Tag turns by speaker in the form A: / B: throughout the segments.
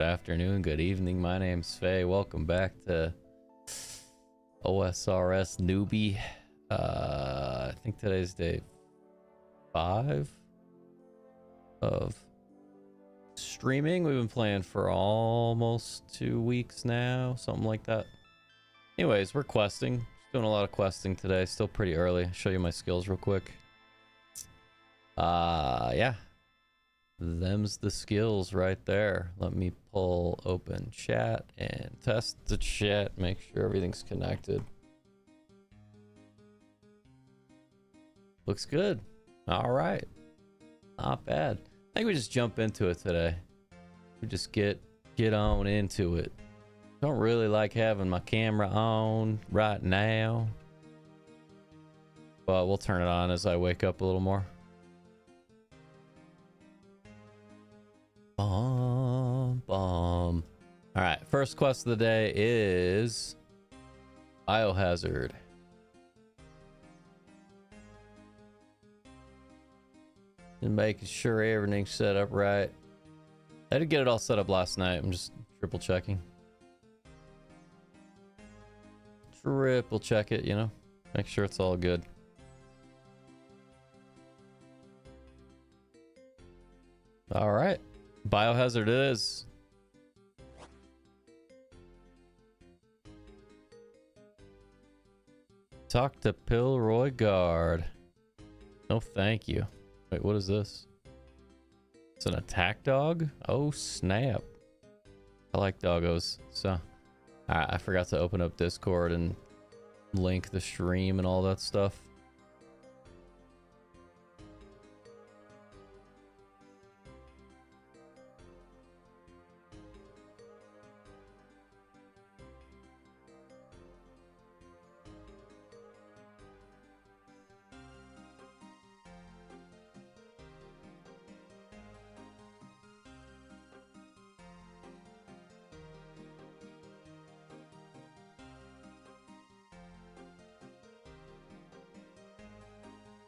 A: Good afternoon, good evening. My name's Faye. Welcome back to OSRS NEWBIE. I think today's day 5 of streaming. We've been playing for almost 2 weeks now, something like that. Anyways, we're questing. Doing a lot of questing today. Still pretty early. I'll show you my skills real quick. Yeah. Them's the skills right there. Let me pull open chat and test the chat. Make sure everything's connected. Looks good. All right. Not bad. I think we just jump into it today. We just get on into it. Don't really like having my camera on right now, but we'll turn it on as I wake up a little more. Bomb. All right, first quest of the day is biohazard. And making sure everything's set up right. I did get it all set up last night. I'm just triple checking. Triple check it, you know, make sure it's all good. All right, biohazard it is. Talk to Pilroy Guard. No thank you. Wait, what is this? It's an attack dog? Oh snap. I like doggos. So I forgot to open up Discord and link the stream and all that stuff.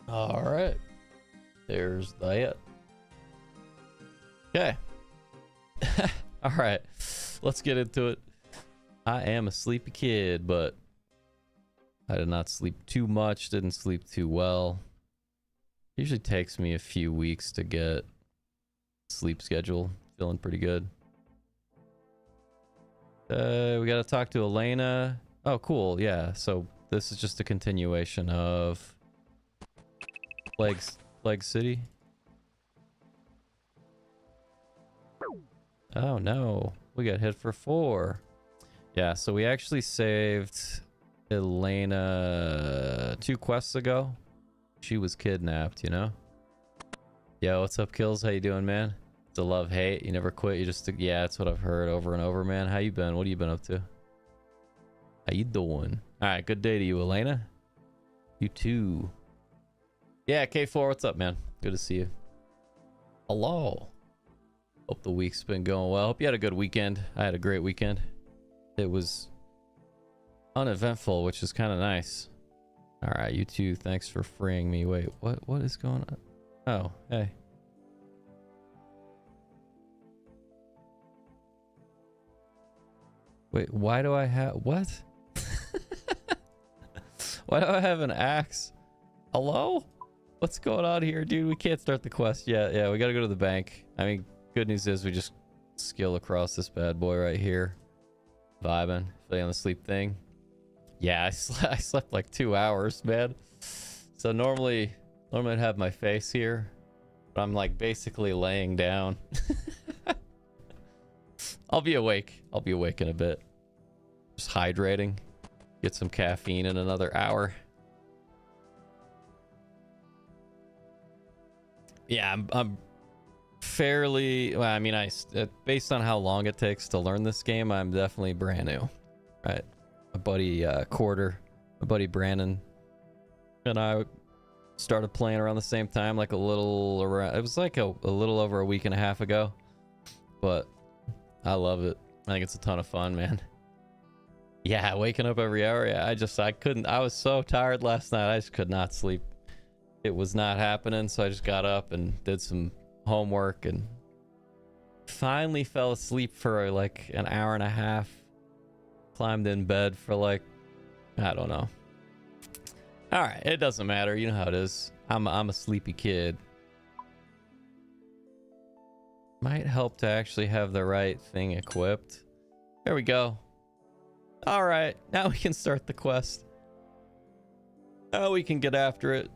A: All right, there's that. Okay. All right, let's get into it. I am a sleepy kid, but I did not sleep too much, didn't sleep too well. Usually takes me a few weeks to get sleep schedule feeling pretty good. We gotta talk to Elena. Oh cool, yeah, so this is just a continuation of Plague City. Oh no, we got hit for 4. Yeah, so we actually saved Elena 2 quests ago. She was kidnapped, you know. Yo, what's up, Kills? How you doing, man? It's a love-hate. You never quit. You just... Yeah, that's what I've heard over and over, man. How you been? What have you been up to? How you doing? All right, good day to you, Elena. You too. Yeah, K4, what's up, man? Good to see you. Hello. Hope the week's been going well. Hope you had a good weekend. I had a great weekend. It was uneventful, which is kind of nice. All right, you too. Thanks for freeing me. Wait, what is going on? Oh, hey. Wait, why do I have... What? Why do I have an axe? Hello? What's going on here, dude? We can't start the quest yet. Yeah, we gotta go to the bank. I mean, good news is we just skill across this bad boy right here. Vibing. Feeling on the sleep thing. Yeah, I slept like 2 hours, man. So normally I'd have my face here, but I'm like basically laying down. I'll be awake. I'll be awake in a bit. Just hydrating. Get some caffeine in another hour. Yeah, I'm fairly... Well, I mean, based on how long it takes to learn this game, I'm definitely brand new. Right? My buddy Quarter, my buddy Brandon, and I started playing around the same time, like a little around... It was like a little over a week and a half ago. But I love it. I think it's a ton of fun, man. Yeah, waking up every hour. Yeah, I couldn't... I was so tired last night. I just could not sleep. It was not happening, so I just got up and did some homework and Finally fell asleep for like an hour and a half. Climbed in bed for like, I don't know. All right, it doesn't matter. You know how it is. I'm a sleepy kid. Might help to actually have the right thing equipped. There we go. All right, now we can start the quest. Now we can get after it.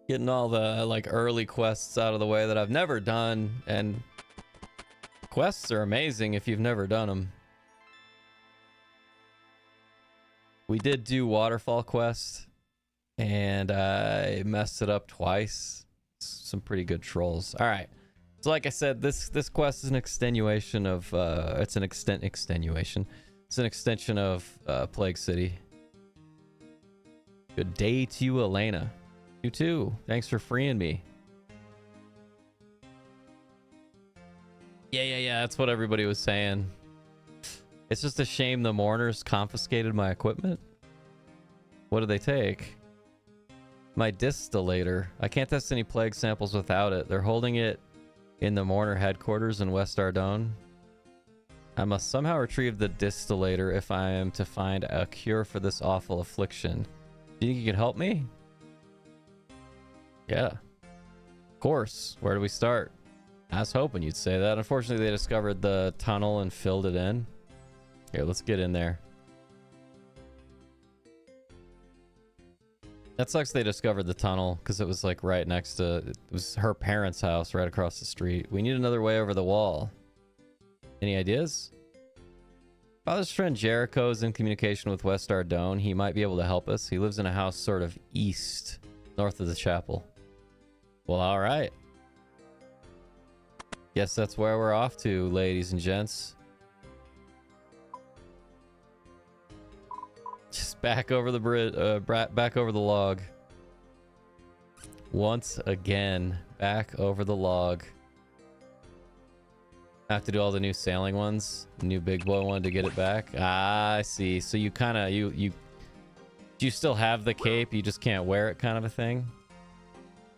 A: Getting all the like early quests out of the way that I've never done, and quests are amazing if you've never done them. We did do waterfall quest, and I messed it up twice. Some pretty good trolls. All right. So like I said, this quest is an extenuation of it's an extenuation. It's an extension of Plague City. Good day to you, Elena. You too. Thanks for freeing me. Yeah. That's what everybody was saying. It's just a shame the mourners confiscated my equipment. What did they take? My distillator. I can't test any plague samples without it. They're holding it in the mourner headquarters in West Ardone. I must somehow retrieve the distillator if I am to find a cure for this awful affliction. Do you think you can help me? Yeah. Of course. Where do we start? I was hoping you'd say that. Unfortunately, they discovered the tunnel and filled it in. Here, let's get in there. That sucks they discovered the tunnel, because it was like right next to... It was her parents' house right across the street. We need another way over the wall. Any ideas? Father's friend Jericho is in communication with West Ardone. He might be able to help us. He lives in a house sort of east, north of the chapel. Well, alright. Guess that's where we're off to, ladies and gents. Just back over the bridge, back over the log. Once again, back over the log. I have to do all the new sailing ones, the new big boy one to get it back. Ah, I see. So you kind of you still have the cape, you just can't wear it, kind of a thing.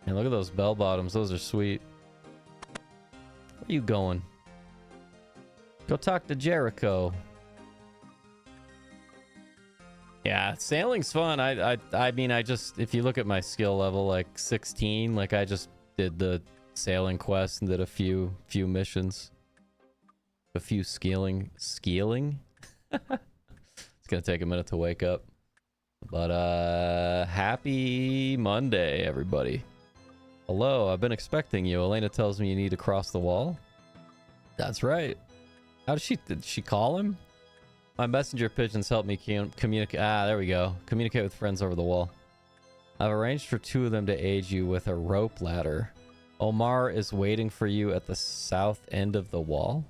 A: And look at those bell bottoms; those are sweet. Where are you going? Go talk to Jericho. Yeah, sailing's fun. I mean, I just, if you look at my skill level, like 16, like I just did the sailing quest and did a few missions. A few scaling? It's gonna take a minute to wake up. But happy Monday, everybody. Hello, I've been expecting you. Elena tells me you need to cross the wall. That's right. Did she call him? My messenger pigeons help me communicate. Ah, there we go. Communicate with friends over the wall. I've arranged for 2 of them to aid you with a rope ladder. Omar is waiting for you at the south end of the wall.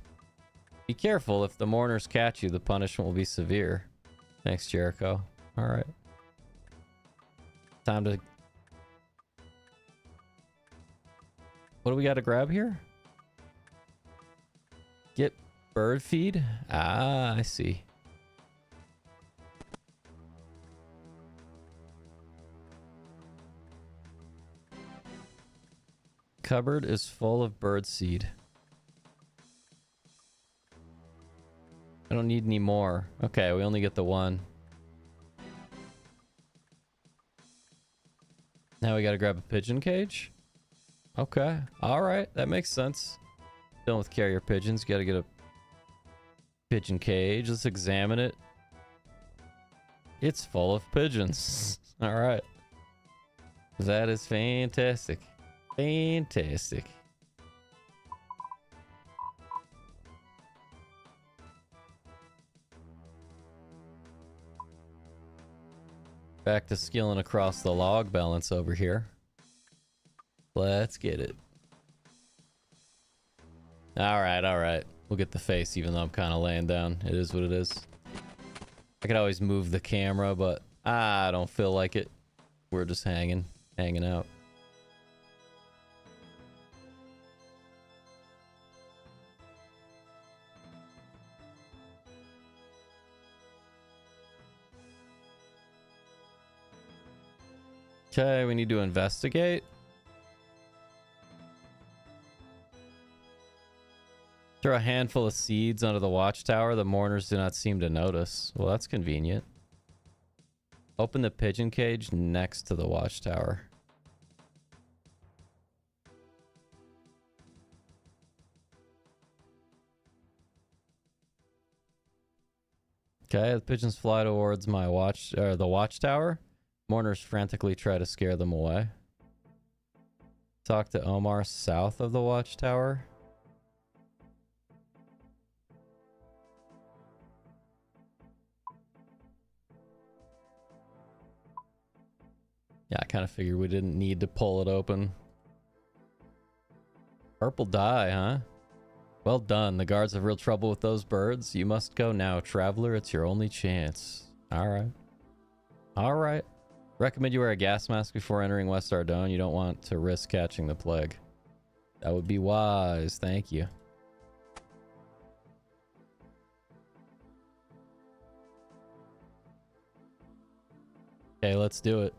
A: Be careful. If the mourners catch you, the punishment will be severe. Thanks, Jericho. All right. Time to... What do we got to grab here? Get bird feed? Ah, I see. Cupboard is full of bird seed. I don't need any more. Okay, we only get the one. Now we gotta grab a pigeon cage? Okay, alright, that makes sense. Dealing with carrier pigeons, gotta get a pigeon cage. Let's examine it. It's full of pigeons. Alright. That is fantastic. Fantastic. Back to skilling across the log balance over here. Let's get it. Alright. We'll get the face even though I'm kind of laying down. It is what it is. I could always move the camera, but I don't feel like it. We're just hanging out. Okay, we need to investigate. Throw a handful of seeds onto the watchtower. The mourners do not seem to notice. Well, that's convenient. Open the pigeon cage next to the watchtower. Okay, the pigeons fly towards my the watchtower. Mourners frantically try to scare them away. Talk to Omar south of the watchtower. Yeah, I kind of figured we didn't need to pull it open. Purple dye, huh? Well done. The guards have real trouble with those birds. You must go now, traveler. It's your only chance. Alright. Alright. Recommend you wear a gas mask before entering West Ardone. You don't want to risk catching the plague. That would be wise. Thank you. Okay, let's do it.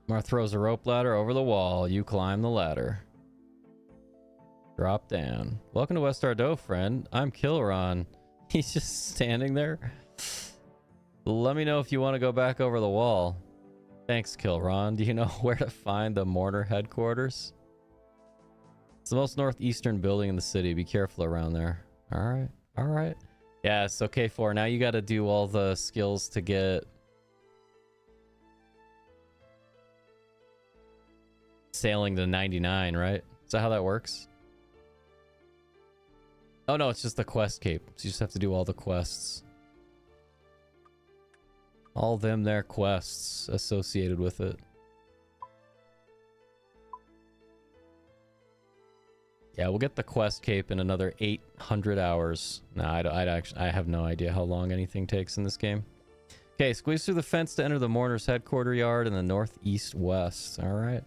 A: Mar throws a rope ladder over the wall. You climb the ladder. Drop down. Welcome to West Ardone, friend. I'm Kilron. He's just standing there. Let me know if you want to go back over the wall. Thanks, Kilron. Do you know where to find the Mourner headquarters? It's the most northeastern building in the city. Be careful around there. Alright. Alright. Yeah, it's okay for now. You got to do all the skills to get sailing to 99, right? Is that how that works? Oh no, it's just the quest cape. So you just have to do all the quests. All them their quests associated with it. Yeah, we'll get the quest cape in another 800 hours. Nah, I have no idea how long anything takes in this game. Okay, squeeze through the fence to enter the Mourner's headquarter yard in the northeast west. All right.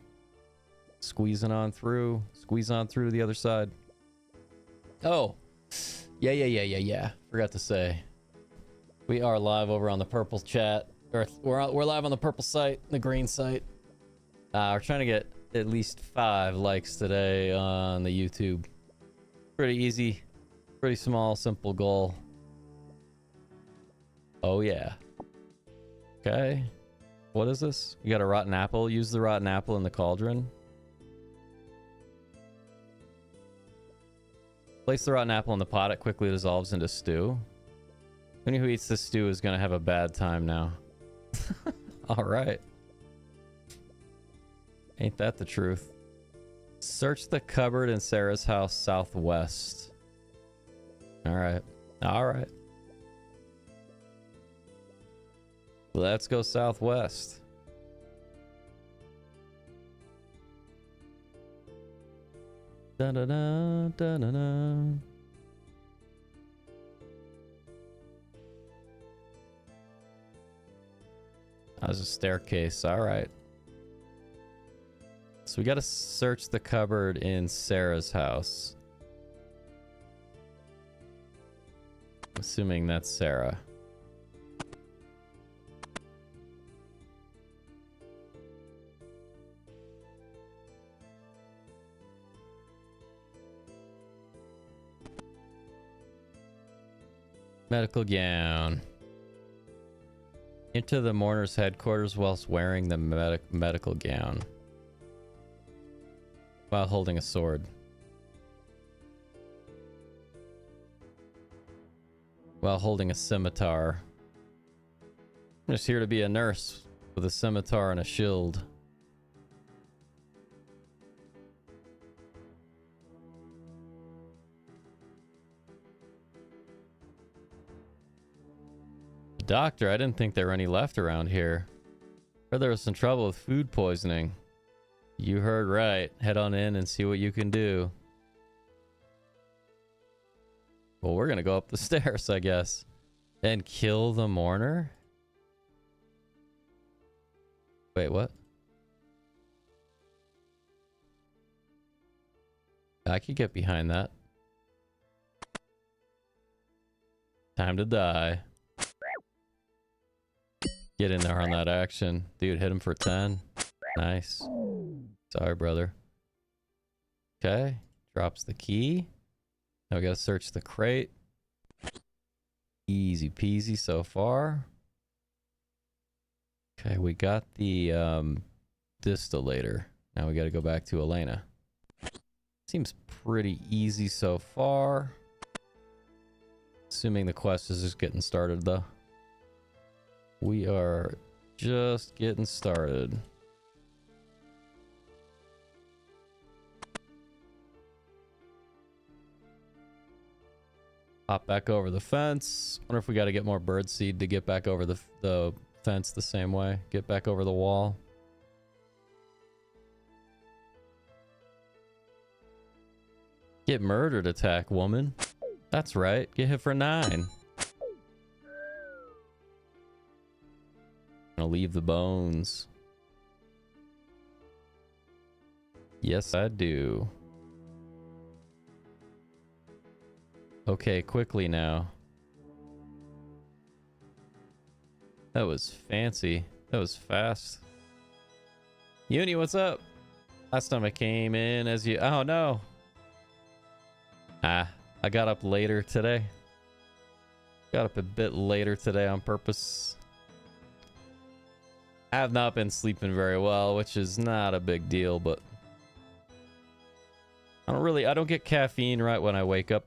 A: Squeezing on through. Squeeze on through to the other side. Oh. Yeah. Forgot to say. We are live over on the purple chat. Or we're live on the purple site, the green site. We're trying to get at least 5 likes today on the YouTube. Pretty easy. Pretty small, simple goal. Oh yeah. Okay. What is this? You got a rotten apple? Use the rotten apple in the cauldron. Place the rotten apple in the pot. It quickly dissolves into stew. Anyone who eats this stew is going to have a bad time now. Alright. Ain't that the truth? Search the cupboard in Sarah's house southwest. Alright. Alright. Let's go southwest. Da-da-da, da-da-da. There's a staircase. All right. So we got to search the cupboard in Sarah's house. I'm assuming that's Sarah. Medical gown. Into the mourner's headquarters whilst wearing the medical gown. While holding a sword. While holding a scimitar. I'm just here to be a nurse with a scimitar and a shield. Doctor, I didn't think there were any left around here. Heard there was some trouble with food poisoning. You heard right. Head on in and see what you can do. Well, we're gonna go up the stairs, I guess. And kill the mourner? Wait, what? I could get behind that. Time to die. Get in there on that action. Dude, hit him for 10. Nice. Sorry, brother. Okay. Drops the key. Now we gotta search the crate. Easy peasy so far. Okay, we got the distillator. Now we gotta go back to Elena. Seems pretty easy so far. Assuming the quest is just getting started though. We are just getting started. Hop back over the fence. Wonder if we got to get more bird seed to get back over the fence the same way. Get back over the wall. Get murdered attack, woman. That's right. Get hit for 9. Gonna leave the bones. Yes, I do. Okay, quickly now. That was fancy. That was fast. Uni, what's up? Last time I came in as you... Oh, no. I got up later today. Got up a bit later today on purpose. I have not been sleeping very well, which is not a big deal, but... I don't get caffeine right when I wake up.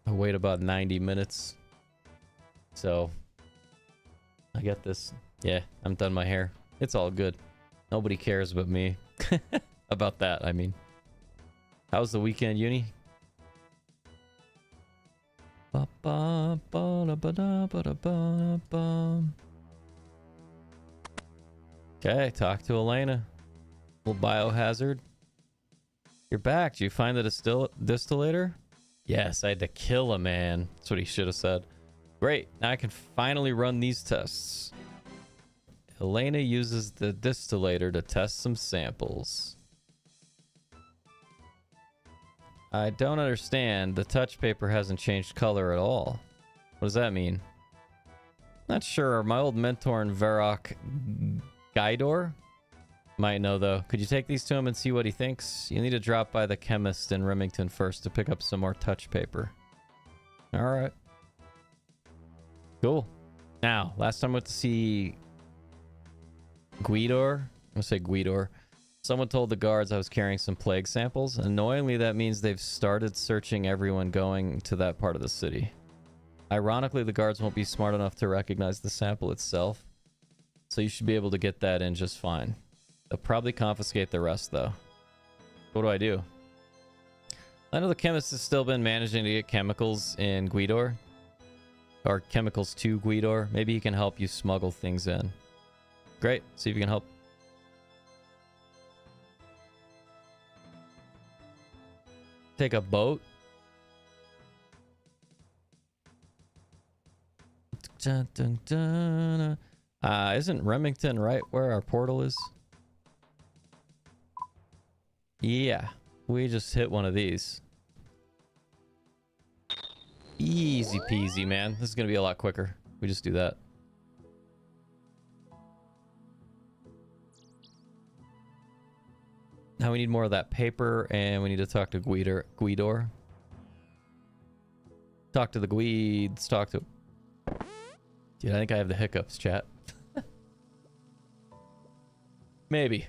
A: I wait about 90 minutes. So, I got this. Yeah, I'm done my hair. It's all good. Nobody cares but me. About that, I mean. How was the weekend, Uni? Okay, talk to Elena. Little biohazard. You're back. Did you find the distillator? Yes, I had to kill a man. That's what he should have said. Great. Now I can finally run these tests. Elena uses the distillator to test some samples. I don't understand. The touch paper hasn't changed color at all. What does that mean? Not sure. My old mentor in Varrock, Gaidor, might know though. Could you take these to him and see what he thinks? You need to drop by the chemist in Remington first to pick up some more touch paper. All right. Cool. Now, last time I went to see Guidor. I'm gonna say Guidor. Someone told the guards I was carrying some plague samples. Annoyingly, that means they've started searching everyone going to that part of the city. Ironically, the guards won't be smart enough to recognize the sample itself, so you should be able to get that in just fine. They'll probably confiscate the rest, though. What do I do? I know the chemist has still been managing to get chemicals in Guidor. Or chemicals to Guidor. Maybe he can help you smuggle things in. Great. See if you can help. Take a boat. Isn't Remington right where our portal is? Yeah, we just hit one of these. Easy peasy, man. This is gonna be a lot quicker. We just do that. Now we need more of that paper, and we need to talk to Guidor. Talk to the Guides. Talk to... Dude, I think I have the hiccups, chat. Maybe.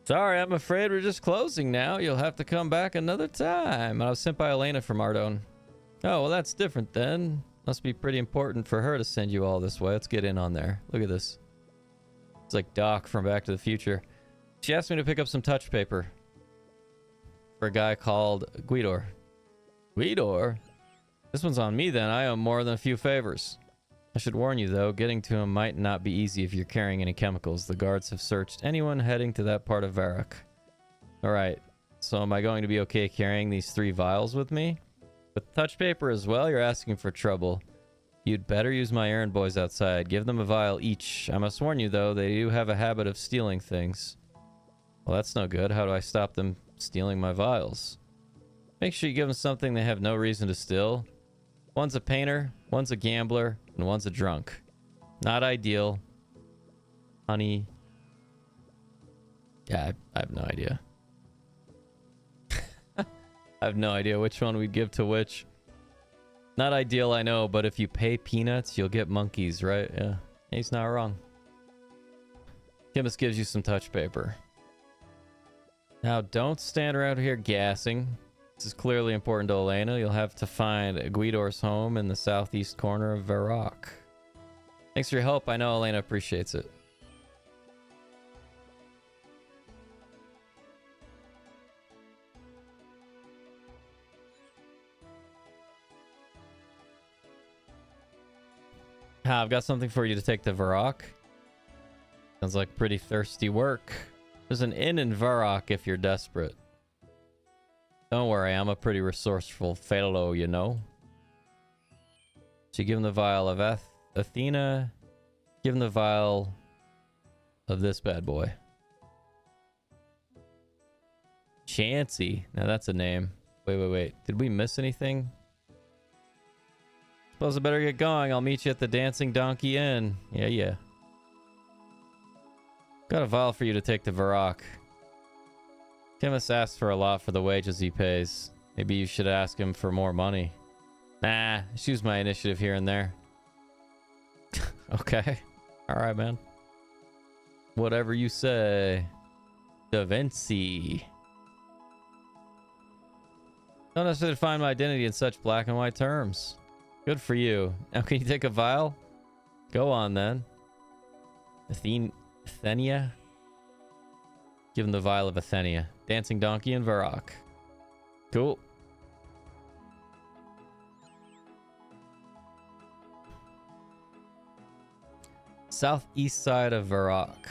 A: Sorry, I'm afraid we're just closing now. You'll have to come back another time. I was sent by Elena from Ardone. Oh, well, that's different then. Must be pretty important for her to send you all this way. Let's get in on there. Look at this. It's like Doc from Back to the Future. She asked me to pick up some touch paper for a guy called Guidor. Guidor? This one's on me then. I owe more than a few favors. I should warn you though, getting to him might not be easy if you're carrying any chemicals. The guards have searched anyone heading to that part of Varrock. Alright, so am I going to be okay carrying these 3 vials with me? With touch paper as well? You're asking for trouble. You'd better use my errand boys outside. Give them a vial each. I must warn you though, they do have a habit of stealing things. Well, that's no good. How do I stop them stealing my vials? Make sure you give them something they have no reason to steal. One's a painter, one's a gambler, and one's a drunk. Not ideal. Honey. Yeah, I have no idea. I I have no idea which one we'd give to which. Not ideal, I know, but if you pay peanuts, you'll get monkeys, right? Yeah, he's not wrong. Chemist gives you some touch paper. Now, don't stand around here gassing. This is clearly important to Elena. You'll have to find Guidor's home in the southeast corner of Varrock. Thanks for your help. I know Elena appreciates it. I've got something for you to take to Varrock. Sounds like pretty thirsty work. There's an inn in Varrock if you're desperate. Don't worry, I'm a pretty resourceful fellow, you know. So you give him the vial of Athena. Give him the vial of this bad boy. Chancy. Now that's a name. Wait. Did we miss anything? Suppose I better get going. I'll meet you at the Dancing Donkey Inn. Yeah. Got a vial for you to take to Varrock. Chemist asks for a lot for the wages he pays. Maybe you should ask him for more money. Nah, just use my initiative here and there. Okay. Alright, man. Whatever you say. Da Vinci. Don't necessarily define my identity in such black and white terms. Good for you. Now can you take a vial? Go on then. Athenia? Give him the vial of Athenia. Dancing Donkey in Varrock. Cool. Southeast side of Varrock.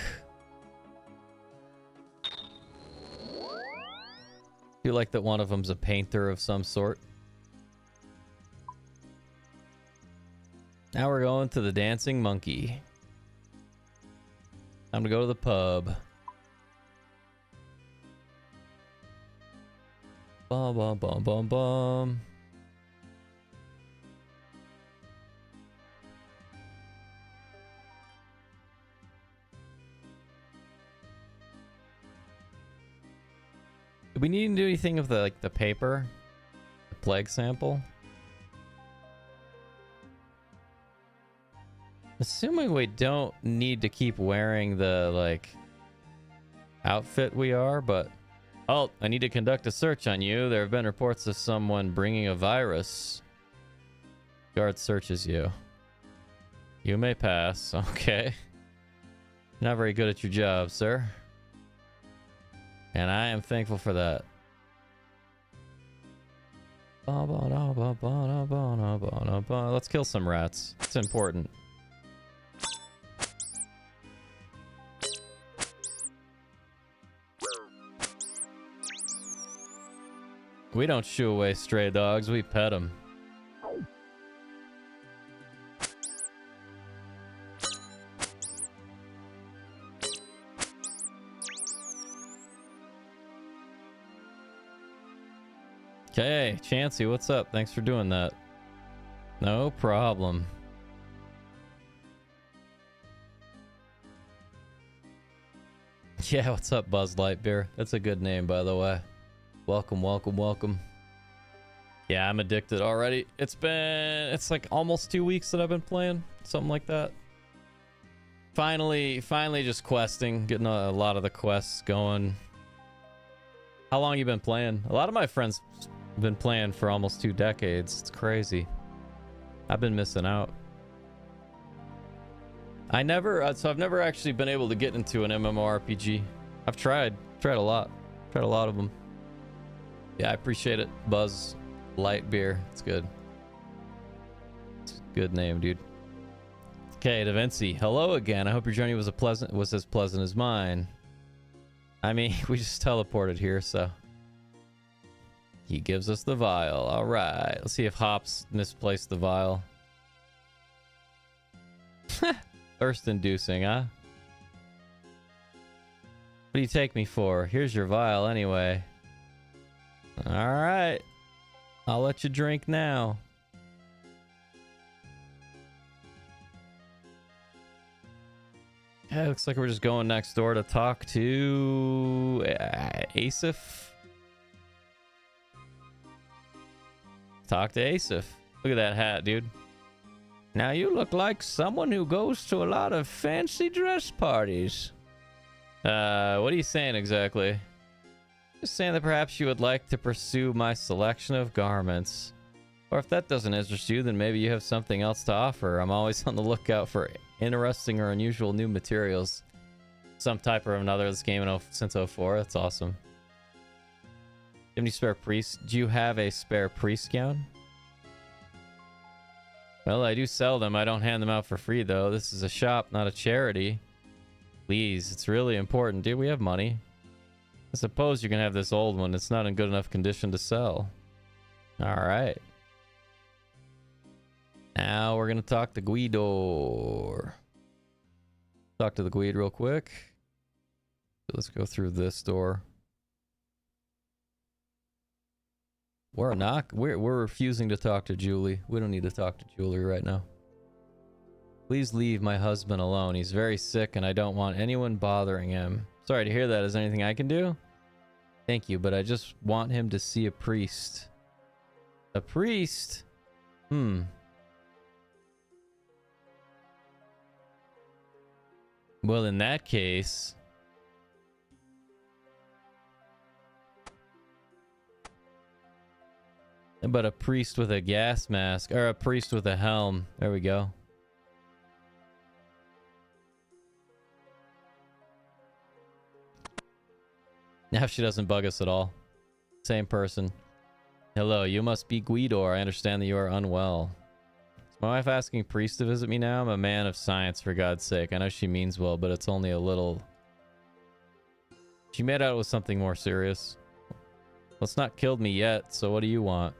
A: Feel like that one of them's a painter of some sort. Now we're going to the Dancing Monkey. Time to go to the pub. Bum. Do we need to do anything with the paper? The plague sample? Assuming we don't need to keep wearing the outfit we are, but oh, I need to conduct a search on you. There have been reports of someone bringing a virus. Guard searches you. You may pass. Okay. Not very good at your job, sir. And I am thankful for that. Let's kill some rats. It's important. We don't shoo away stray dogs, we pet them. Okay, Chancy, what's up? Thanks for doing that. No problem. Yeah, what's up, Buzz Lightbeer? That's a good name, by the way. Welcome. Yeah, I'm addicted already. It's like almost 2 weeks that I've been playing, something like that. Finally just questing, getting a lot of the quests going. How long you been playing? A lot of my friends have been playing for almost 2 decades. It's crazy. I've been missing out. I've never actually been able to get into an MMORPG. I've tried a lot of them. Yeah, I appreciate it. Buzz Lightbeer. It's good. It's a good name, dude. Okay, Da Vinci. Hello again. I hope your journey was as pleasant as mine. I mean, we just teleported here, so. He gives us the vial. All right. Let's see if Hops misplaced the vial. Thirst inducing, huh? What do you take me for? Here's your vial anyway. All right. I'll let you drink now. Yeah, looks like we're just going next door to talk to Asif. Talk to Asif. Look at that hat, dude. Now you look like someone who goes to a lot of fancy dress parties. What are you saying exactly? Just saying that perhaps you would like to pursue my selection of garments. Or if that doesn't interest you, then maybe you have something else to offer. I'm always on the lookout for interesting or unusual new materials. Some type or another. This game since 04. That's awesome. Do you have any spare priests? Do you have a spare priest gown? Well, I do sell them. I don't hand them out for free, though. This is a shop, not a charity. Please, it's really important. Dude, we have money. I suppose you can have this old one. It's not in good enough condition to sell. Alright. Now we're going to talk to Guido. Talk to the Guide real quick. Let's go through this door. We're refusing to talk to Julie. We don't need to talk to Julie right now. Please leave my husband alone. He's very sick and I don't want anyone bothering him. Sorry to hear that. Is there anything I can do? Thank you, but I just want him to see a priest. A priest? Well, in that case... But a priest with a gas mask, or a priest with a helm. There we go. Now she doesn't bug us at all. Same person. Hello, you must be Guido. I understand that you are unwell. Is my wife asking priest to visit me now? I'm a man of science, for God's sake. I know she means well, but it's only a little... She made out with something more serious. Well, it's not killed me yet, so what do you want?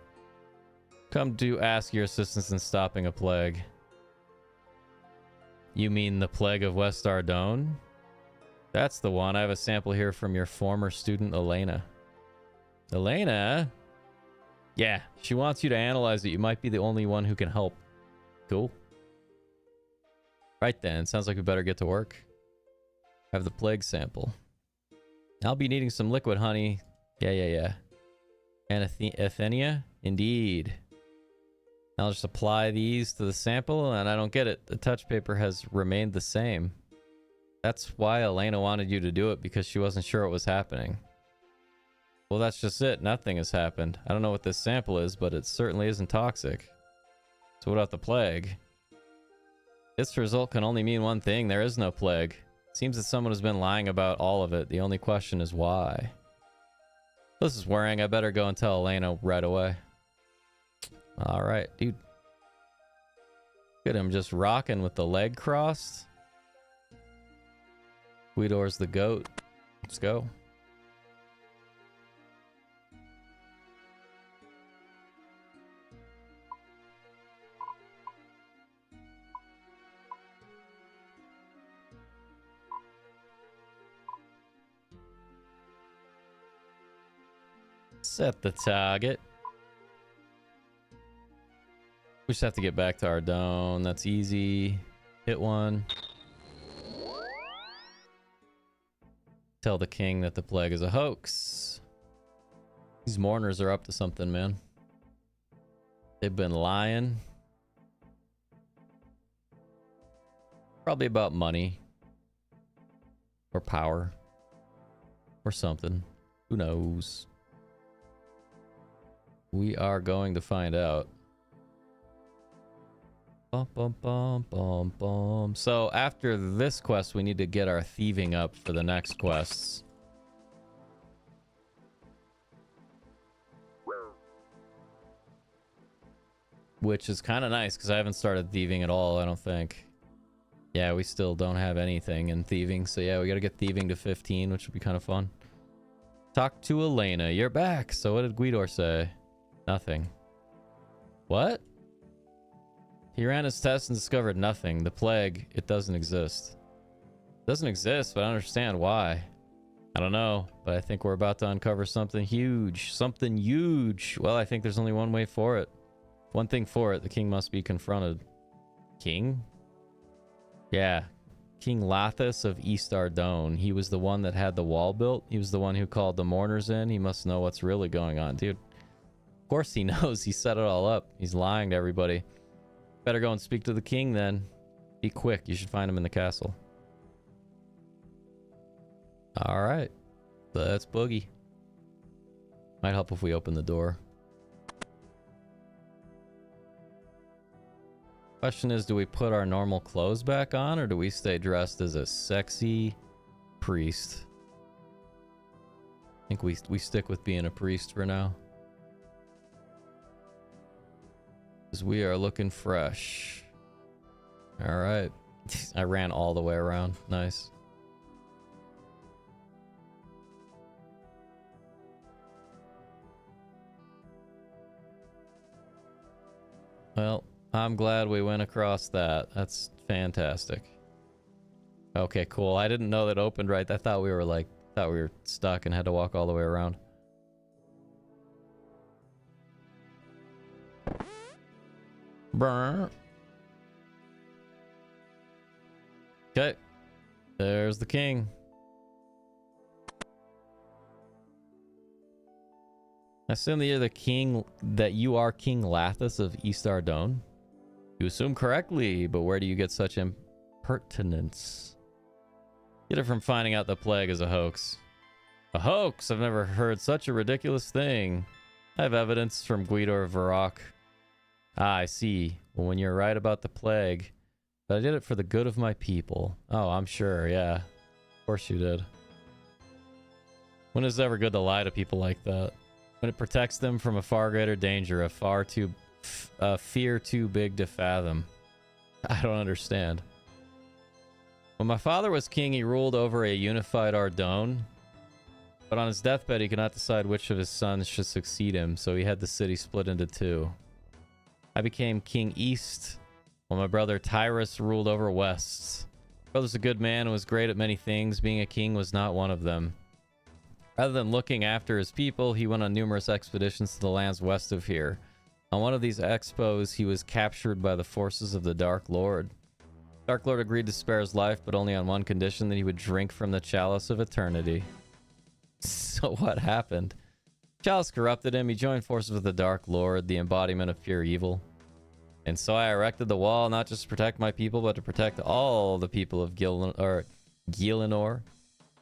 A: Come to ask your assistance in stopping a plague. You mean the plague of West Ardone? That's the one. I have a sample here from your former student, Elena. Elena? Yeah, she wants you to analyze it. You might be the only one who can help. Cool. Right then, sounds like we better get to work. Have the plague sample. I'll be needing some liquid honey. Yeah. And Athenia? Indeed. I'll just apply these to the sample, and I don't get it. The touch paper has remained the same. That's why Elena wanted you to do it, because she wasn't sure what was happening. Well, that's just it. Nothing has happened. I don't know what this sample is, but it certainly isn't toxic. So what about the plague? This result can only mean one thing. There is no plague. It seems that someone has been lying about all of it. The only question is why. This is worrying. I better go and tell Elena right away. Alright, dude. Look at him just rocking with the leg crossed. Guido's the goat. Let's go. Set the target. We just have to get back to Ardone. That's easy. Hit one. Tell the king that the plague is a hoax. These mourners are up to something, man. They've been lying. Probably about money. Or power. Or something. Who knows? We are going to find out. Bum, bum, bum, bum, bum. So after this quest, we need to get our thieving up for the next quests. Which is kind of nice, because I haven't started thieving at all, I don't think. Yeah, we still don't have anything in thieving. So yeah, we got to get thieving to 15, which would be kind of fun. Talk to Elena. You're back. So what did Guido say? Nothing. What? He ran his tests and discovered nothing. The plague, it doesn't exist. It doesn't exist, but I don't understand why. I don't know, but I think we're about to uncover something huge. Something huge. Well, I think there's only one way for it. One thing for it. The king must be confronted. King? Yeah. King Lathis of East Ardone. He was the one that had the wall built. He was the one who called the mourners in. He must know what's really going on. Dude, Of course he knows. He set it all up. He's lying to everybody. Better go and speak to the king then. Be quick. You should find him in the castle. All right. Let's boogie. Might help if we open the door. Question is, do we put our normal clothes back on, or do we stay dressed as a sexy priest? I think we stick with being a priest for now. Because we are looking fresh. Alright. I ran all the way around. Nice. Well, I'm glad we went across that. That's fantastic. Okay, cool. I didn't know that opened right. I thought we were stuck and had to walk all the way around. Brr. Okay. There's the king. I assume that you're the king, that you are King Lathis of East Ardone. You assume correctly, but where do you get such impertinence? Get it from finding out the plague is a hoax. A hoax? I've never heard such a ridiculous thing. I have evidence from Guido Varrock. Ah, I see. Well, when you're right about the plague, but I did it for the good of my people. Oh, I'm sure, yeah. Of course you did. When is it ever good to lie to people like that? When it protects them from a far greater danger, a fear too big to fathom. I don't understand. When my father was king, he ruled over a unified Ardone. But on his deathbed, he could not decide which of his sons should succeed him, so he had the city split into two. I became King East, while my brother Tyrus ruled over West. My brother's a good man and was great at many things. Being a king was not one of them. Rather than looking after his people, he went on numerous expeditions to the lands west of here. On one of these expos, he was captured by the forces of the Dark Lord. Dark Lord agreed to spare his life, but only on one condition, that he would drink from the chalice of eternity. So what happened? Chalice corrupted him. He joined forces with the Dark Lord, the embodiment of pure evil. And so I erected the wall, not just to protect my people, but to protect all the people of Gielinor.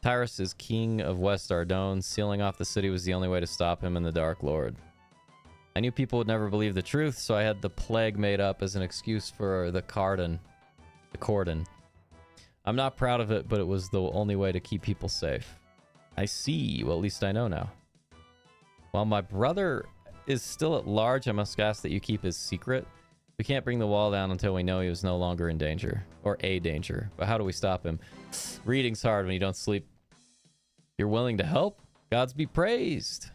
A: Tyrus is king of West Ardone. Sealing off the city was the only way to stop him and the Dark Lord. I knew people would never believe the truth, so I had the plague made up as an excuse for the cordon. I'm not proud of it, but it was the only way to keep people safe. I see. Well, at least I know now. While my brother is still at large, I must ask that you keep his secret. We can't bring the wall down until we know he was no longer in danger. Or a danger. But how do we stop him? Reading's hard when you don't sleep. You're willing to help? Gods be praised.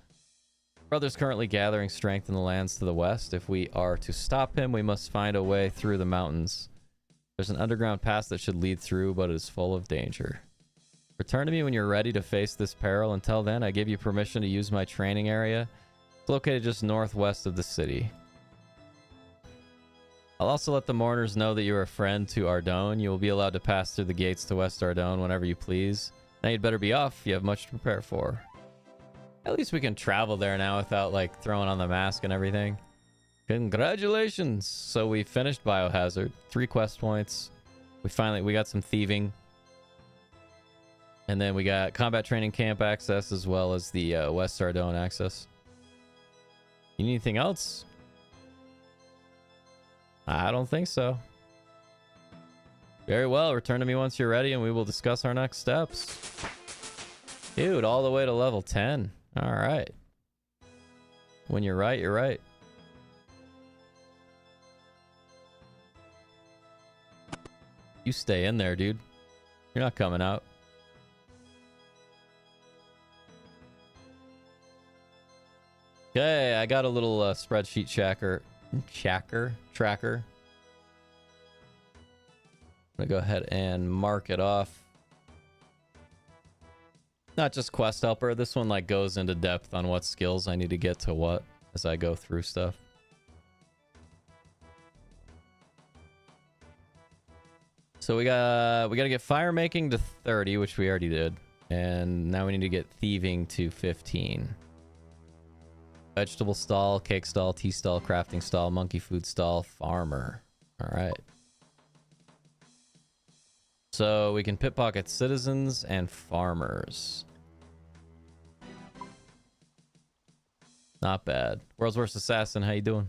A: Brother's currently gathering strength in the lands to the west. If we are to stop him, we must find a way through the mountains. There's an underground pass that should lead through, but it is full of danger. Return to me when you're ready to face this peril. Until then, I give you permission to use my training area. It's located just northwest of the city. I'll also let the mourners know that you're a friend to Ardone. You will be allowed to pass through the gates to West Ardone whenever you please. Now you'd better be off. You have much to prepare for. At least we can travel there now without, like, throwing on the mask and everything. Congratulations! So we finished Biohazard. 3 quest points. We got some thieving. And then we got combat training camp access as well as the West Ardone access. You need anything else? I don't think so. Very well. Return to me once you're ready and we will discuss our next steps. Dude, all the way to level 10. All right. When you're right, you're right. You stay in there, dude. You're not coming out. Okay, I got a little spreadsheet tracker. I'm gonna go ahead and mark it off. Not just quest helper. This one like goes into depth on what skills I need to get to what as I go through stuff. So we gotta get fire making to 30, which we already did, and now we need to get thieving to 15. Vegetable stall, cake stall, tea stall, crafting stall, monkey food stall, farmer. All right. So we can pickpocket citizens and farmers. Not bad. World's Worst Assassin, how you doing?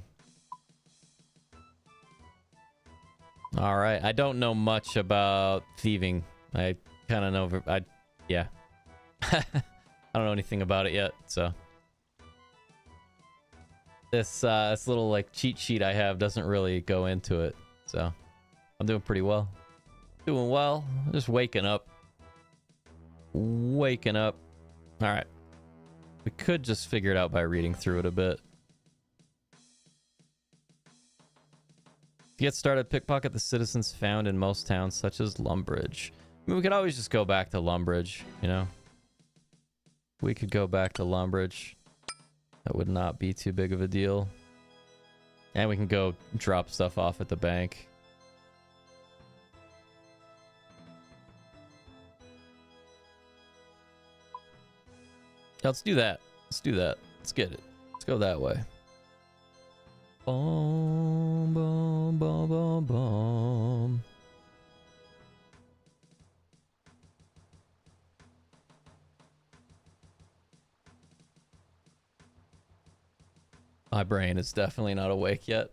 A: All right. I don't know much about thieving. I kind of know. Yeah. I don't know anything about it yet, so. This little like cheat sheet I have doesn't really go into it, so I'm doing pretty well. Doing well. Just waking up. Waking up. All right. We could just figure it out by reading through it a bit. To get started, pickpocket the citizens found in most towns, such as Lumbridge. I mean, we could always just go back to Lumbridge, you know? We could go back to Lumbridge. That would not be too big of a deal. And we can go drop stuff off at the bank. Yeah, let's do that. Let's do that. Let's get it. Let's go that way. Boom, boom, boom, boom, boom. My brain is definitely not awake yet.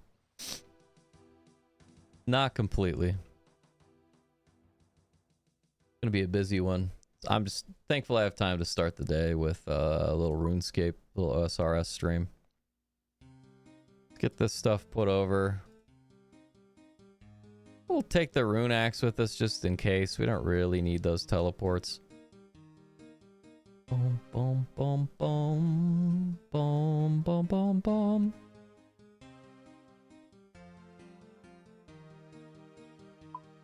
A: Not completely. It's gonna be a busy one. I'm just thankful I have time to start the day with a little RuneScape, little OSRS stream. Let's get this stuff put over. We'll take the rune axe with us just in case. We don't really need those teleports. Boom, boom, boom, boom, boom, boom, boom, boom.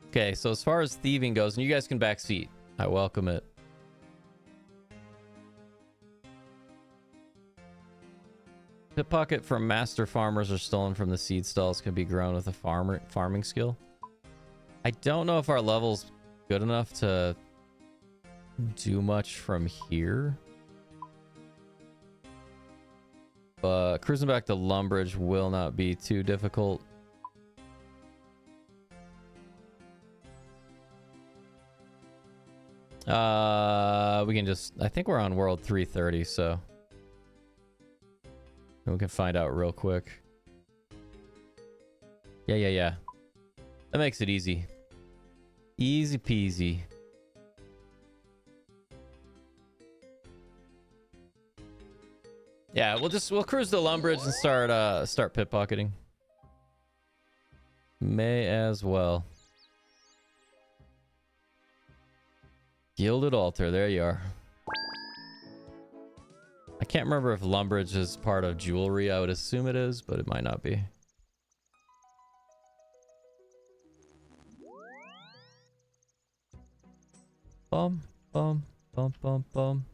A: Okay, so as far as thieving goes, and you guys can backseat. I welcome it. Pickpocket from master farmers or stolen from the seed stalls can be grown with a farming skill. I don't know if our level's good enough to do much from here. But cruising back to Lumbridge will not be too difficult. We can just, I think we're on world 330, so we can find out real quick. Yeah. That makes it easy. Easy peasy. Yeah, we'll cruise to Lumbridge and start pickpocketing. May as well. Gilded altar, there you are. I can't remember if Lumbridge is part of jewelry. I would assume it is, but it might not be. Bum, bum, bum, bum, bum.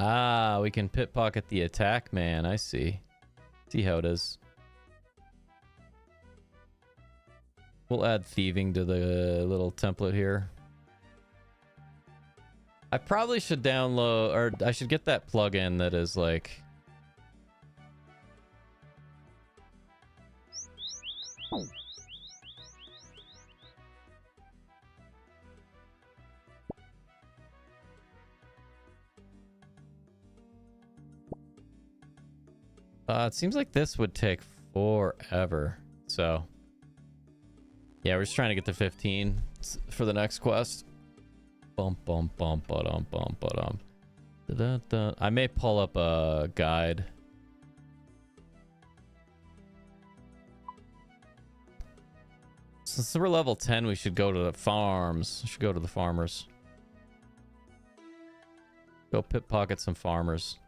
A: Ah, we can pickpocket the attack man. I see. See how it is. We'll add thieving to the little template here. I probably should download, or I should get that plugin that is like... it seems like this would take forever. So, yeah, we're just trying to get to 15 for the next quest. Bum bum bum ba-dum bum ba-dum. Da-da-da. I may pull up a guide. Since we're level 10, we should go to the farms. We should go to the farmers. Go pickpocket some farmers.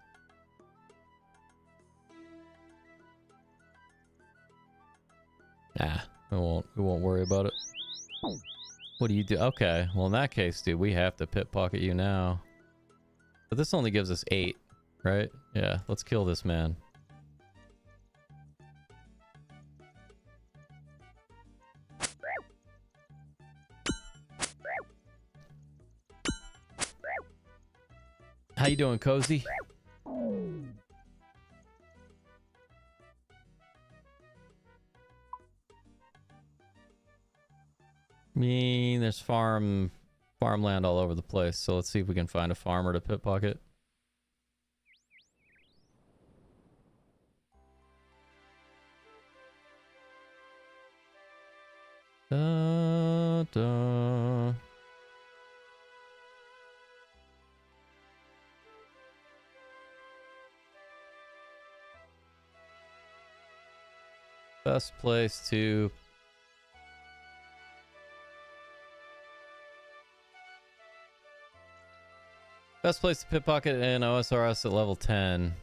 A: Nah, we won't worry about it. What do you do? Okay, well in that case, dude, we have to pickpocket you now. But this only gives us 8, right? Yeah, let's kill this man. How you doing, Cozy? I mean, there's farmland all over the place, so let's see if we can find a farmer to pickpocket. Da, da. Best place to pickpocket in OSRS at level 10.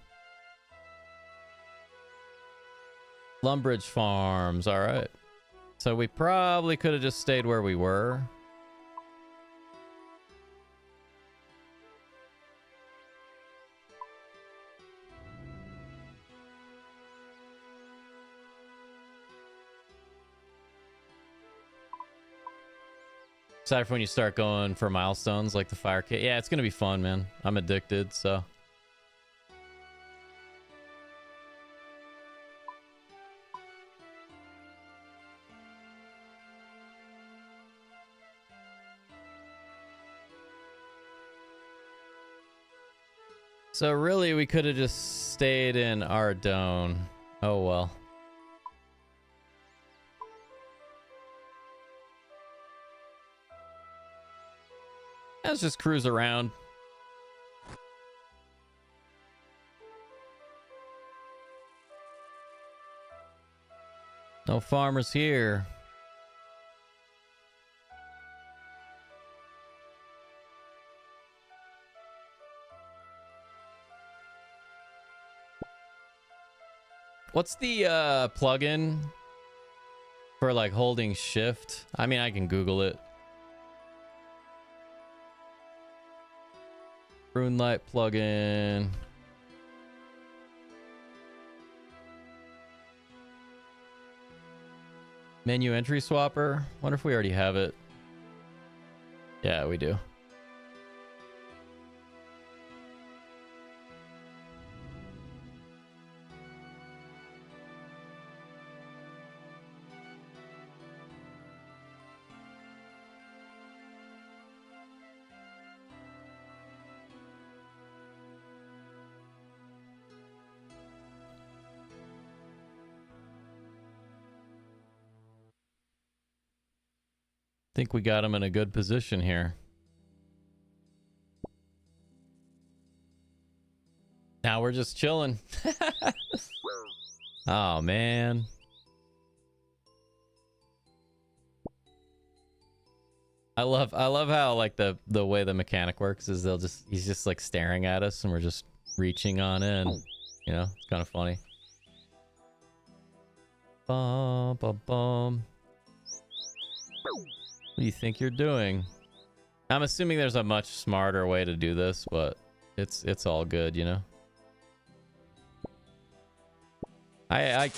A: Lumbridge Farms, alright. So we probably could have just stayed where we were. Aside from when you start going for milestones like the fire kit. Yeah, it's gonna be fun, man. I'm addicted, so. So really, we could have just stayed in Ardone. Oh well. Let's just cruise around. No farmers here. What's the plugin for like holding shift? I mean, I can Google it. RuneLite plugin. Menu entry swapper. Wonder if we already have it. Yeah, we do. Think we got him in a good position here. Now we're just chilling. Oh man. I love how like the way the mechanic works is he's just like staring at us and we're just reaching on in. You know, it's kind of funny. Bum bum bum. What do you think you're doing? I'm assuming there's a much smarter way to do this, but it's all good, you know. I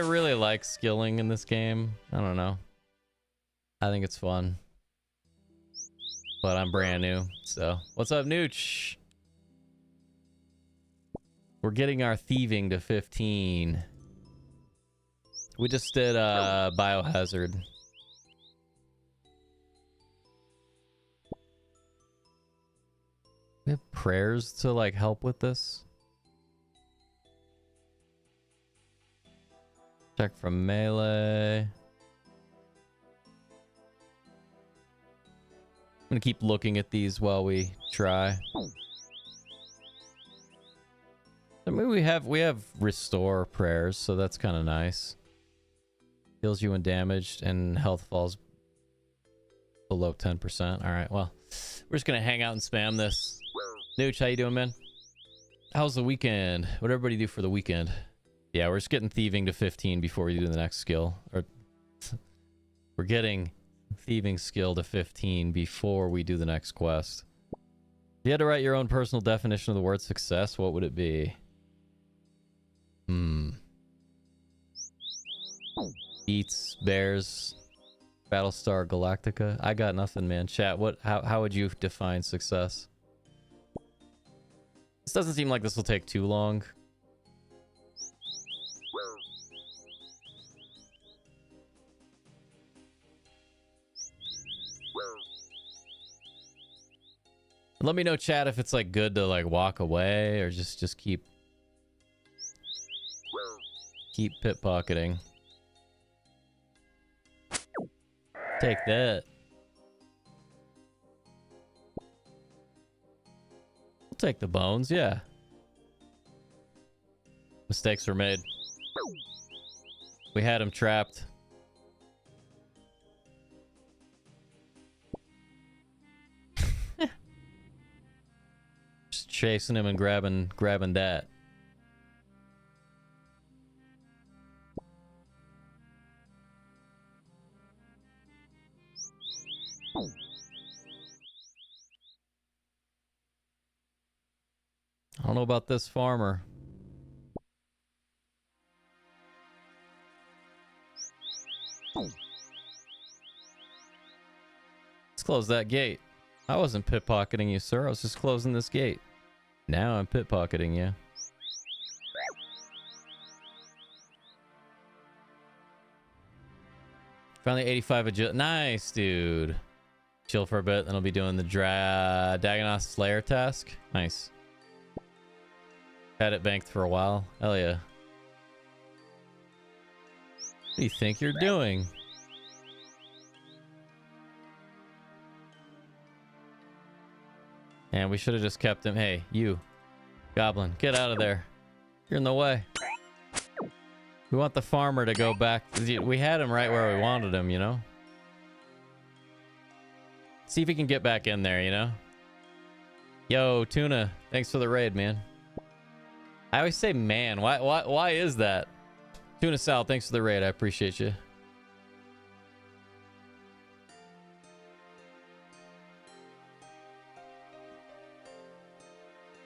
A: really like skilling in this game. I don't know. I think it's fun. But I'm brand new, so what's up, Nooch? We're getting our thieving to 15. We just did biohazard. We have prayers to like help with this. Check from melee. I'm gonna keep looking at these while we try. I mean, we have restore prayers, so that's kind of nice. Heals you when damaged and health falls below 10%. All right, well, we're just gonna hang out and spam this. Nooch, how you doing, man? How's the weekend? What'd everybody do for the weekend? Yeah, we're just getting thieving to 15 before we do the next skill. Or we're getting thieving skill to 15 before we do the next quest. If you had to write your own personal definition of the word success, what would it be? Eats, bears, Battlestar Galactica. I got nothing, man. Chat, how would you define success? This doesn't seem like this will take too long. Let me know, chat, if it's like good to like walk away or just keep pickpocketing. Take that. We'll take the bones, yeah. Mistakes were made. We had him trapped. Just chasing him and grabbing that. I don't know about this farmer. Let's close that gate. I wasn't pickpocketing you, sir. I was just closing this gate. Now I'm pickpocketing you. Finally 85 agility. Nice, dude. Chill for a bit, then I'll be doing the Dagonoth Slayer task. Nice. Had it banked for a while. Hell yeah. What do you think you're doing? And we should have just kept him. Hey, you. Goblin, get out of there. You're in the way. We want the farmer to go back. We had him right where we wanted him, you know? See if he can get back in there, you know? Yo, Tuna, thanks for the raid, man. I always say man. Why is that? Tuna Sal, thanks for the raid. I appreciate you.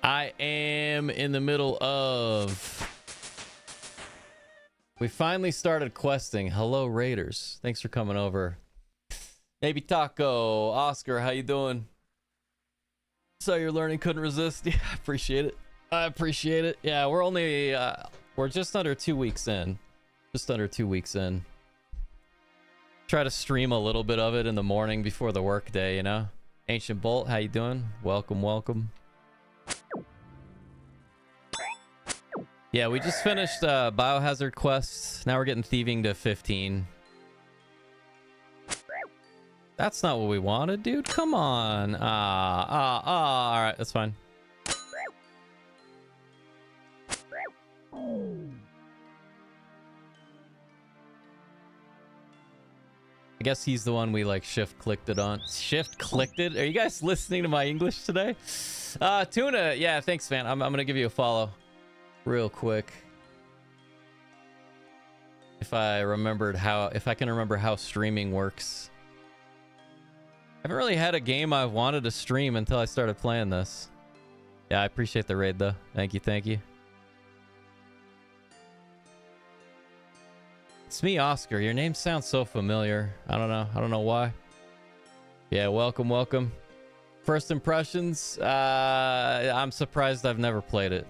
A: I am in the middle of... We finally started questing. Hello, Raiders. Thanks for coming over. Maybe Taco, Oscar, how you doing? So you're learning, couldn't resist. Yeah, I appreciate it. I appreciate it. Yeah, we're only we're just under 2 weeks in. Just under 2 weeks in. Try to stream a little bit of it in the morning before the work day, you know? Ancient Bolt, how you doing? Welcome, welcome. Yeah, we just finished Biohazard quests. Now we're getting thieving to 15. That's not what we wanted, dude. Come on. All right, that's fine. I guess he's the one we like shift clicked it on. Shift clicked it? Are you guys listening to my English today? Tuna, yeah, thanks, man. I'm gonna give you a follow real quick. If I can remember how streaming works. I haven't really had a game I wanted to stream until I started playing this. Yeah, I appreciate the raid though. Thank you, thank you. It's me, Oscar. Your name sounds so familiar. I don't know why. Yeah, welcome, welcome. First impressions, I'm surprised I've never played it.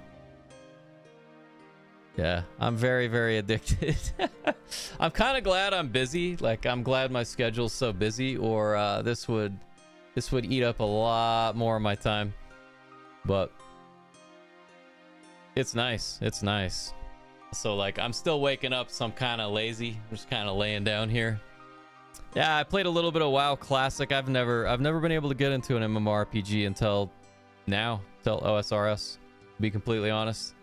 A: Yeah, I'm very, very addicted. I'm kind of glad I'm busy. Like, I'm glad my schedule's so busy, or this would eat up a lot more of my time. But it's nice. It's nice. So like, I'm still waking up, so I'm kind of lazy. I'm just kind of laying down here. Yeah, I played a little bit of WoW Classic. I've never been able to get into an MMORPG until now, till OSRS. To be completely honest.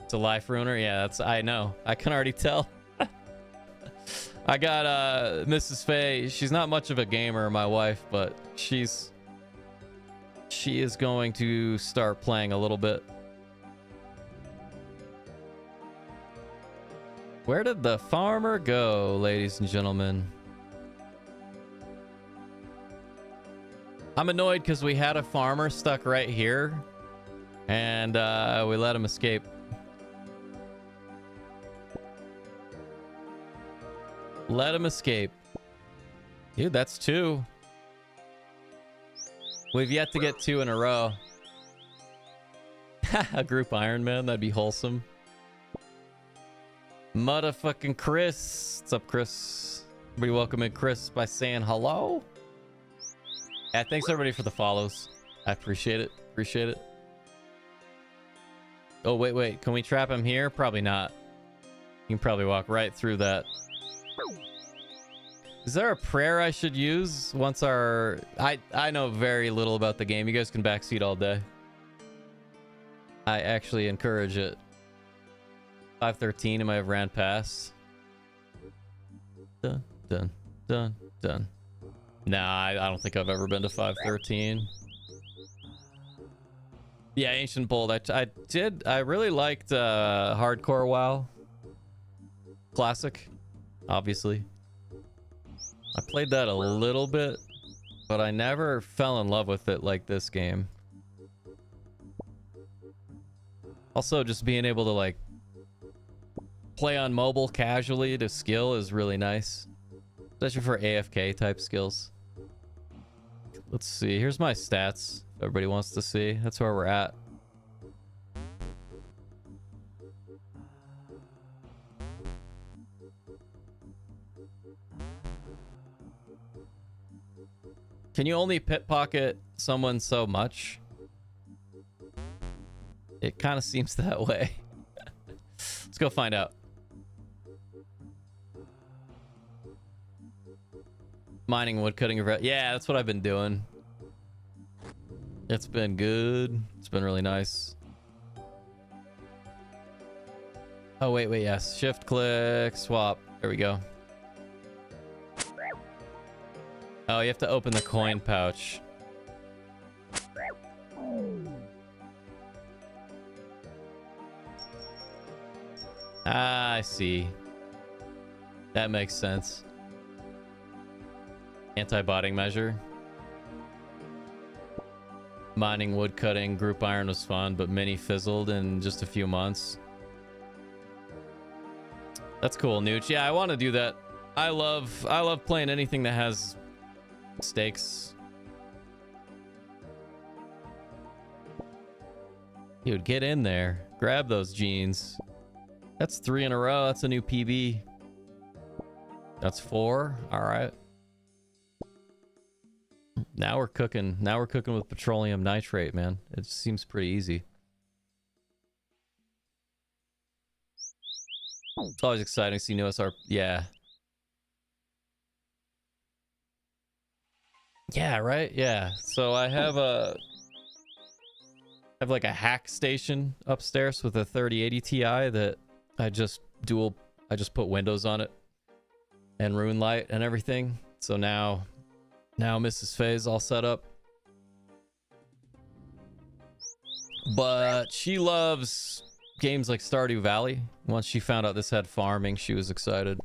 A: It's a life ruiner. Yeah, I know. I can already tell. I got Mrs. Faye. She's not much of a gamer, my wife, but she is going to start playing a little bit. Where did the farmer go, ladies and gentlemen? I'm annoyed because we had a farmer stuck right here, and we let him escape. Let him escape. Dude, that's 2. We've yet to get 2 in a row. A group Iron Man, that'd be wholesome. Motherfucking Chris. What's up, Chris? Everybody welcome in Chris by saying hello. Yeah, thanks everybody for the follows. I appreciate it. Appreciate it. Oh, wait. Can we trap him here? Probably not. You can probably walk right through that. Is there a prayer I should use once our... I know very little about the game. You guys can backseat all day. I actually encourage it. 513, I might have ran past. Dun, dun, dun, dun. Nah, I don't think I've ever been to 513. Yeah, Ancient Bold. I really liked Hardcore WoW. Classic, obviously. I played that a little bit, but I never fell in love with it like this game. Also, just being able to like play on mobile casually to skill is really nice, especially for AFK type skills. Let's see. Here's my stats. If everybody wants to see. That's where we're at. Can you only pickpocket someone so much? It kind of seems that way. Let's go find out. Mining, woodcutting, yeah, that's what I've been doing. It's been good. It's been really nice. Oh, wait, yes. Shift click, swap. There we go. Oh, you have to open the coin pouch. Ah, I see. That makes sense. Anti-botting measure. Mining, woodcutting, group iron was fun, but mini fizzled in just a few months. That's cool, Nooch. Yeah, I want to do that. I love playing anything that has stakes. Dude, get in there. Grab those jeans. That's 3 in a row. That's a new PB. That's 4. All right. Now we're cooking. Now we're cooking with petroleum nitrate, man. It seems pretty easy. It's always exciting to see new SR. Yeah. Yeah, right? Yeah. So I have like a hack station upstairs with a 3080 Ti that I just put Windows on it and Rune light and everything. So now Mrs. Faye's all set up. But she loves games like Stardew Valley. Once she found out this had farming, she was excited.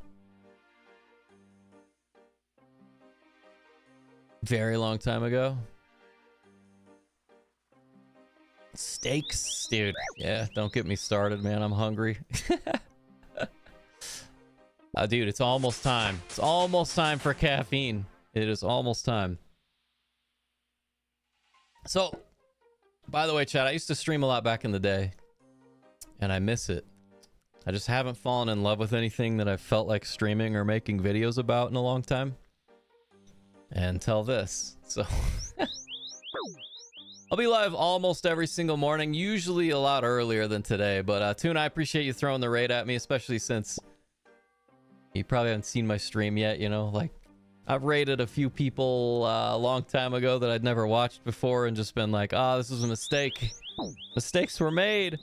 A: Very long time ago. Steaks, dude. Yeah, don't get me started, man. I'm hungry. Dude, it's almost time. It's almost time for caffeine. It is almost time. So, by the way, chat, I used to stream a lot back in the day, and I miss it. I just haven't fallen in love with anything that I felt like streaming or making videos about in a long time. Until this. So, I'll be live almost every single morning, usually a lot earlier than today. But, Toon, I appreciate you throwing the raid at me, especially since you probably haven't seen my stream yet, you know? Like, I've raided a few people a long time ago that I'd never watched before and just been like, oh, this was a mistake. Mistakes were made.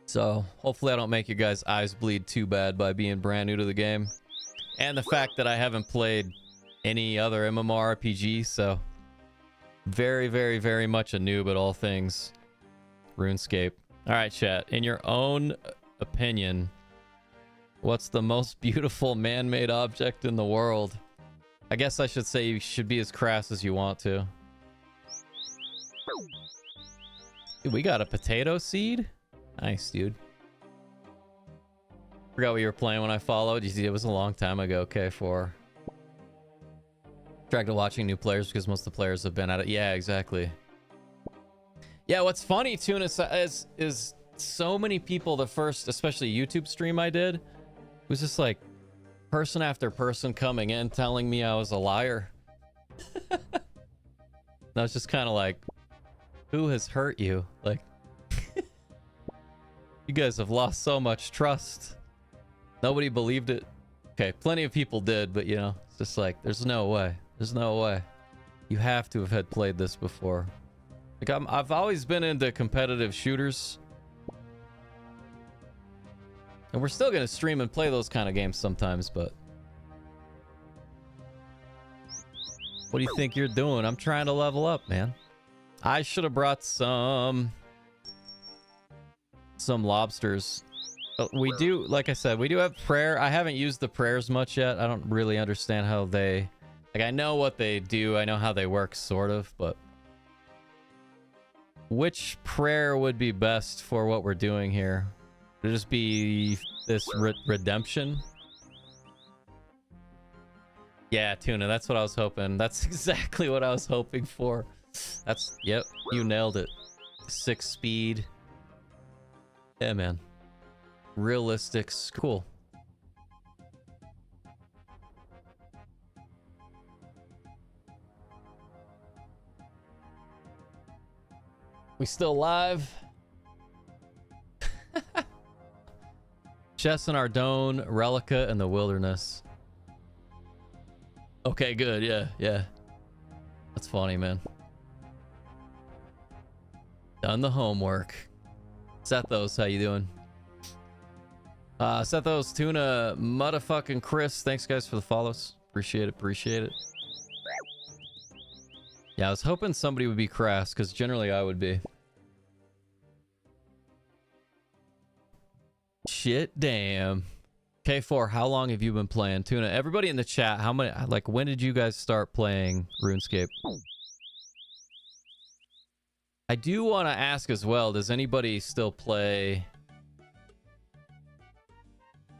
A: So hopefully I don't make you guys' eyes bleed too bad by being brand new to the game. And the fact that I haven't played any other MMORPG, so very, very, very much a noob at all things RuneScape. All right, chat. In your own opinion, what's the most beautiful man-made object in the world? I guess I should say you should be as crass as you want to. Dude, we got a potato seed? Nice, dude. Forgot what you were playing when I followed. You see, it was a long time ago. Okay, for dragged to watching new players because most of the players have been at it. Yeah, exactly. Yeah, what's funny, Tuna, is so many people, the first, especially YouTube stream I did, it was just like person after person coming in telling me I was a liar. And I was just kind of like, who has hurt you? Like, you guys have lost so much trust. Nobody believed it. Okay, plenty of people did, but you know, it's just like, there's no way. There's no way. You have to have had played this before. Like, I've always been into competitive shooters. And we're still gonna stream and play those kind of games sometimes, but... What do you think you're doing? I'm trying to level up, man. I should have brought some lobsters. We do, like I said, we do have prayer. I haven't used the prayers much yet. I don't really understand how they... Like, I know what they do. I know how they work, sort of, but... Which prayer would be best for what we're doing here? Would it just be this redemption? Yeah, Tuna, that's what I was hoping. That's exactly what I was hoping for. That's, yep, you nailed it. 6 speed. Yeah, man. Realistic, cool. We still live? Chess and Ardone, Relica, and the Wilderness. Okay, good. Yeah, yeah. That's funny, man. Done the homework. Sethos, how you doing? Sethos, Tuna, motherfucking Chris. Thanks, guys, for the follows. Appreciate it. Appreciate it. Yeah, I was hoping somebody would be crass, because generally I would be. Shit, damn. K4, how long have you been playing? Tuna, everybody in the chat, how many, like, when did you guys start playing RuneScape? I do want to ask as well, does anybody still play...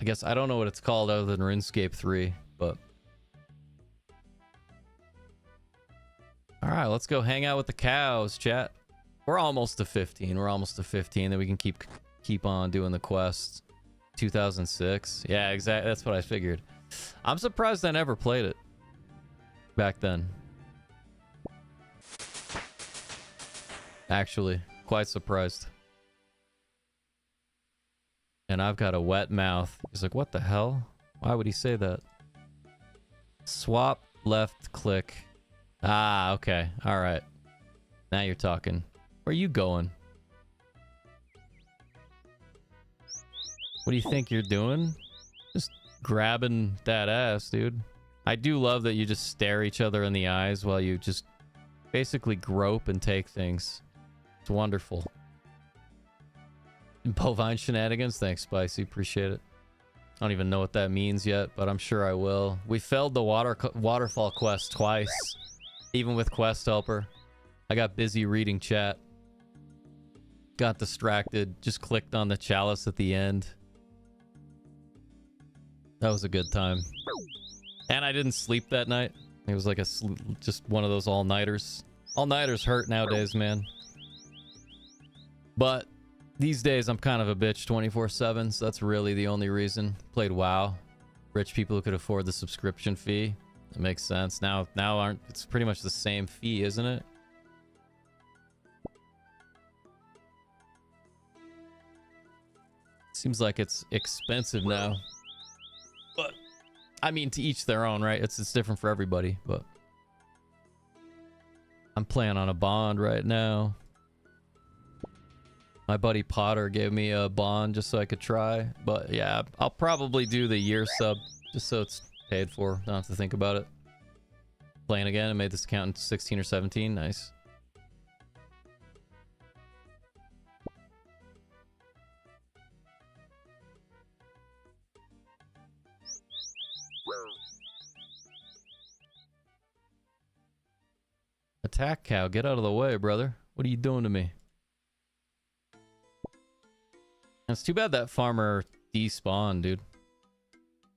A: I guess I don't know what it's called other than RuneScape 3, but... Alright, let's go hang out with the cows, chat. We're almost to 15. We're almost to 15. Then we can keep on doing the quests. 2006. Yeah, exactly. That's what I figured. I'm surprised I never played it back then. Actually, quite surprised. And I've got a wet mouth. He's like, what the hell? Why would he say that? Swap left click. Ah, okay. All right. Now you're talking. Where are you going? What do you think you're doing? Just grabbing that ass, dude. I do love that you just stare each other in the eyes while you just basically grope and take things. It's wonderful. Bovine shenanigans. Thanks, Spicy. Appreciate it. I don't even know what that means yet, but I'm sure I will. We failed the waterfall quest twice. Even with Quest Helper. I got busy reading chat. Got distracted. Just clicked on the chalice at the end. That was a good time. And I didn't sleep that night. It was like just one of those all-nighters. All-nighters hurt nowadays, man. But these days I'm kind of a bitch 24/7, so that's really the only reason. Played WoW. Rich people who could afford the subscription fee. It makes sense. Now it's pretty much the same fee, isn't it? Seems like it's expensive now. But I mean, to each their own, right? It's different for everybody, but I'm playing on a bond right now. My buddy Potter gave me a bond just so I could try. But yeah, I'll probably do the year sub just so it's paid for. Don't have to think about it. Playing again. I made this account in 16 or 17. Nice. attack cow. Get out of the way, brother. What are you doing to me? It's too bad that farmer despawned, dude.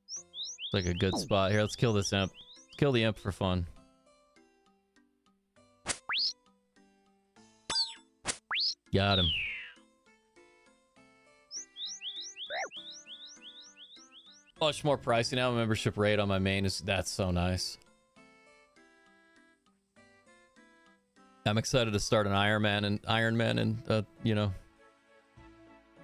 A: It's like a good spot. Here, let's kill this imp. Let's kill the imp for fun. Got him. Much more pricey now. Membership rate on my main is... That's so nice. I'm excited to start an Iron Man in you know,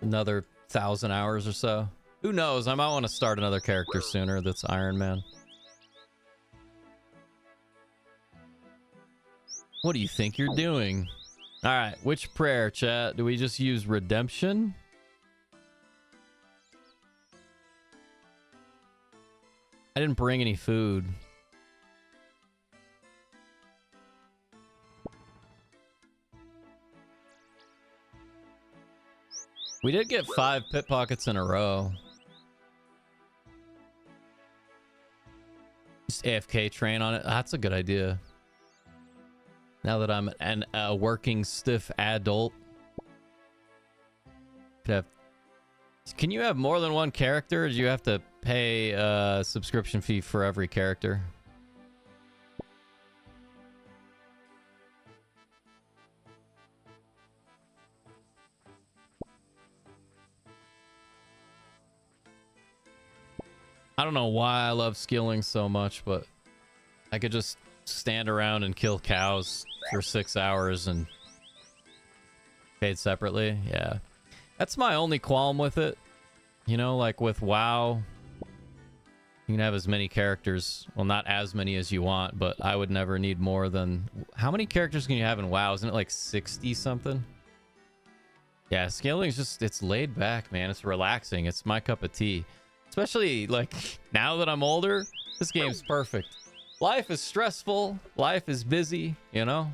A: another 1,000 hours or so. Who knows? I might want to start another character sooner that's Iron Man. What do you think you're doing? All right, which prayer, chat? Do we just use redemption? I didn't bring any food. We did get 5 pit pockets in a row. Just AFK train on it. That's a good idea. Now that I'm a working stiff adult. Could have... Can you have more than one character, or do you have to pay a subscription fee for every character? I don't know why I love skilling so much, but I could just stand around and kill cows for 6 hours and paid separately. Yeah, that's my only qualm with it. You know, like with WoW, you can have as many characters. Well, not as many as you want, but I would never need more than... How many characters can you have in WoW? Isn't it like 60 something? Yeah, scaling is just... It's laid back, man. It's relaxing. It's my cup of tea. Especially, like, now that I'm older, this game's perfect. Life is stressful. Life is busy, you know?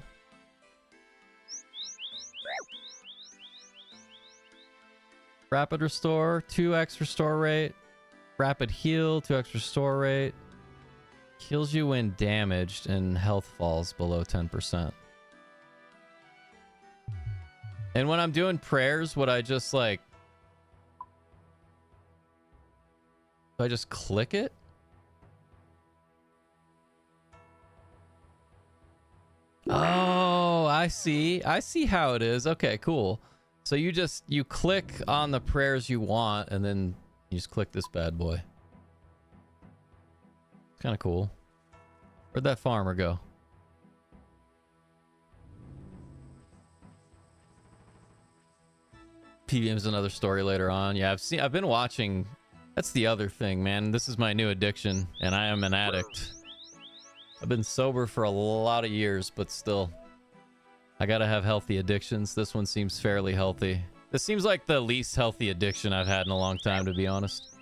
A: Rapid restore, 2x restore rate. Rapid heal, 2x restore rate. Heals you when damaged and health falls below 10%. And when I'm doing prayers, would I just, like... Do I just click it? Oh, I see. I see how it is. Okay, cool. So you click on the prayers you want, and then you just click this bad boy. It's kind of cool. Where'd that farmer go? PVM's another story later on. Yeah, I've been watching. That's the other thing, man. This is my new addiction, and I am an addict. I've been sober for a lot of years, but still, I gotta have healthy addictions. This one seems fairly healthy. This seems like the least healthy addiction I've had in a long time, to be honest.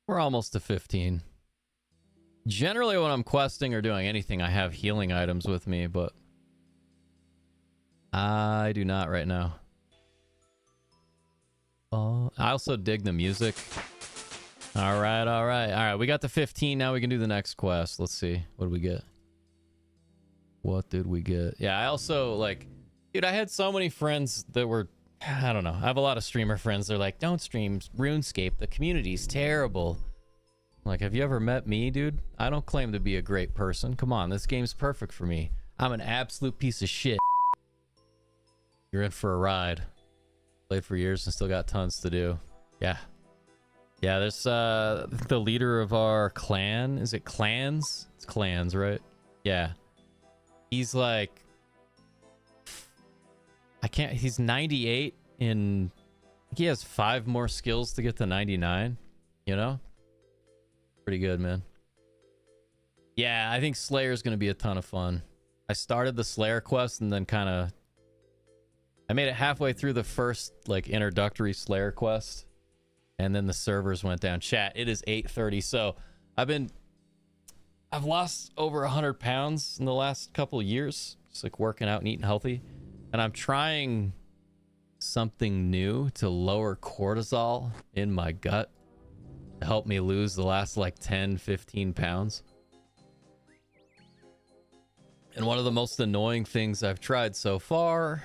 A: We're almost to 15. Generally, when I'm questing or doing anything, I have healing items with me, but I do not right now. Oh, I also dig the music. All right, all right, all right. We got the 15. Now we can do the next quest. Let's see. What did we get? What did we get? Yeah, I also, like, dude, I had so many friends that were, I don't know. I have a lot of streamer friends. They're like, don't stream RuneScape. The community's terrible. Like, have you ever met me, dude? I don't claim to be a great person. Come on, this game's perfect for me. I'm an absolute piece of shit. You're in for a ride. Played for years and still got tons to do. Yeah. Yeah, there's the leader of our clan. Is it clans? It's clans, right? Yeah. He's like... He's 98 in... I think he has 5 more skills to get to 99. You know? Pretty good, man. Yeah, I think Slayer's gonna be a ton of fun. I started the Slayer quest and then kind of... I made it halfway through the first, like, introductory Slayer quest. And then the servers went down. Chat, it is 8:30, so I've been I've lost over 100 pounds in the last couple of years, just like working out and eating healthy. And I'm trying something new to lower cortisol in my gut to help me lose the last like 10, 15 pounds. And one of the most annoying things I've tried so far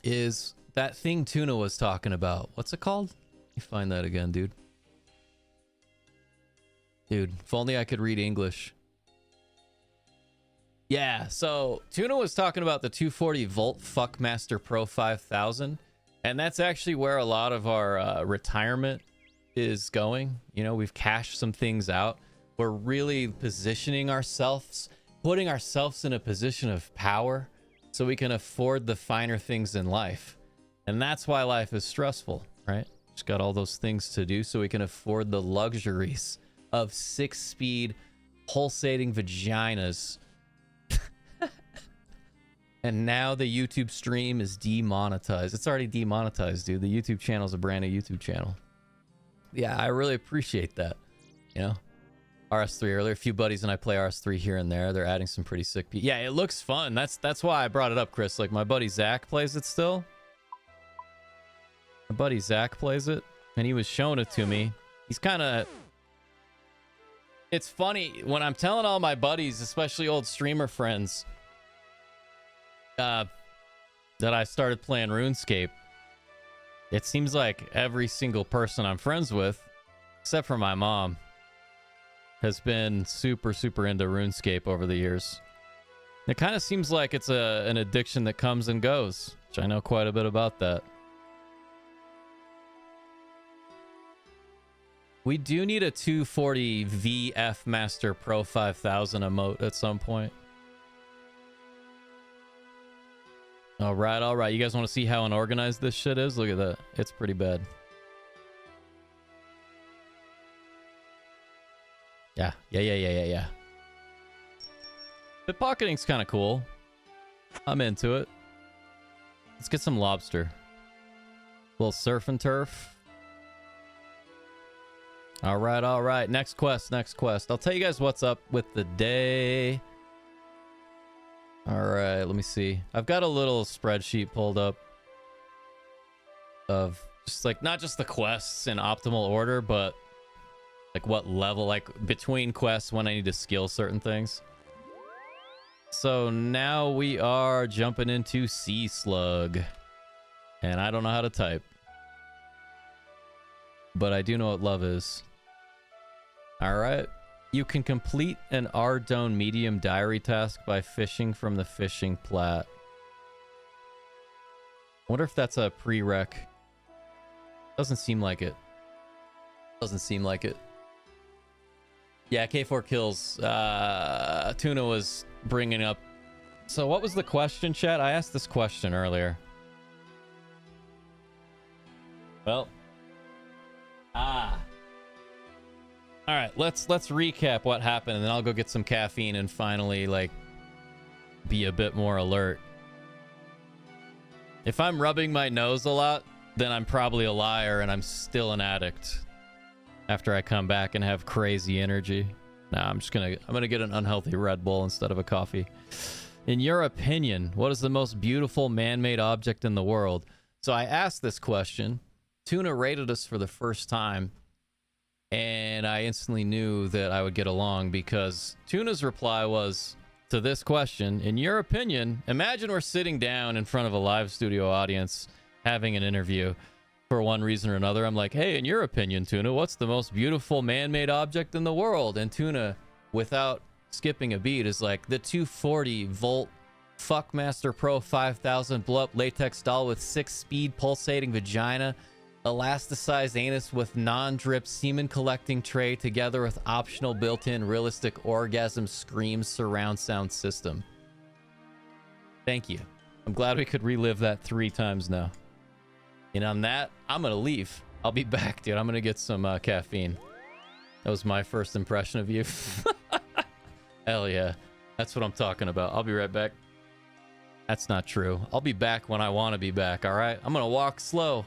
A: is that thing Tuna was talking about. What's it called? Let me find that again, dude. Dude, if only I could read English. Yeah, so Tuna was talking about the 240 volt Fuckmaster Pro 5000. And that's actually where a lot of our retirement is going. You know, we've cashed some things out. We're really positioning ourselves, putting ourselves in a position of power so we can afford the finer things in life. And that's why life is stressful, right? Just got all those things to do so we can afford the luxuries of 6-speed pulsating vaginas. And now the YouTube stream is demonetized. It's already demonetized, dude. The YouTube channel is a brand new YouTube channel. Yeah, I really appreciate that. You know, RS3 earlier. A few buddies and I play RS3 here and there. They're adding some pretty sick. Yeah, it looks fun. That's why I brought it up, Chris. Like my buddy Zach plays it still. My buddy Zach plays it, and he was showing it to me. He's kind of. It's funny when I'm telling all my buddies, especially old streamer friends, that I started playing RuneScape. It seems like every single person I'm friends with, except for my mom, has been super into RuneScape over the years. It kind of seems like it's an addiction that comes and goes, which I know quite a bit about that. We do need a 240 VF Master Pro 5000 emote at some point. All right. You guys want to see how unorganized this shit is? Look at that. It's pretty bad. Yeah. Pickpocketing's kind of cool. I'm into it. Let's get some lobster. A little surf and turf. All right. Next quest. I'll tell you guys what's up with the day. All right, let me see. I've got a little spreadsheet pulled up of just like not just the quests in optimal order, but like what level, like between quests when I need to skill certain things. So now we are jumping into Sea Slug, and I don't know how to type, but I do know what love is. All right. You can complete an Ardone medium diary task by fishing from the fishing plat. Wonder if that's a prereq. Doesn't seem like it. Yeah, K4 kills. Tuna was bringing up. So what was the question, chat? I asked this question earlier. Well. All right, let's recap what happened, and then I'll go get some caffeine and finally like be a bit more alert. If I'm rubbing my nose a lot, then I'm probably a liar and I'm still an addict after I come back and have crazy energy. Nah, I'm gonna get an unhealthy Red Bull instead of a coffee. In your opinion, what is the most beautiful man-made object in the world? So I asked this question. Tuna rated us for the first time. And I instantly knew that I would get along because Tuna's reply was to this question, in your opinion, imagine we're sitting down in front of a live studio audience having an interview for one reason or another. I'm like, hey, in your opinion, Tuna, what's the most beautiful man-made object in the world? And Tuna, without skipping a beat, is like the 240 volt Fuckmaster Pro 5000 blow-up latex doll with 6-speed pulsating vagina, elasticized anus with non-drip semen collecting tray together with optional built-in realistic orgasm scream surround sound system. Thank you. I'm glad we could relive that 3 times now. And on that, I'm gonna leave. I'll be back, dude. I'm gonna get some caffeine. That was my first impression of you. Hell yeah. That's what I'm talking about. I'll be right back. That's not true. I'll be back when I want to be back, all right? I'm gonna walk slow.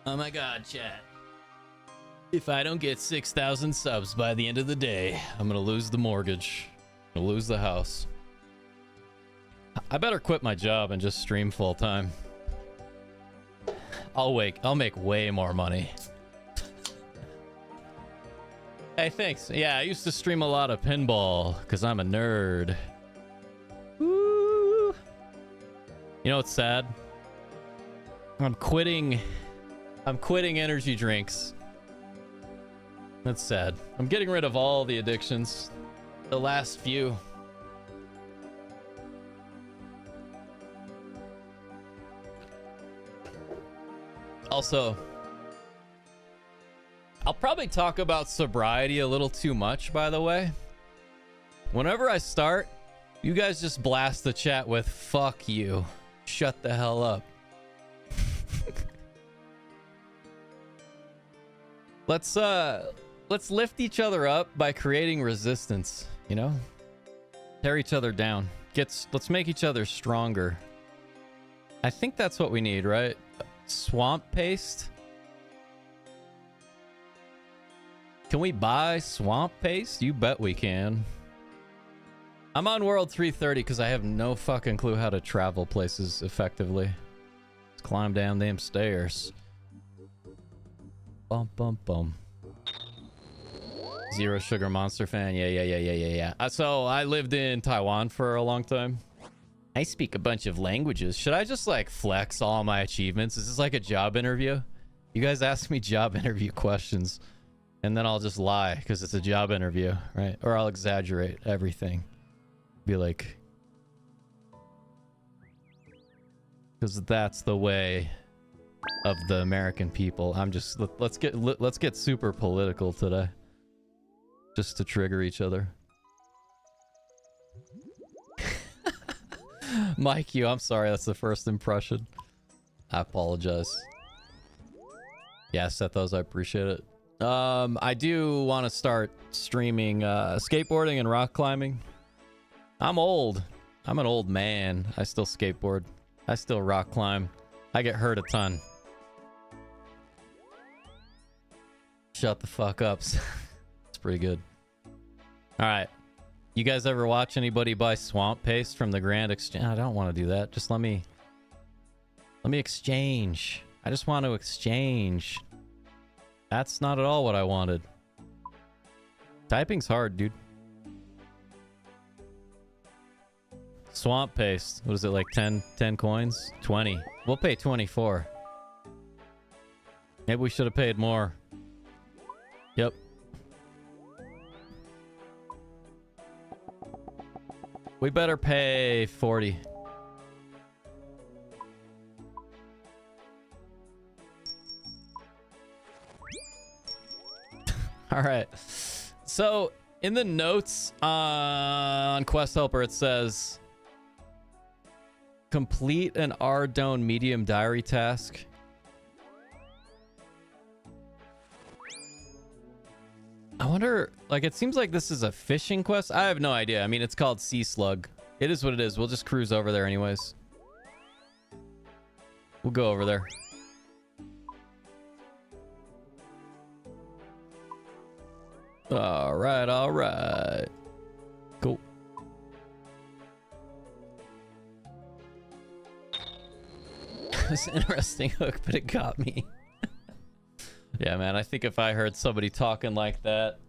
A: Oh my god, chat. If I don't get 6,000 subs by the end of the day, I'm gonna lose the mortgage. I'm gonna lose the house. I better quit my job and just stream full time. I'll make way more money. Hey, thanks. Yeah, I used to stream a lot of pinball because I'm a nerd. Woo! You know what's sad? I'm quitting energy drinks. That's sad. I'm getting rid of all the addictions. The last few. Also, I'll probably talk about sobriety a little too much, by the way. Whenever I start, you guys just blast the chat with "fuck you." Shut the hell up. Let's lift each other up by creating resistance, you know? Tear each other down. Let's make each other stronger. I think that's what we need, right? Swamp paste? Can we buy swamp paste? You bet we can. I'm on world 330 because I have no fucking clue how to travel places effectively. Let's climb down them stairs. Bum bum bum. Zero Sugar Monster fan. Yeah. So I lived in Taiwan for a long time. I speak a bunch of languages. Should I just like flex all my achievements? Is this like a job interview? You guys ask me job interview questions and then I'll just lie because it's a job interview, right? Or I'll exaggerate everything. Be like, because that's the way of the American people. I'm just let's get super political today, just to trigger each other. Mike, I'm sorry. That's the first impression. I apologize. Yeah, set those. I appreciate it. I do want to start streaming skateboarding and rock climbing. I'm old. I'm an old man. I still skateboard. I still rock climb. I get hurt a ton. Shut the fuck up. It's pretty good. All right. You guys ever watch anybody buy swamp paste from the Grand Exchange? I don't want to do that. Just let me exchange. I just want to exchange. That's not at all what I wanted. Typing's hard, dude. Swamp paste. What is it, like 10 coins? 20. We'll pay 24. Maybe we should have paid more. Yep. We better pay 40. All right. So in the notes on Quest Helper, it says complete an Ardone medium diary task. I wonder, like, it seems like this is a fishing quest. I have no idea. I mean, it's called Sea Slug. It is what it is. We'll just cruise over there anyways. We'll go over there. All right. Cool. It's an interesting hook, but it got me. Yeah, man, I think if I heard somebody talking like that,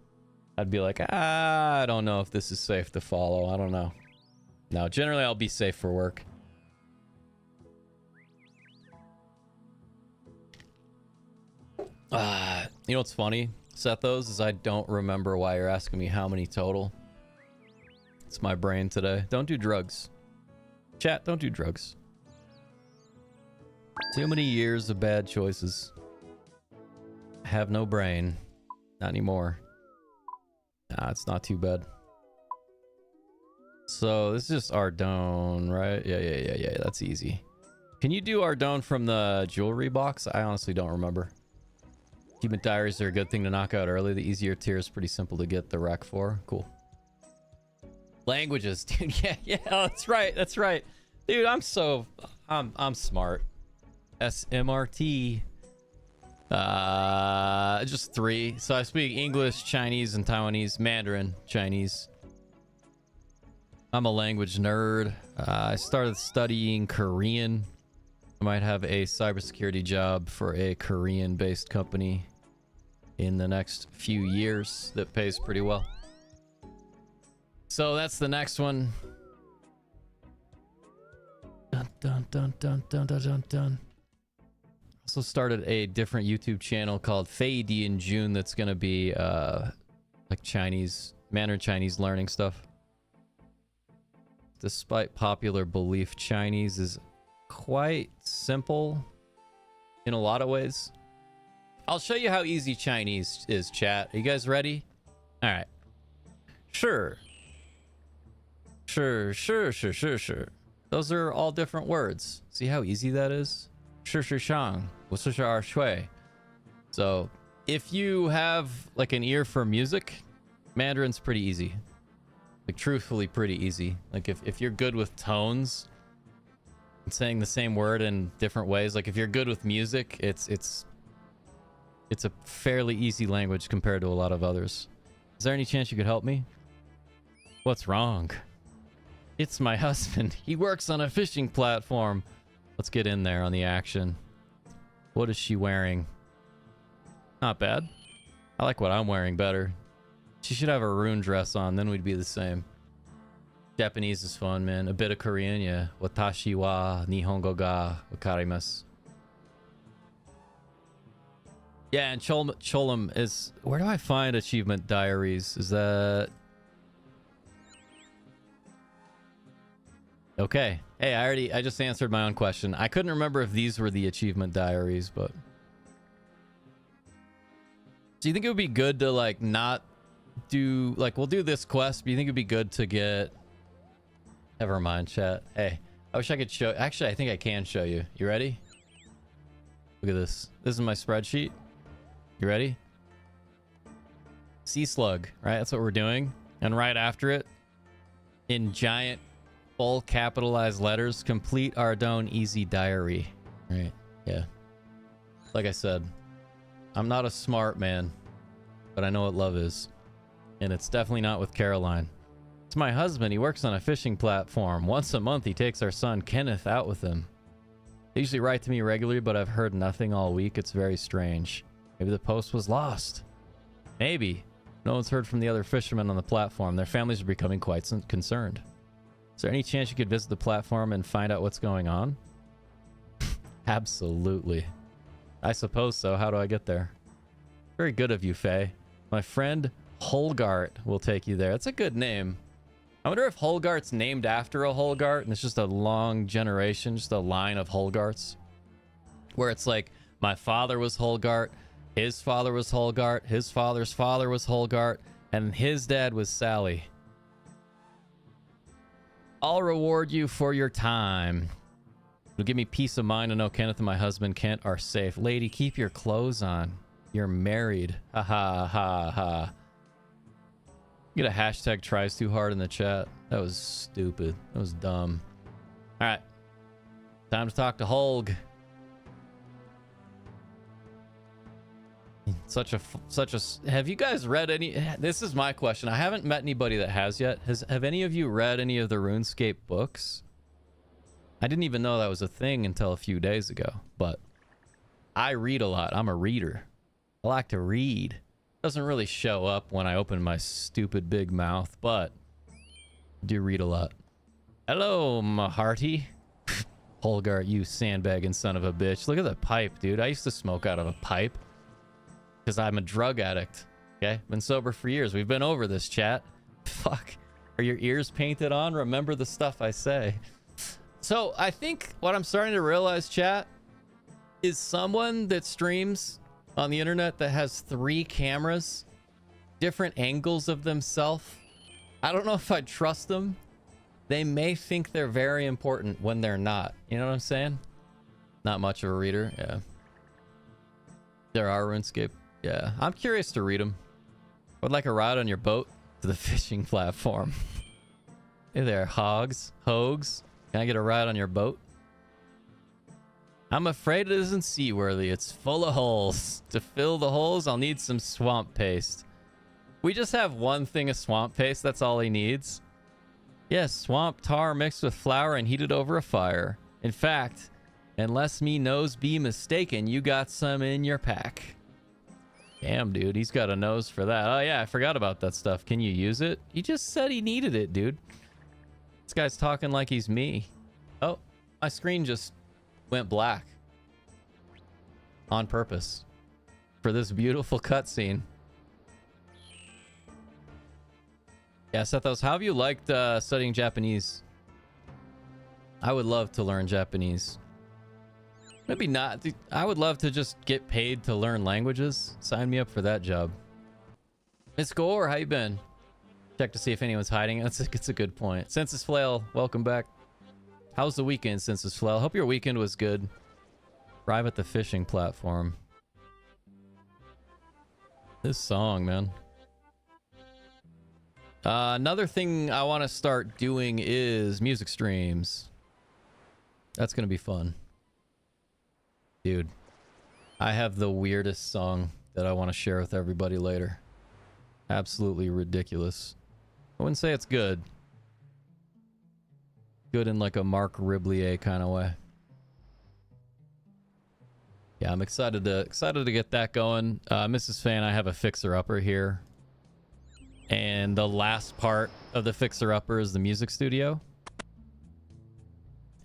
A: I'd be like, I don't know if this is safe to follow. I don't know. No, generally I'll be safe for work. You know what's funny, Sethos, is I don't remember why you're asking me how many total. It's my brain today. Don't do drugs. Chat, don't do drugs. Too many years of bad choices. Have no brain. Not anymore. Nah, it's not too bad. So this is just Ardone, right? Yeah. That's easy. Can you do Ardone from the jewelry box? I honestly don't remember. Achievement diaries are a good thing to knock out early. The easier tier is pretty simple to get the rec for. Cool. Languages, dude. Yeah. That's right. Dude, I'm smart. SMRT. Just 3. So I speak English, Chinese, and Taiwanese. Mandarin, Chinese. I'm a language nerd. I started studying Korean. I might have a cybersecurity job for a Korean-based company in the next few years that pays pretty well. So that's the next one. Dun, dun, dun, dun, dun, dun, dun, dun. Also started a different YouTube channel called Fade in June that's going to be like Chinese, Mandarin Chinese learning stuff. Despite popular belief, Chinese is quite simple in a lot of ways. I'll show you how easy Chinese is, chat. Are you guys ready? All right. Sure. Sure, sure, sure, sure, sure. Those are all different words. See how easy that is? Sure, sure, shang. Shui. So if you have like an ear for music, Mandarin's pretty easy. Like truthfully pretty easy. Like if you're good with tones and saying the same word in different ways, like if you're good with music, it's a fairly easy language compared to a lot of others. Is there any chance you could help me? What's wrong? It's my husband. He works on a fishing platform. Let's get in there on the action. What is she wearing? Not bad. I like what I'm wearing better. She should have a Rune dress on, then we'd be the same. Japanese is fun, man. A bit of Korean, yeah. Watashi wa Nihongo ga wakarimasu. Yeah, and Cholam is... Where do I find achievement diaries? Is that... Okay. Hey, I just answered my own question. I couldn't remember if these were the achievement diaries, but... Do you think it would be good to, like, not do... Like, we'll do this quest, but you think it'd be good to get... Never mind, chat. Hey, I wish I could show... Actually, I think I can show you. You ready? Look at this. This is my spreadsheet. You ready? Sea slug, right? That's what we're doing. And right after it, in giant, full capitalized letters, complete Ardone easy diary. Right? Yeah. Like I said, I'm not a smart man, but I know what love is. And it's definitely not with Caroline. It's my husband. He works on a fishing platform. Once a month, he takes our son Kenneth out with him. They usually write to me regularly, but I've heard nothing all week. It's very strange. Maybe the post was lost. Maybe. No one's heard from the other fishermen on the platform. Their families are becoming quite concerned. Is there any chance you could visit the platform and find out what's going on? Absolutely. I suppose so. How do I get there? Very good of you, Faye. My friend Holgart will take you there. That's a good name. I wonder if Holgart's named after a Holgart and it's just a long generation, just a line of Holgarts. Where it's like, my father was Holgart, his father was Holgart, his father's father was Holgart, and his dad was Sally. I'll reward you for your time. It'll give me peace of mind to know Kenneth and my husband Kent are safe. Lady, keep your clothes on. You're married. Ha ha ha ha. Get a hashtag tries too hard in the chat. That was stupid. That was dumb. All right. Time to talk to Holg. Such a have you guys read any? This is my question. I haven't met anybody that has yet. Have any of you read any of the RuneScape books? I didn't even know that was a thing until a few days ago, but I read a lot. I'm a reader. I like to read. Doesn't really show up when I open my stupid big mouth, but I do read a lot. Hello, my hearty. Holgart, you sandbagging son of a bitch. Look at the pipe, dude. I used to smoke out of a pipe. Because I'm a drug addict. Okay? Been sober for years. We've been over this, chat. Fuck. Are your ears painted on? Remember the stuff I say. So, I think what I'm starting to realize, chat, is someone that streams on the internet that has 3 cameras, different angles of themselves. I don't know if I'd trust them. They may think they're very important when they're not. You know what I'm saying? Not much of a reader. Yeah. There are RuneScape. Yeah, I'm curious to read them. Would like a ride on your boat to the fishing platform. Hey there, hogs. Can I get a ride on your boat? I'm afraid it isn't seaworthy. It's full of holes. To fill the holes, I'll need some swamp paste. We just have one thing of swamp paste. That's all he needs. Yes, swamp tar mixed with flour and heated over a fire. In fact, unless me nose be mistaken, you got some in your pack. Damn, dude, he's got a nose for that. Oh, yeah, I forgot about that stuff. Can you use it? He just said he needed it, dude. This guy's talking like he's me. Oh, my screen just went black. On purpose. For this beautiful cutscene. Yeah, Sethos, how have you liked studying Japanese? I would love to learn Japanese. Maybe not. I would love to just get paid to learn languages. Sign me up for that job. Miss Gore, how you been? Check to see if anyone's hiding. It's a good point. Census Flail, welcome back. How's the weekend, Census Flail? Hope your weekend was good. Arrive at the fishing platform. This song, man. Another thing I want to start doing is music streams. That's going to be fun. Dude, I have the weirdest song that I want to share with everybody later. Absolutely ridiculous. I wouldn't say it's good. Good in like a Mark Riblier kind of way. Yeah, I'm excited to get that going. Mrs. Fan, I have a fixer-upper here. And the last part of the fixer-upper is the music studio.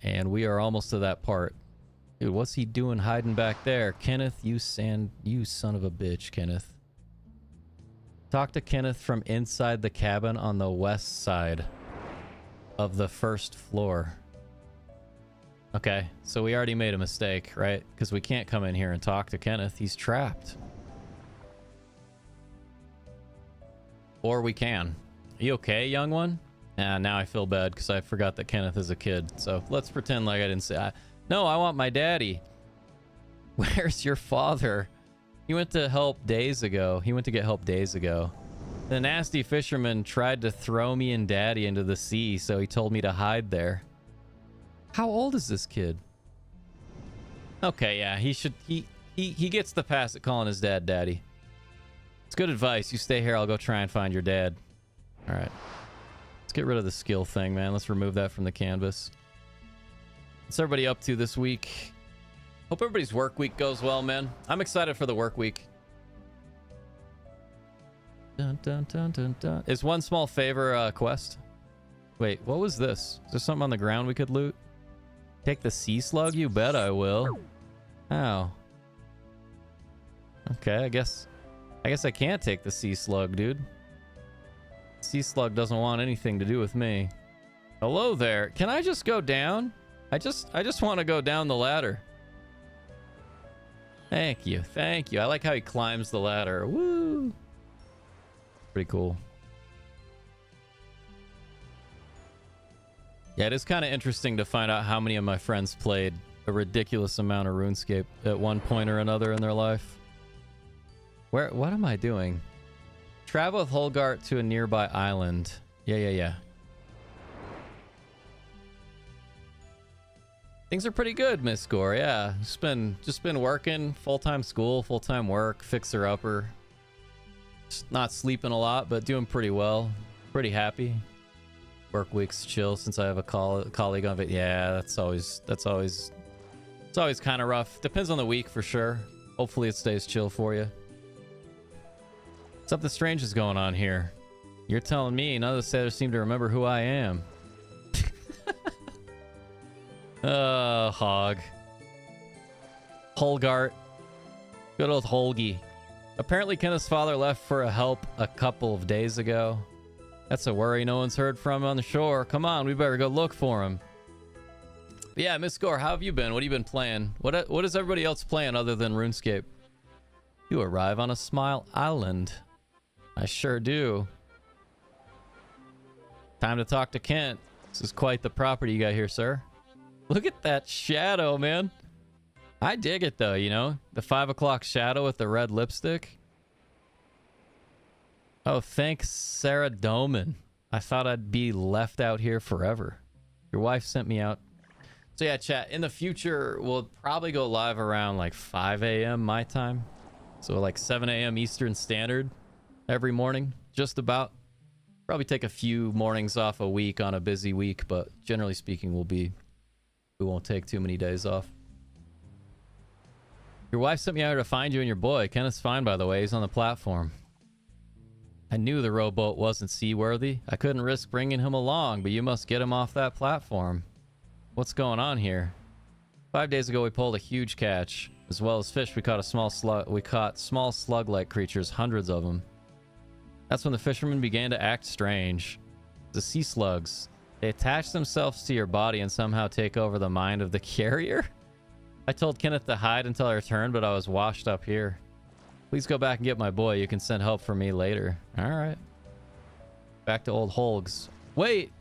A: And we are almost to that part. Dude, what's he doing hiding back there? Kenneth, you son of a bitch, Kenneth. Talk to Kenneth from inside the cabin on the west side of the first floor. Okay, so we already made a mistake, right? Because we can't come in here and talk to Kenneth. He's trapped. Or we can. Are you okay, young one? Now I feel bad because I forgot that Kenneth is a kid. So let's pretend like I didn't say... No, I want my daddy. Where's your father? He went to help days ago. He went to get help days ago. The nasty fisherman tried to throw me and daddy into the sea, so he told me to hide there. How old is this kid? Okay, yeah, he gets the pass at calling his dad daddy. It's good advice. You stay here, I'll go try and find your dad. All right. Let's get rid of the skill thing, man. Let's remove that from the canvas. What's everybody up to this week? Hope everybody's work week goes well, man. I'm excited for the work week. Dun, dun, dun, dun, dun. Is one small favor quest? Wait, what was this? Is there something on the ground we could loot? Take the sea slug? You bet I will. How? Okay, I guess I can't take the sea slug, dude. Sea slug doesn't want anything to do with me. Hello there. Can I just go down? I just want to go down the ladder. Thank you. Thank you. I like how he climbs the ladder. Woo! Pretty cool. Yeah, it is kind of interesting to find out how many of my friends played a ridiculous amount of RuneScape at one point or another in their life. What am I doing? Travel with Holgart to a nearby island. Yeah. Things are pretty good, Miss Gore. Yeah, just been working, full-time school, full-time work, fixer-upper. Just not sleeping a lot, but doing pretty well. Pretty happy. Work week's chill since I have a colleague on it. Yeah, it's always kind of rough. Depends on the week for sure. Hopefully it stays chill for you. Something strange is going on here. You're telling me none of the sailors seem to remember who I am. Oh, Hog. Holgart. Good old Holgi. Apparently Kenneth's father left for a help a couple of days ago. That's a worry no one's heard from on the shore. Come on, we better go look for him. But yeah, Miss Gore, how have you been? What have you been playing? What is everybody else playing other than RuneScape? You arrive on a smile island. I sure do. Time to talk to Kent. This is quite the property you got here, sir. Look at that shadow, man. I dig it, though, you know? The 5 o'clock shadow with the red lipstick. Oh, thanks, Sarah Doman. I thought I'd be left out here forever. Your wife sent me out So yeah, chat, in the future, we'll probably go live around like 5 a.m. my time. So like 7 a.m. Eastern Standard every morning, just about. Probably take a few mornings off a week on a busy week, but generally speaking, we won't take too many days off. Your wife sent me out here to find you and your boy. Kenneth's fine, by the way. He's on the platform. I knew the rowboat wasn't seaworthy. I couldn't risk bringing him along, but you must get him off that platform. What's going on here? 5 days ago, we pulled a huge catch. As well as fish, we caught small slug-like creatures, hundreds of them. That's when the fishermen began to act strange. The sea slugs. They attach themselves to your body and somehow take over the mind of the carrier? I told Kenneth to hide until I returned, but I was washed up here. Please go back and get my boy. You can send help for me later. Alright. Back to old Holgs. Wait!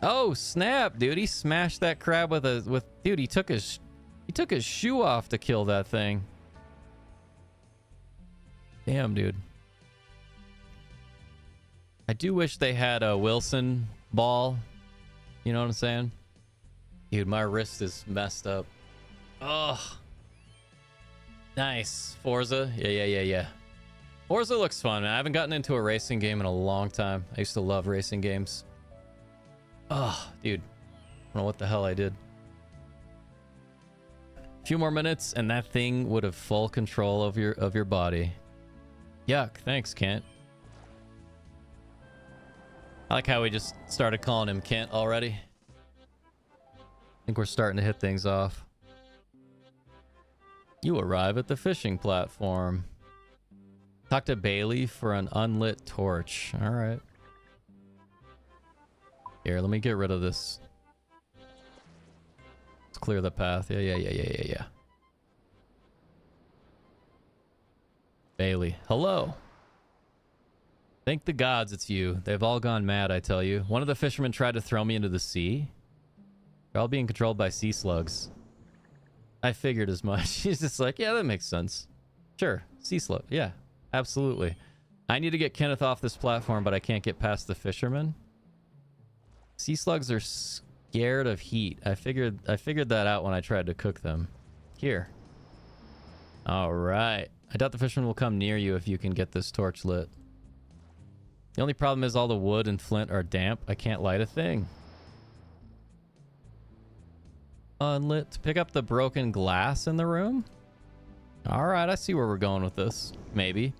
A: Oh, snap, dude. He smashed that crab dude, he took his shoe off to kill that thing. Damn, dude. I do wish they had a Wilson ball. You know what I'm saying? Dude, my wrist is messed up. Ugh. Nice. Forza? Yeah. Forza looks fun, man. I haven't gotten into a racing game in a long time. I used to love racing games. Oh, dude. I don't know what the hell I did. A few more minutes and that thing would have full control of your body. Yuck. Thanks, Kent. I like how we just started calling him Kent already. I think we're starting to hit things off. You arrive at the fishing platform. Talk to Bailey for an unlit torch. All right. Here, let me get rid of this. Let's clear the path. Yeah. Bailey. Hello. Thank the gods it's you. They've all gone mad, I tell you. One of the fishermen tried to throw me into the sea. They're all being controlled by sea slugs. I figured as much. She's just like, yeah, that makes sense. Sure. Sea slug. Yeah, absolutely. I need to get Kenneth off this platform, but I can't get past the fisherman. Sea slugs are scared of heat. I figured that out when I tried to cook them. Here. All right. I doubt the fisherman will come near you if you can get this torch lit. The only problem is all the wood and flint are damp. I can't light a thing. Unlit. Pick up the broken glass in the room? Alright, I see where we're going with this. Maybe.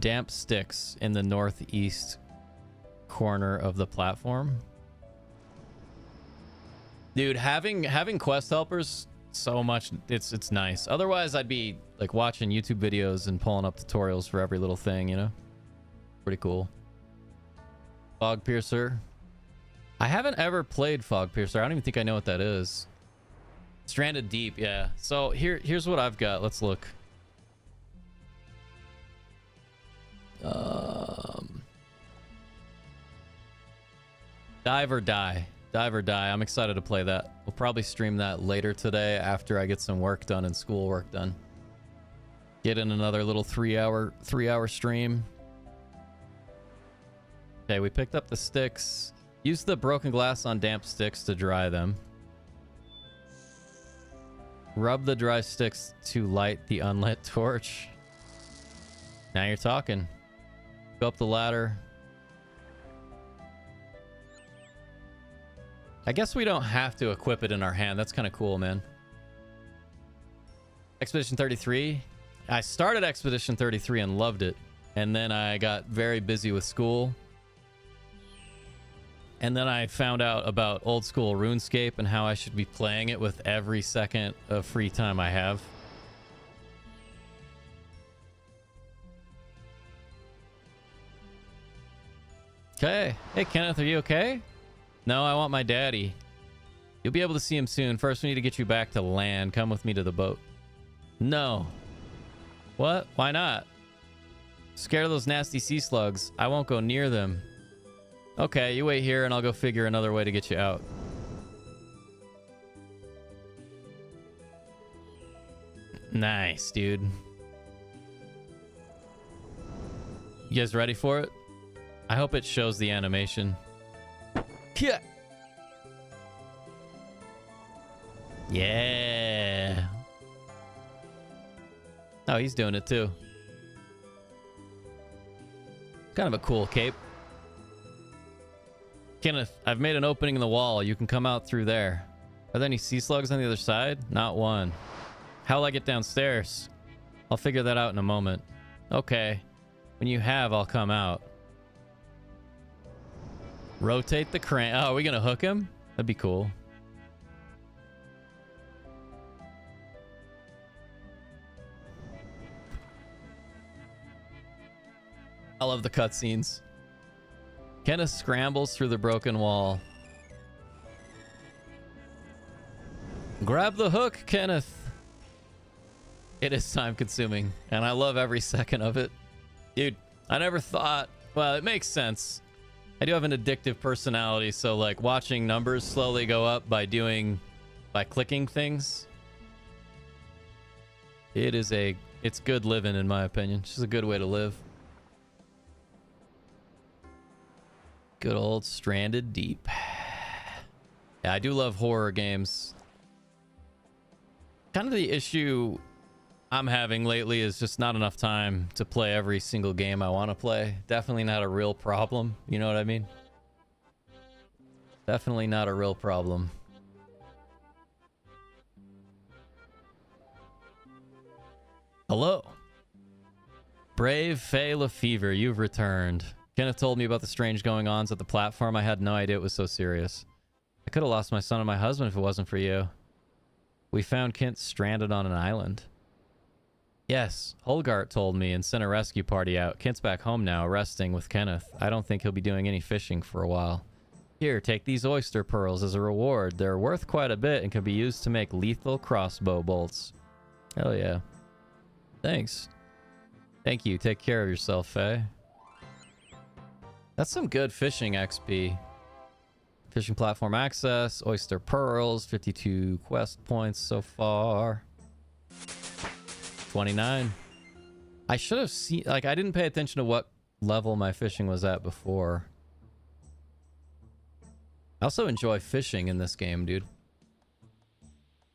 A: Damp sticks in the northeast corner of the platform. Dude, having quest helpers so much, it's nice. Otherwise, I'd be like watching YouTube videos and pulling up tutorials for every little thing, you know? Pretty cool. Fog Piercer. I haven't ever played Fog Piercer. I don't even think I know what that is. Stranded Deep, yeah. So here's what I've got. Let's look. Dive or Die. Dive or Die. I'm excited to play that. We'll probably stream that later today after I get some work done and school work done. Get in another little 3-hour stream. Okay, we picked up the sticks. Use the broken glass on damp sticks to dry them. Rub the dry sticks to light the unlit torch. Now you're talking. Go up the ladder. I guess we don't have to equip it in our hand. That's kind of cool, man. Expedition 33. I started Expedition 33 and loved it. And then I got very busy with school. And then I found out about Old School RuneScape and how I should be playing it with every second of free time I have. Okay. Hey, Kenneth, are you okay? No, I want my daddy. You'll be able to see him soon. First, we need to get you back to land. Come with me to the boat. No. What? Why not? Scared of those nasty sea slugs. I won't go near them. Okay, you wait here and I'll go figure another way to get you out. Nice, dude. You guys ready for it? I hope it shows the animation. Yeah. Yeah. Oh, he's doing it too. Kind of a cool cape. Kenneth, I've made an opening in the wall. You can come out through there. Are there any sea slugs on the other side? Not one. How'll I get downstairs? I'll figure that out in a moment. Okay. When you have, I'll come out. Rotate the crane. Oh, are we gonna hook him? That'd be cool. I love the cutscenes. Kenneth scrambles through the broken wall. Grab the hook, Kenneth. It is time consuming, and I love every second of it. Dude, I never thought... Well, it makes sense. I do have an addictive personality, so like watching numbers slowly go up by clicking things. It's good living, in my opinion. It's just a good way to live. Good old Stranded Deep. Yeah, I do love horror games. Kind of the issue I'm having lately is just not enough time to play every single game I want to play. Definitely not a real problem. You know what I mean? Definitely not a real problem. Hello. Brave Faye Lefevre, you've returned. Kenneth told me about the strange going-ons at the platform. I had no idea it was so serious. I could have lost my son and my husband if it wasn't for you. We found Kent stranded on an island. Yes, Holgart told me and sent a rescue party out. Kent's back home now, resting with Kenneth. I don't think he'll be doing any fishing for a while. Here, take these oyster pearls as a reward. They're worth quite a bit and can be used to make lethal crossbow bolts. Hell yeah. Thanks. Thank you. Take care of yourself, Faye. That's some good fishing XP. Fishing platform access, oyster pearls, 52 quest points so far. 29. I should have seen, like, I didn't pay attention to what level my fishing was at before. I also enjoy fishing in this game, dude.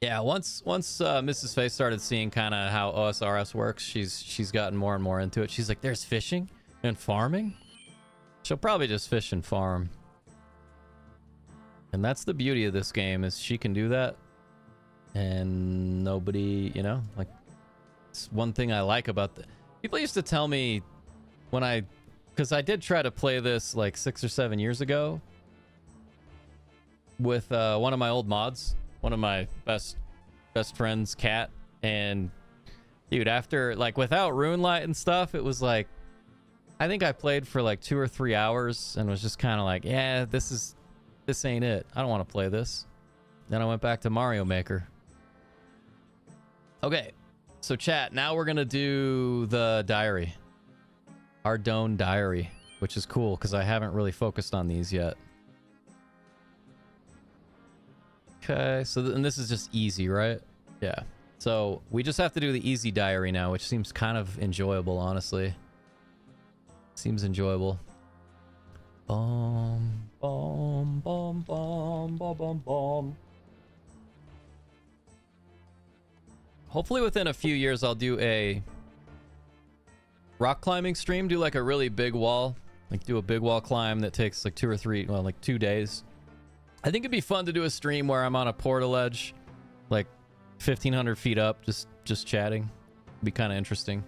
A: Yeah, once Mrs. Faye started seeing kind of how OSRS works, she's gotten more and more into it. She's like, there's fishing and farming? She'll probably just fish and farm. And that's the beauty of this game, is she can do that. And nobody, you know, like, it's one thing I like about the... People used to tell me when because I did try to play this like 6 or 7 years ago with one of my old mods, one of my best friends, Kat. And dude, after, like, without Rune Light and stuff, it was like, I think I played for like 2 or 3 hours and was just kind of like, yeah, this ain't it. I don't want to play this. Then I went back to Mario Maker. Okay, so chat, now we're gonna do the diary. Ardone diary, which is cool because I haven't really focused on these yet. Okay, so and this is just easy, right? Yeah. So we just have to do the easy diary now, which seems kind of enjoyable, honestly. Seems enjoyable. Bom, bom, bom, bom, bom, bom, bom. Hopefully within a few years I'll do a rock climbing stream, do like a really big wall, like do a big wall climb that takes like 2 or 3, well, like 2 days. I think it'd be fun to do a stream where I'm on a portal edge, like 1,500 feet up, just chatting. It'd be kind of interesting.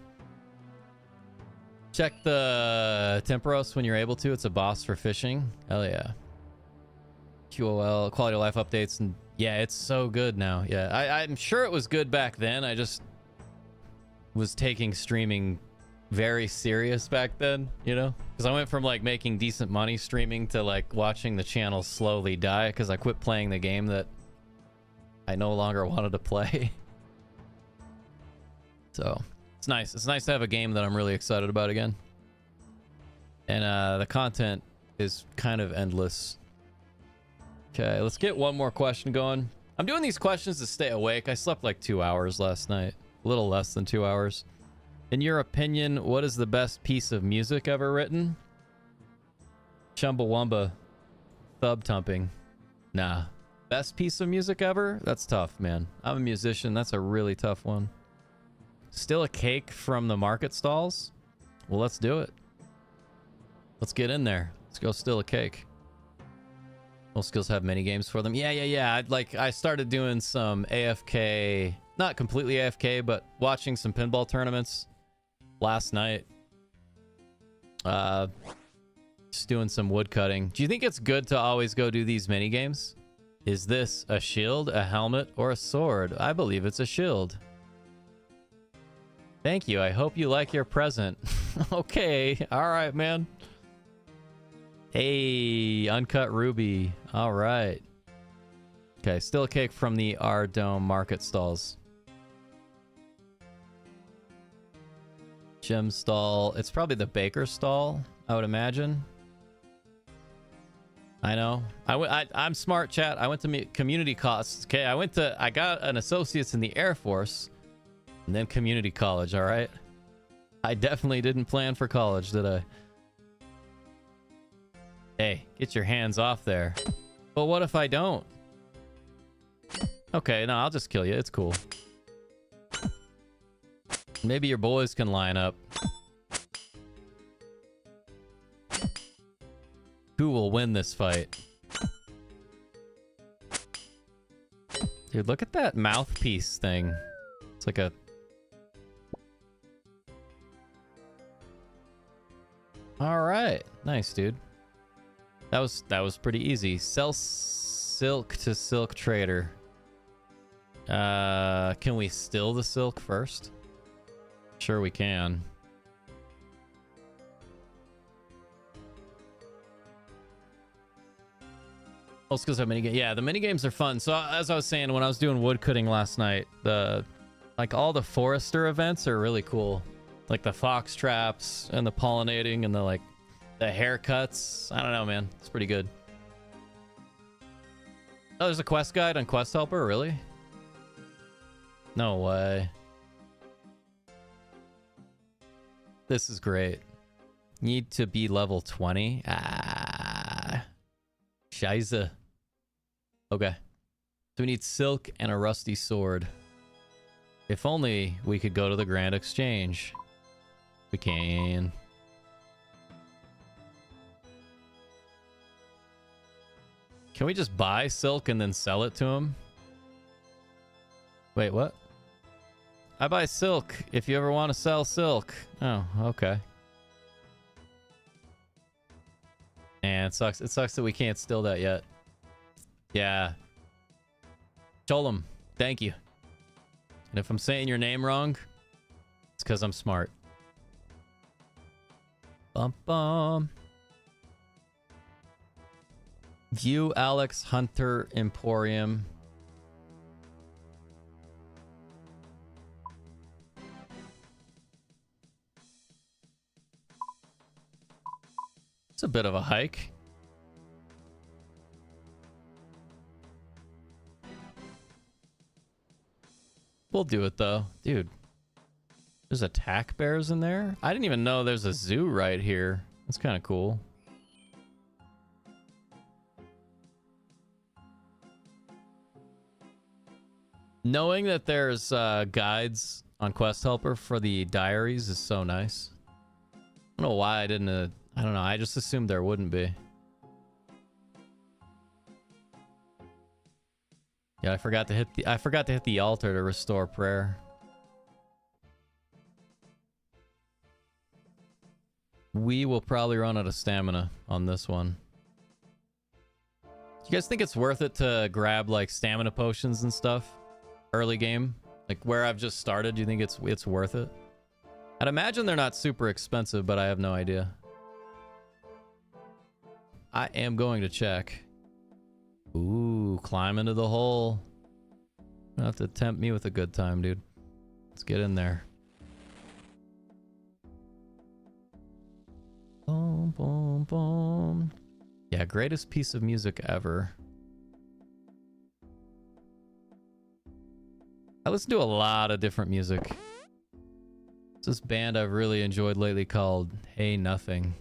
A: Check the Temperos when you're able to. It's a boss for fishing. Hell yeah. QOL, quality of life updates, and yeah, it's so good now. Yeah, I'm sure it was good back then. I just was taking streaming very serious back then, you know? Because I went from like making decent money streaming to like watching the channel slowly die because I quit playing the game that I no longer wanted to play. So it's nice. It's nice to have a game that I'm really excited about again. And the content is kind of endless. Okay, let's get one more question going. I'm doing these questions to stay awake. I slept like 2 hours last night. A little less than 2 hours. In your opinion, what is the best piece of music ever written? Chumbawamba. Thub tumping. Nah. Best piece of music ever? That's tough, man. I'm a musician. That's a really tough one. Still a cake from the market stalls? Well, let's do it. Let's get in there. Let's go steal a cake. Most skills have mini games for them. Yeah. I started doing some AFK, not completely AFK, but watching some pinball tournaments last night. Just doing some wood cutting. Do you think it's good to always go do these mini games? Is this a shield, a helmet, or a sword? I believe it's a shield. Thank you. I hope you like your present. Okay. All right, man. Hey, uncut ruby. All right. Okay, still a cake from the R Dome market stalls. Gem stall. It's probably the baker stall, I would imagine. I know. I'm smart, chat. I went to community costs. Okay, I got an associate's in the Air Force and then community college, all right? I definitely didn't plan for college, did I? Hey, get your hands off there. But what if I don't? Okay, no, I'll just kill you. It's cool. Maybe your boys can line up. Who will win this fight? Dude, look at that mouthpiece thing. It's like a... All right. Nice, dude. That was pretty easy. Sell silk to silk trader. Can we steal the silk first? Sure we can. Most skills have minigames. Yeah, the minigames are fun. So as I was saying, when I was doing wood cutting last night, all the forester events are really cool. Like the fox traps and the pollinating and the haircuts. I don't know, man. It's pretty good. Oh, there's a quest guide on Quest Helper, really? No way. This is great. Need to be level 20. Ah. Scheiße. Okay. So we need silk and a rusty sword. If only we could go to the Grand Exchange. We can. Can we just buy silk and then sell it to him? Wait, what? I buy silk if you ever want to sell silk. Oh, okay. And it sucks. It sucks that we can't steal that yet. Yeah. Cholem, thank you. And if I'm saying your name wrong, it's because I'm smart. Bum bum. View Alex Hunter Emporium. It's a bit of a hike. We'll do it though. Dude, there's attack bears in there? I didn't even know there's a zoo right here. That's kind of cool. Knowing that there's guides on Quest Helper for the diaries is so nice. I don't know why I didn't... I don't know. I just assumed there wouldn't be. Yeah, I forgot to hit the altar to restore prayer. We will probably run out of stamina on this one. Do you guys think it's worth it to grab like stamina potions and stuff early game? Like where I've just started, do you think it's worth it? I'd imagine they're not super expensive, but I have no idea. I am going to check. Ooh, climb into the hole. You don't have to tempt me with a good time, dude. Let's get in there. Boom, boom, boom. Yeah, greatest piece of music ever. I listen to a lot of different music. It's this band I've really enjoyed lately called Hey Nothing.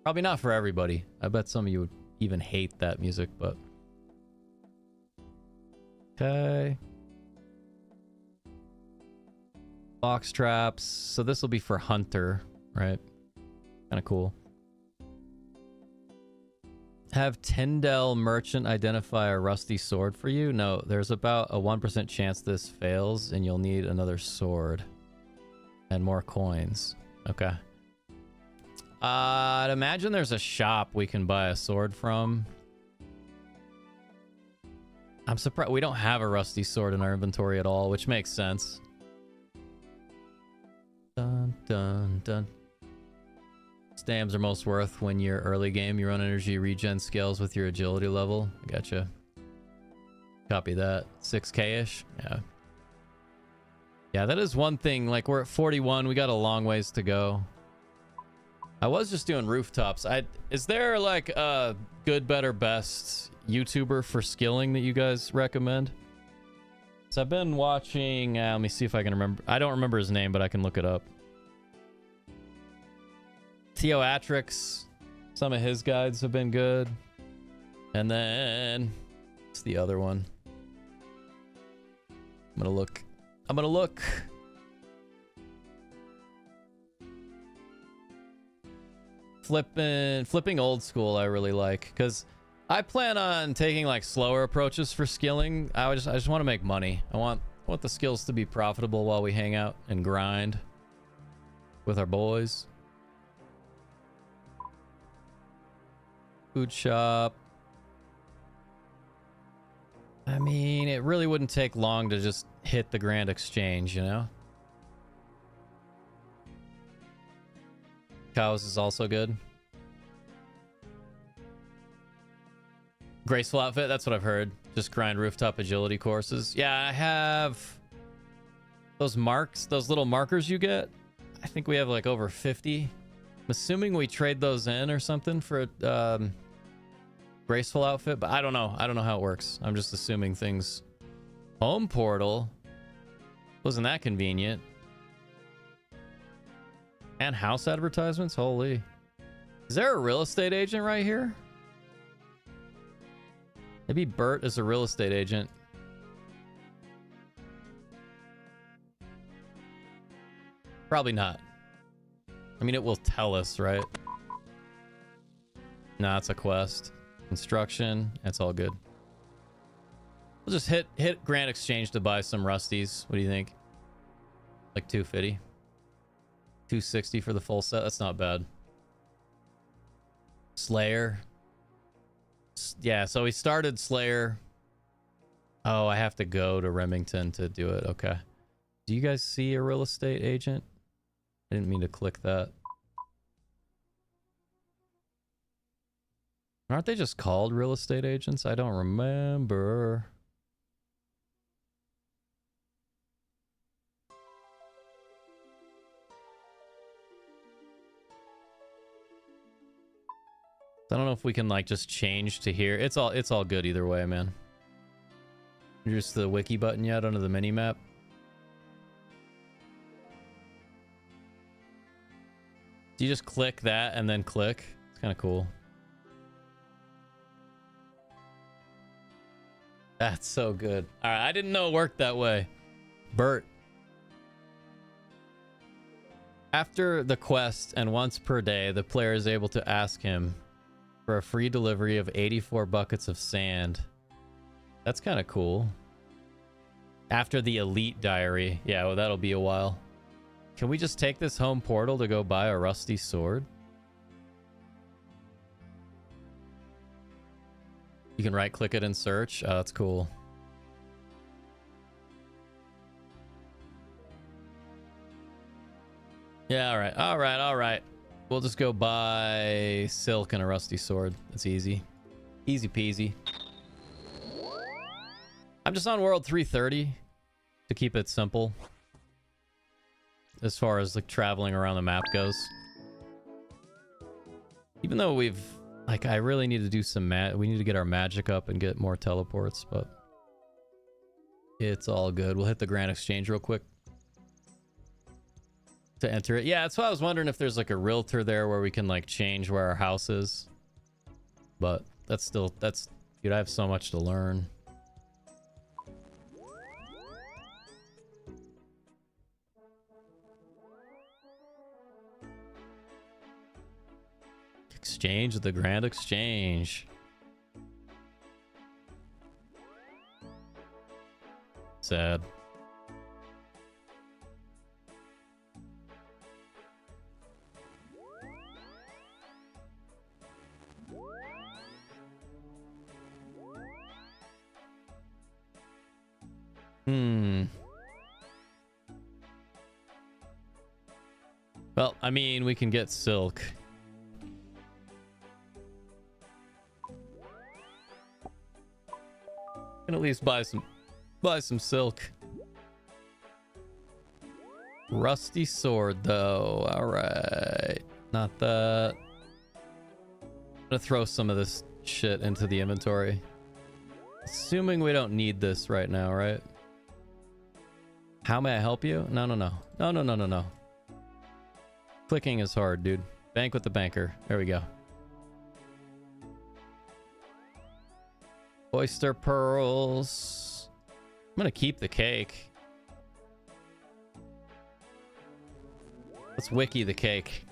A: Probably not for everybody. I bet some of you would even hate that music, but... Okay. Box traps. So this will be for Hunter, right? Kind of cool. Have Tyndall Merchant identify a rusty sword for you? No, there's about a 1% chance this fails and you'll need another sword. And more coins. Okay. I'd imagine there's a shop we can buy a sword from. I'm surprised we don't have a rusty sword in our inventory at all, which makes sense. Dun dun dun. Stamps are most worth when you're early game. You run energy regen scales with your agility level. Gotcha. Copy that. 6k-ish. Yeah. Yeah, that is one thing. Like, we're at 41. We got a long ways to go. I was just doing rooftops. Is there like a good, better, best YouTuber for skilling that you guys recommend? So I've been watching... let me see if I can remember. I don't remember his name, but I can look it up. Theoatrix. Some of his guides have been good. And then... what's the other one? I'm gonna look. Flipping Old School I really like, because I plan on taking like slower approaches for skilling. I just want to make money. I want the skills to be profitable while we hang out and grind with our boys. Food shop. I mean, it really wouldn't take long to just hit the Grand Exchange, you know? Cows is also good. Graceful outfit, that's what I've heard. Just grind rooftop agility courses. Yeah, I have those marks, those little markers you get. I think we have like over 50. I'm assuming we trade those in or something for a graceful outfit, but I don't know. I don't know how it works. I'm just assuming things. Home portal. Wasn't that convenient? And house advertisements? Holy. Is there a real estate agent right here? Maybe Bert is a real estate agent. Probably not. I mean, it will tell us, right? Nah, it's a quest. Construction. That's all good. We'll just hit Grand Exchange to buy some rusties. What do you think? Like 250. 260 for the full set. That's not bad. Slayer. Yeah, so we started Slayer. Oh, I have to go to Remington to do it. Okay. Do you guys see a real estate agent? I didn't mean to click that. Aren't they just called real estate agents? I don't remember. I don't know if we can like just change to here. It's all good either way, man. Just the wiki button yet under the mini map. Do you just click that and then click? It's kind of cool. That's so good. All right, I didn't know it worked that way. Bert. After the quest and once per day, the player is able to ask him for a free delivery of 84 buckets of sand. That's kind of cool. After the elite diary. Yeah, well, that'll be a while. Can we just take this home portal to go buy a rusty sword? You can right click it and search. Oh, that's cool. Yeah, all right. We'll just go buy silk and a rusty sword. It's easy. Easy peasy. I'm just on world 330 to keep it simple. As far as like traveling around the map goes. Even though we've... like, I really need to do some we need to get our magic up and get more teleports, but... It's all good. We'll hit the Grand Exchange real quick to enter it. Yeah, that's why I was wondering if there's like a realtor there where we can like change where our house is. But that's still, dude, I have so much to learn. Exchange at the Grand Exchange. Sad. Well, I mean, we can get silk. Can at least buy some silk. Rusty sword though. All right. Not that. I'm gonna throw some of this shit into the inventory. Assuming we don't need this right now, right? How may I help you? No. No. Clicking is hard, dude. Bank with the banker. There we go. Oyster pearls. I'm gonna keep the cake. Let's wiki the cake.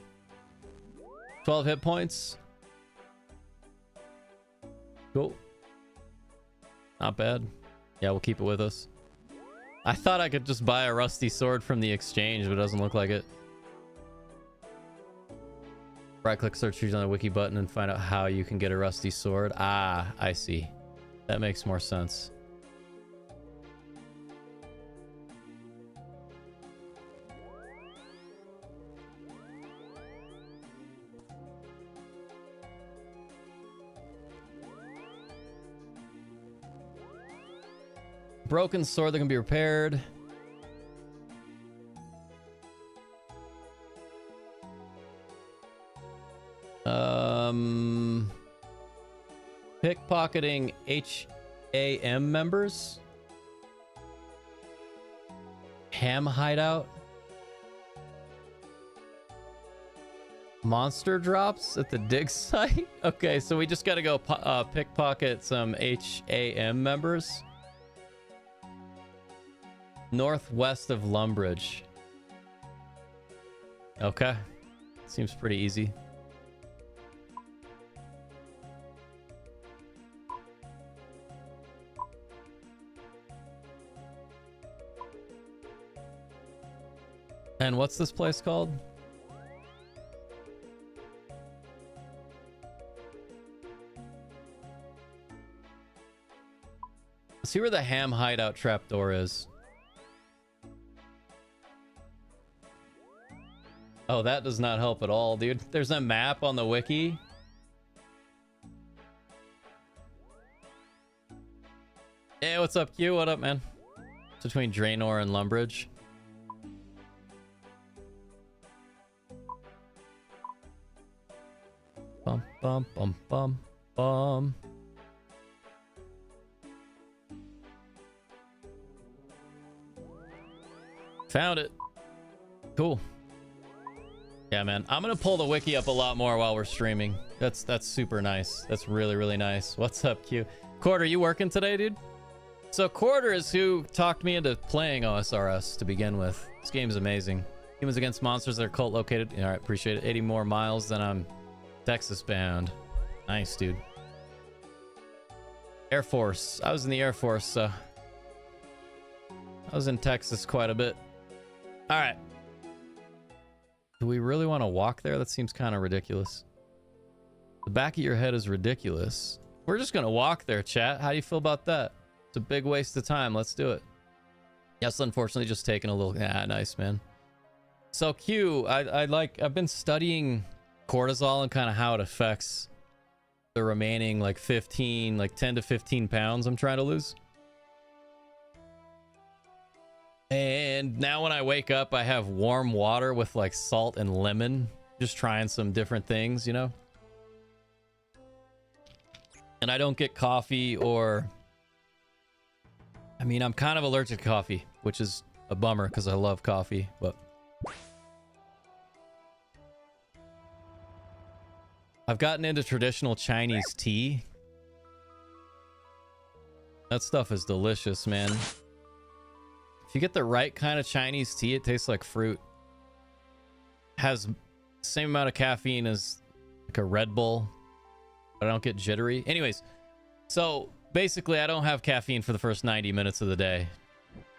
A: 12 hit points. Cool. Not bad. Yeah, we'll keep it with us. I thought I could just buy a rusty sword from the exchange, but it doesn't look like it. Right click search features on the wiki button and find out how you can get a rusty sword. Ah, I see. That makes more sense. Broken sword that can be repaired. Pickpocketing HAM members. Ham hideout. Monster drops at the dig site. Okay, so we just gotta go pickpocket some HAM members. Northwest of Lumbridge. Okay. Seems pretty easy. And what's this place called? Let's see where the ham hideout trapdoor is. Oh, that does not help at all, dude. There's a map on the wiki. Hey, what's up, Q? What up, man? It's between Draenor and Lumbridge. Bum, bum, bum, bum, bum. Found it. Cool. Yeah, man. I'm gonna pull the wiki up a lot more while we're streaming. That's super nice. That's really, really nice. What's up, Q? Quarter, you working today, dude? So Quarter is who talked me into playing OSRS to begin with. This game is amazing. Humans against monsters that are cult located. All right, appreciate it. 80 more miles than I'm Texas bound. Nice, dude. Air Force. I was in the Air Force, so I was in Texas quite a bit. All right. Do we really want to walk there? That seems kind of ridiculous. The back of your head is ridiculous. We're just going to walk there, chat. How do you feel about that? It's a big waste of time. Let's do it. Yes, unfortunately, just taking a little... Yeah, nice, man. So, Q, I've been studying cortisol and kind of how it affects the remaining, like, 10 to 15 pounds I'm trying to lose. And now when I wake up, I have warm water with like salt and lemon. Just trying some different things, you know? And I don't get coffee or I mean, I'm kind of allergic to coffee, which is a bummer because I love coffee, but I've gotten into traditional Chinese tea. That stuff is delicious, man. If you get the right kind of Chinese tea, it tastes like fruit. Has the same amount of caffeine as like a Red Bull, but I don't get jittery. Anyways, so basically I don't have caffeine for the first 90 minutes of the day.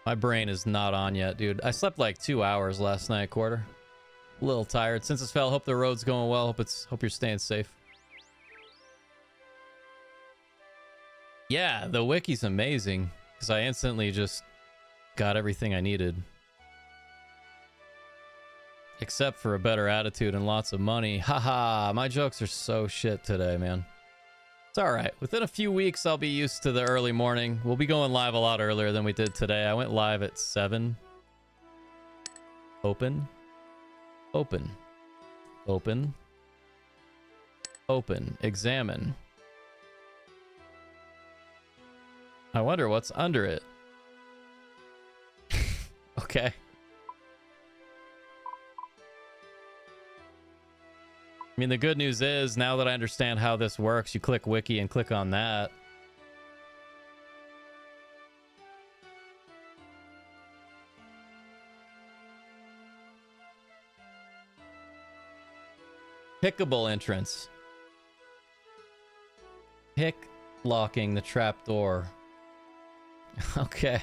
A: My brain is not on yet, dude. I slept like 2 hours last night, quarter. A little tired. Since it's fell, hope the road's going well. Hope you're staying safe. Yeah, the wiki's amazing because I instantly just got everything I needed. Except for a better attitude and lots of money. Haha, my jokes are so shit today, man. It's alright. Within a few weeks, I'll be used to the early morning. We'll be going live a lot earlier than we did today. I went live at 7. Open. Open. Open. Open. Examine. I wonder what's under it. Okay. I mean, the good news is, now that I understand how this works, you click wiki and click on that. Pickable entrance. Pick locking the trap door. Okay.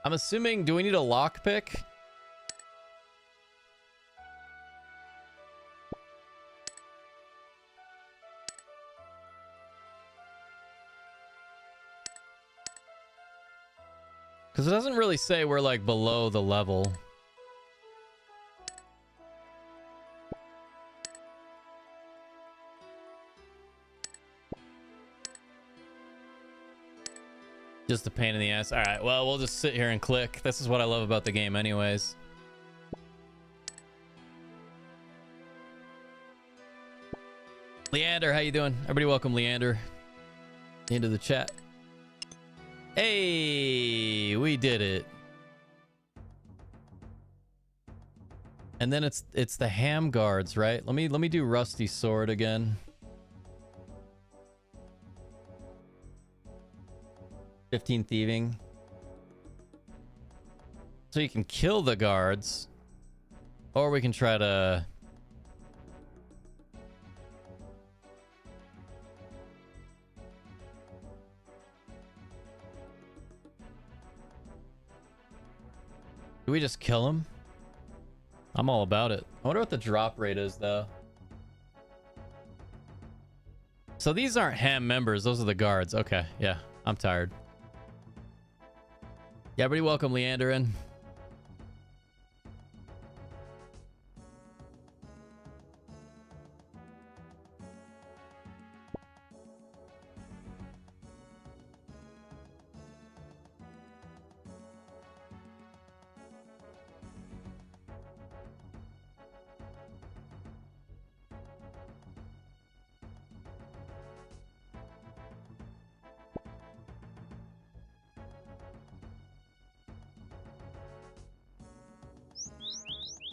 A: I'm assuming, do we need a lockpick? Because it doesn't really say we're like below the level. Just a pain in the ass. All right, well, we'll just sit here and click. This is what I love about the game anyways. Leander, how you doing? Everybody welcome Leander into the chat. Hey, we did it. And then it's the ham guards, right? Let me do rusty sword again. 15 thieving. So you can kill the guards, or we can try to do we just kill him? I'm all about it. I wonder what the drop rate is, though. So these aren't ham members. Those are the guards. Okay, yeah. I'm tired. Yeah, everybody welcome Leander in.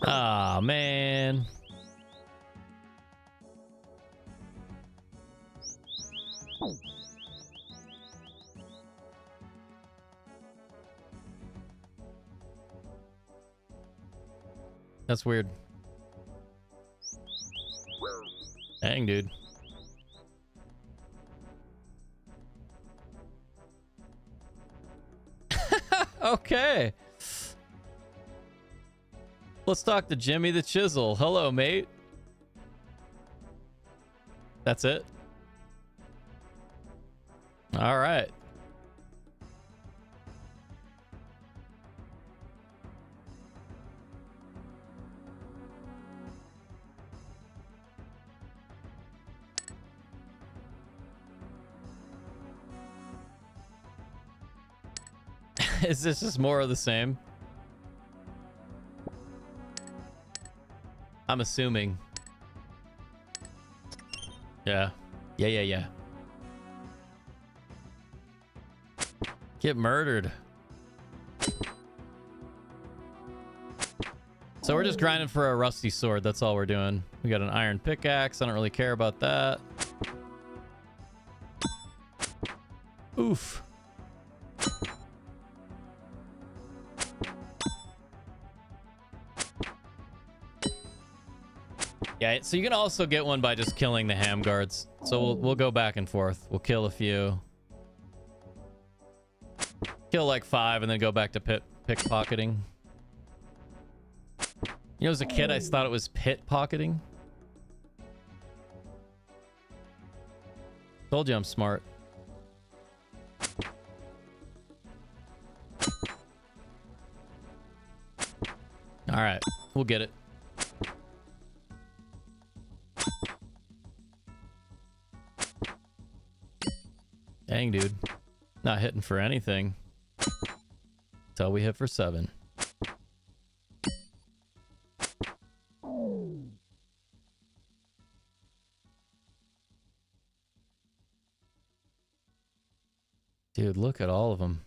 A: Ah, man. That's weird. Dang, dude. Okay. Let's talk to Jimmy the Chisel. Hello, mate. That's it? All right. Is this just more of the same? I'm assuming. Yeah. Yeah. Get murdered. So we're just grinding for a rusty sword. That's all we're doing. We got an iron pickaxe. I don't really care about that. Oof. Yeah, so you can also get one by just killing the ham guards. So we'll go back and forth. We'll kill a few. Kill like 5 and then go back to pickpocketing. You know, as a kid, I thought it was pit-pocketing. Told you I'm smart. All right, we'll get it. Dang, dude. Not hitting for anything. Until we hit for 7. Dude, look at all of them.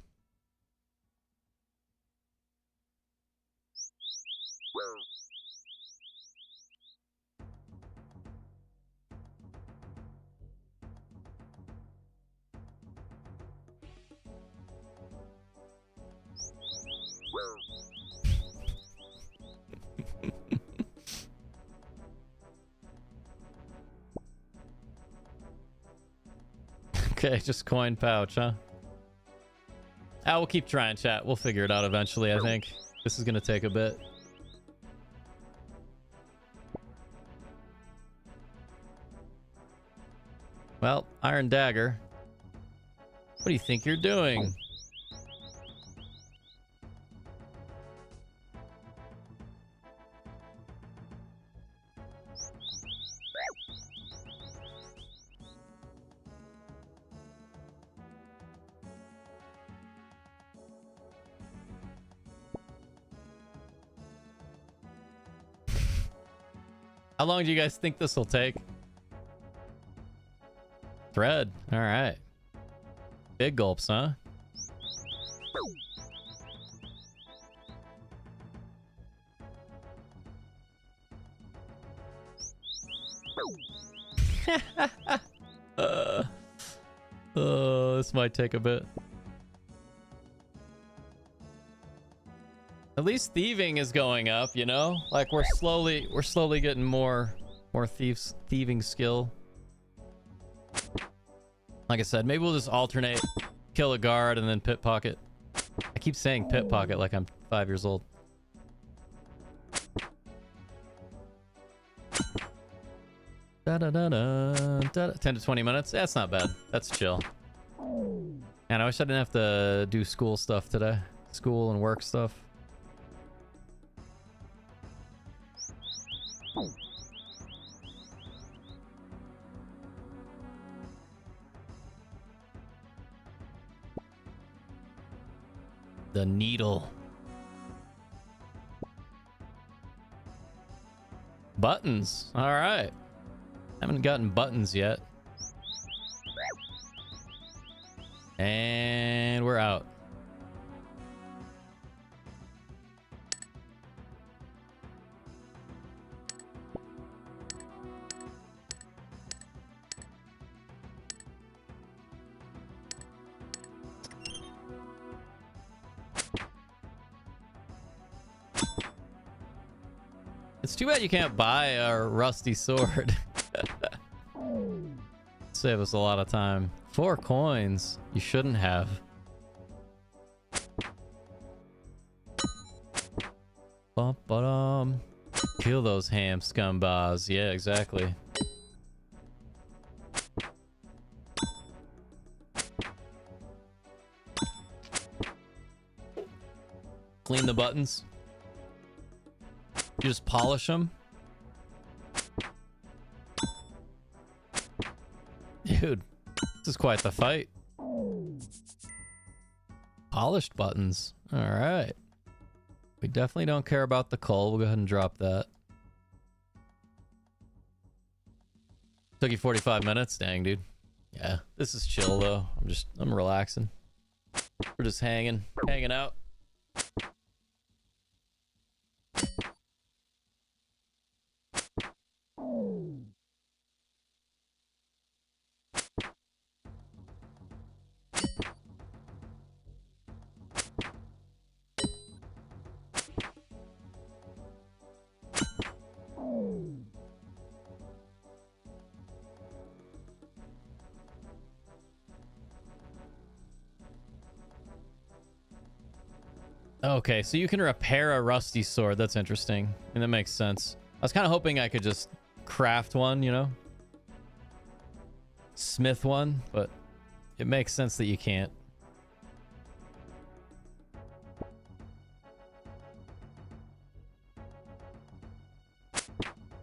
A: Okay, just coin pouch, huh? Ah, we'll keep trying, chat. We'll figure it out eventually, I think. This is gonna take a bit. Well, Iron Dagger. What do you think you're doing? How long do you guys think this will take? Thread. All right. Big gulps, huh? This might take a bit. At least thieving is going up, you know? Like we're slowly getting more thieving skill. Like I said, maybe we'll just alternate, kill a guard and then pit pocket. I keep saying pit pocket like I'm 5 years old. Da da da da, 10 to 20 minutes. That's not bad. That's chill. And I wish I didn't have to do school stuff today. School and work stuff. The needle. Buttons. All right. Haven't gotten buttons yet. And we're out. It's too bad you can't buy a rusty sword. Save us a lot of time. 4 coins. You shouldn't have. Bum-ba-dum. Kill those ham scumbags. Yeah, exactly. Clean the buttons. You just polish them. Dude, this is quite the fight. Polished buttons. All right. We definitely don't care about the coal. We'll go ahead and drop that. Took you 45 minutes? Dang, dude. Yeah, this is chill though. I'm relaxing. We're just hanging out. Okay, so you can repair a rusty sword. That's interesting. And that makes sense. I was kind of hoping I could just craft one, you know? Smith one, but it makes sense that you can't.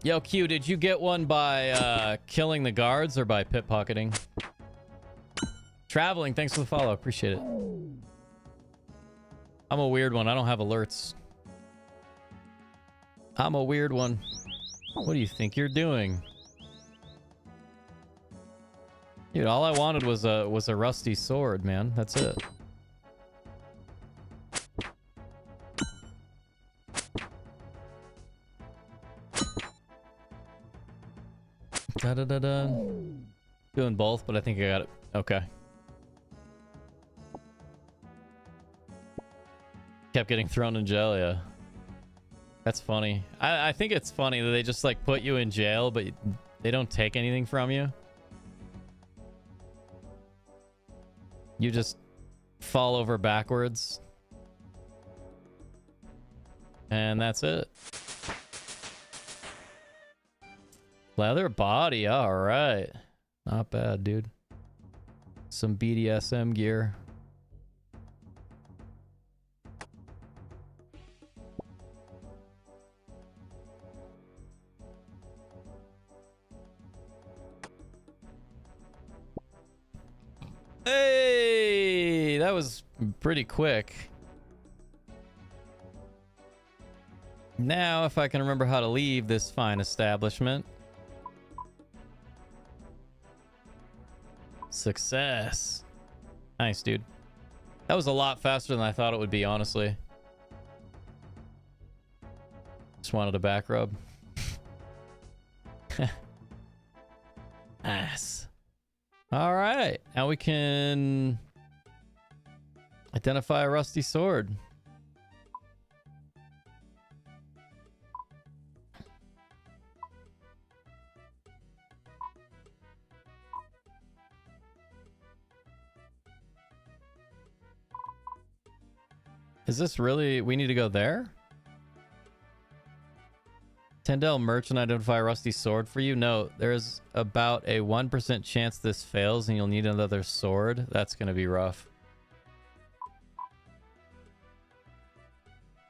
A: Yo, Q, did you get one by killing the guards or by pickpocketing? Traveling, thanks for the follow. Appreciate it. I'm a weird one. I don't have alerts. I'm a weird one. What do you think you're doing? Dude, all I wanted was a rusty sword, man. That's it. Da-da-da-da. Doing both, but I think I got it. Okay. Kept getting thrown in jail, yeah. That's funny. I think it's funny that they just like put you in jail, but they don't take anything from you. You just fall over backwards. And that's it. Leather body, all right. Not bad, dude. Some BDSM gear. Hey, that was pretty quick. Now, if I can remember how to leave this fine establishment. Success. Nice, dude. That was a lot faster than I thought it would be, honestly. Just wanted a back rub. Ass. All right, now we can identify a rusty sword. Is this really... we need to go there? Tendel merchant identify a rusty sword for you? No, there's about a 1% chance this fails and you'll need another sword. That's going to be rough.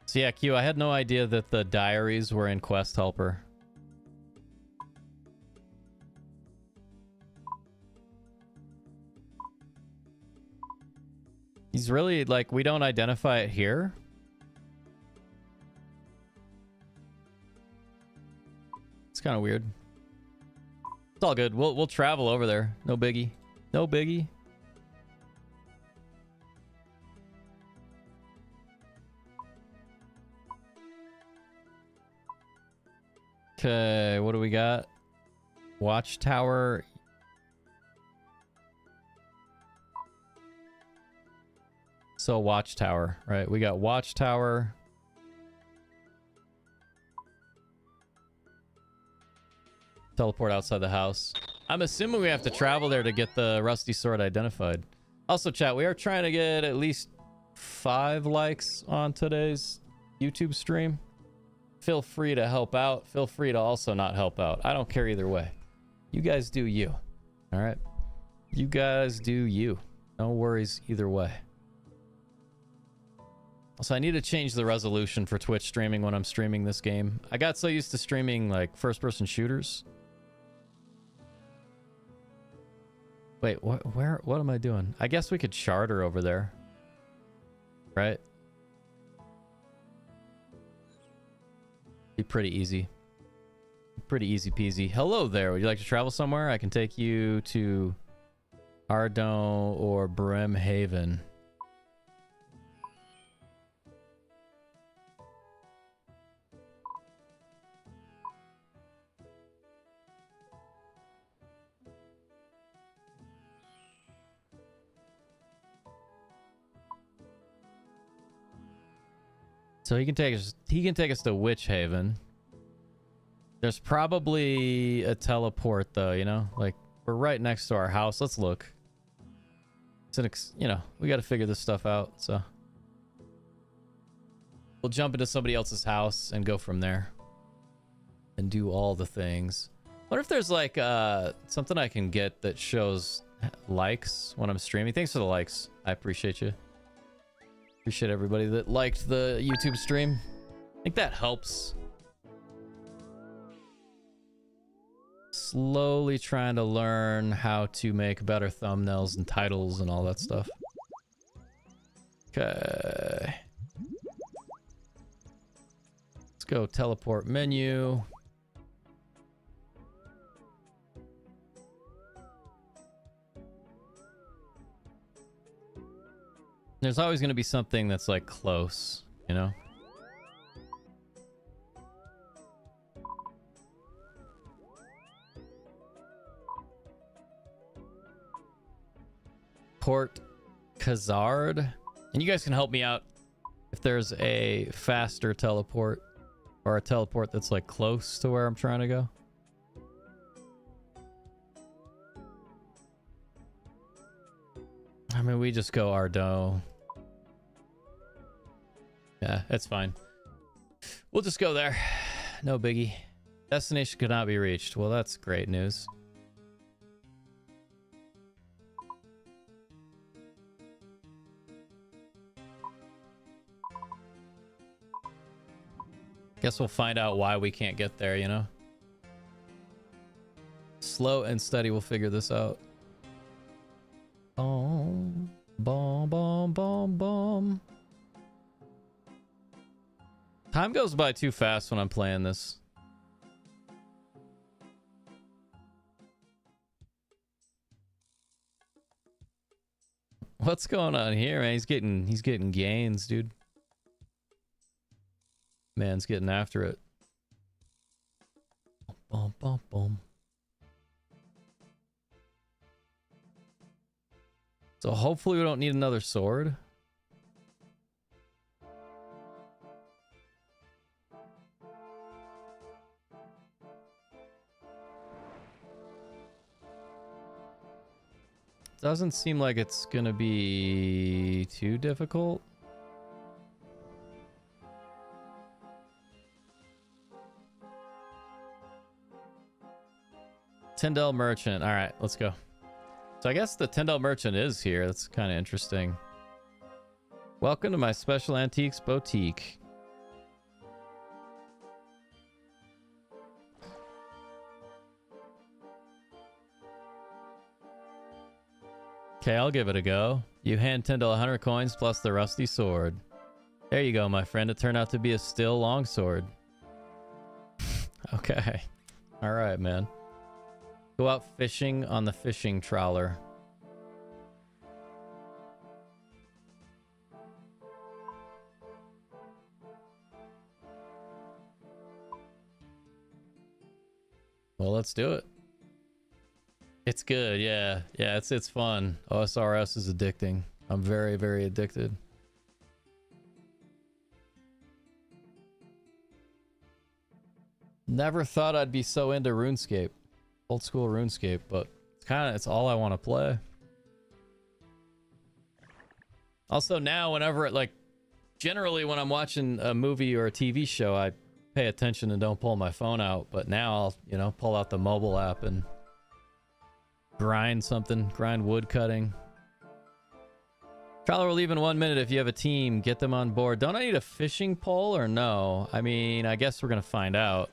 A: So yeah, Q, I had no idea that the diaries were in Quest Helper. He's really like, we don't identify it here. It's kind of weird. It's all good. We'll travel over there. No biggie. No biggie. Okay, what do we got? Watchtower. So watchtower, right? We got watchtower. Teleport outside the house. I'm assuming we have to travel there to get the rusty sword identified. Also, chat, we are trying to get at least 5 likes on today's YouTube stream. Feel free to help out. Feel free to also not help out. I don't care either way. You guys do you. All right? You guys do you. No worries either way. Also, I need to change the resolution for Twitch streaming when I'm streaming this game. I got so used to streaming like first-person shooters. Wait, what am I doing? I guess we could charter over there. right? Be pretty easy. Pretty easy peasy. Hello there. Would you like to travel somewhere? I can take you to Ardon or Brimhaven. So he can take us to Witch Haven. There's probably a teleport though, you know? Like we're right next to our house. Let's look. It's you know, we got to figure this stuff out, so we'll jump into somebody else's house and go from there and do all the things. What if there's like something I can get that shows likes when I'm streaming? Thanks for the likes. I appreciate you. Appreciate everybody that liked the YouTube stream. I think that helps. Slowly trying to learn how to make better thumbnails and titles and all that stuff. Okay. Let's go teleport menu. There's always going to be something that's like close, you know? Port Khazard. And you guys can help me out if there's a faster teleport or a teleport that's like close to where I'm trying to go. I mean, we just go Ardon. Yeah, it's fine. We'll just go there. No biggie. Destination could not be reached. Well, that's great news. Guess we'll find out why we can't get there, you know? Slow and steady, we'll figure this out. Boom, boom, boom, boom, boom. Time goes by too fast when I'm playing this. What's going on here, man? He's getting gains, dude. Man's getting after it. Boom, boom, boom. So hopefully we don't need another sword. Doesn't seem like it's gonna be too difficult. Tyndall Merchant. All right, let's go. So I guess the Tyndall Merchant is here. That's kind of interesting. Welcome to my special antiques boutique. Okay, I'll give it a go. You hand Tyndall 100 coins plus the rusty sword. There you go, my friend. It turned out to be a still longsword. Okay. All right, man. Go out fishing on the fishing trawler. Well, let's do it. It's good, yeah. Yeah, it's fun. OSRS is addicting. I'm very, very addicted. Never thought I'd be so into RuneScape. Old School RuneScape, but it's all I want to play. Also now, whenever generally when I'm watching a movie or a TV show, I pay attention and don't pull my phone out. But now I'll, you know, pull out the mobile app and grind wood cutting. Trawler will leave in 1 minute. If you have a team, get them on board. Don't I need a fishing pole or no? I mean, I guess we're gonna find out.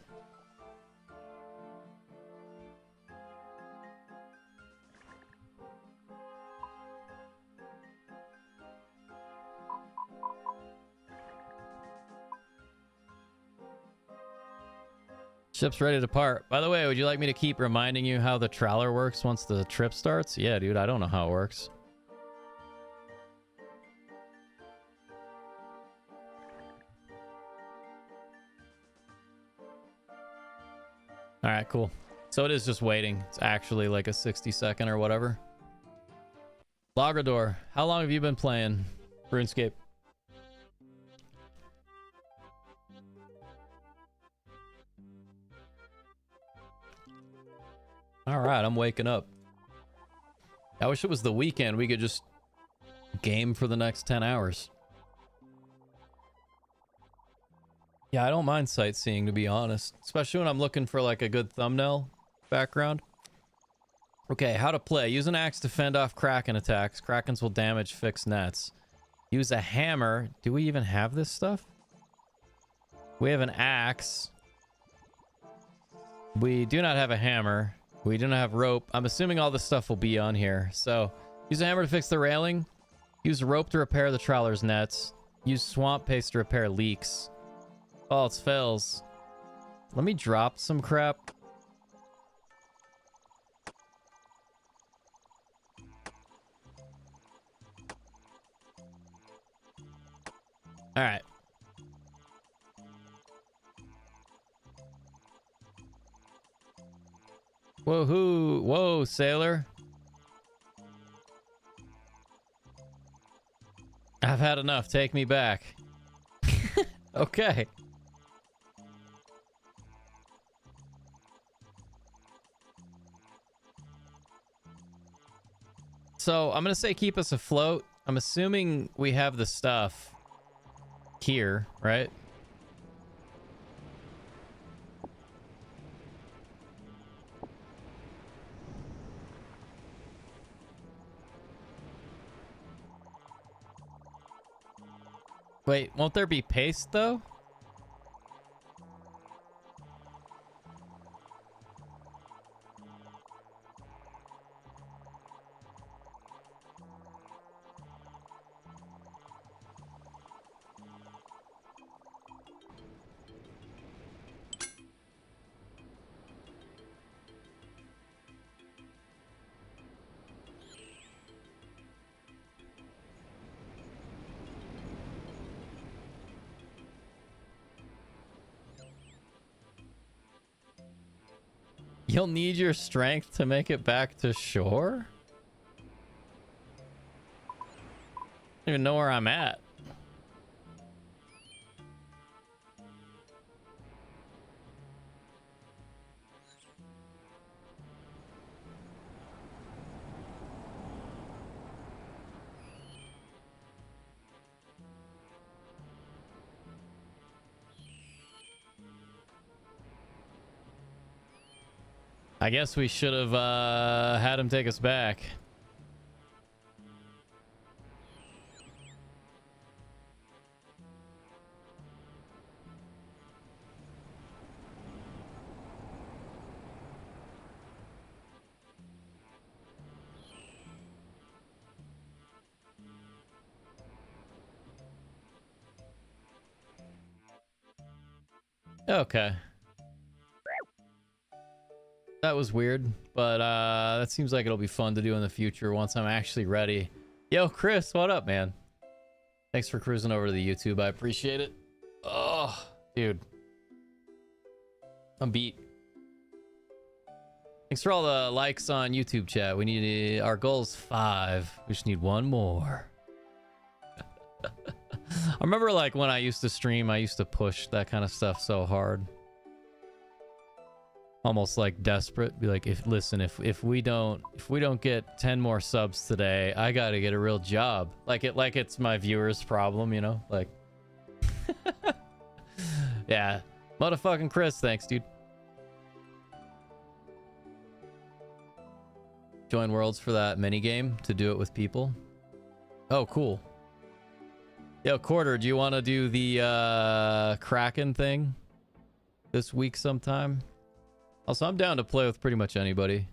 A: Ship's ready to depart. By the way, would you like me to keep reminding you how the trawler works once the trip starts? Yeah, dude, I don't know how it works. All right, cool. So it is just waiting. It's actually like a 60-second or whatever. Lagrador, how long have you been playing RuneScape? All right, I'm waking up. I wish it was the weekend. We could just game for the next 10 hours. Yeah, I don't mind sightseeing, to be honest. Especially when I'm looking for like a good thumbnail background. Okay, how to play. Use an axe to fend off Kraken attacks. Krakens will damage fixed nets. Use a hammer. Do we even have this stuff? We have an axe. We do not have a hammer. We do not have rope. I'm assuming all this stuff will be on here. So, use a hammer to fix the railing. Use rope to repair the trawler's nets. Use swamp paste to repair leaks. Oh, it's fails. Let me drop some crap. All right. Whoa-hoo. Whoa, sailor. I've had enough. Take me back. Okay. So, I'm going to say keep us afloat. I'm assuming we have the stuff here, right? Wait, won't there be paste though? You'll need your strength to make it back to shore? I don't even know where I'm at. I guess we should have had him take us back. Okay. That was weird, but that seems like it'll be fun to do in the future once I'm actually ready. Yo, Chris, what up, man? Thanks for cruising over to the YouTube. I appreciate it. Oh, dude. I'm beat. Thanks for all the likes on YouTube chat. We need our goal is 5. We just need 1 more. I remember like when I used to stream, I used to push that kind of stuff so hard. Almost like desperate. Be like, if we don't get 10 more subs today, I gotta get a real job. Like it's my viewers' problem, you know? Like yeah. Motherfucking Chris, thanks, dude. Join Worlds for that mini game to do it with people. Oh, cool. Yo, Quarter, do you want to do the Kraken thing this week sometime? Also, I'm down to play with pretty much anybody.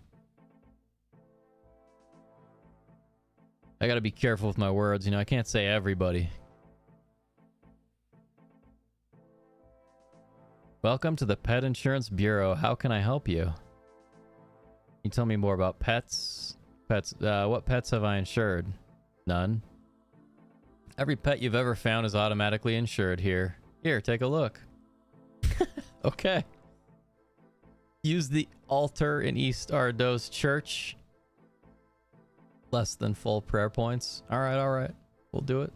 A: I gotta be careful with my words, you know, I can't say everybody. Welcome to the Pet Insurance Bureau. How can I help you? Can you tell me more about pets? What pets have I insured? None. Every pet you've ever found is automatically insured here. Here, take a look. Okay. Use the altar in East Ardos Church. Less than full prayer points. All right. We'll do it.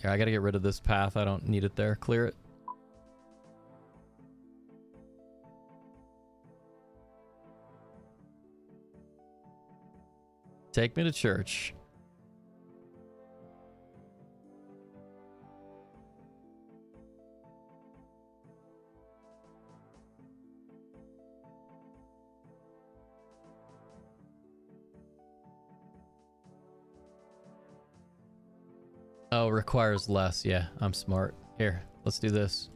A: Yeah, I gotta get rid of this path. I don't need it there. Clear it. Take me to church. Oh, requires less. Yeah, I'm smart. Here, let's do this.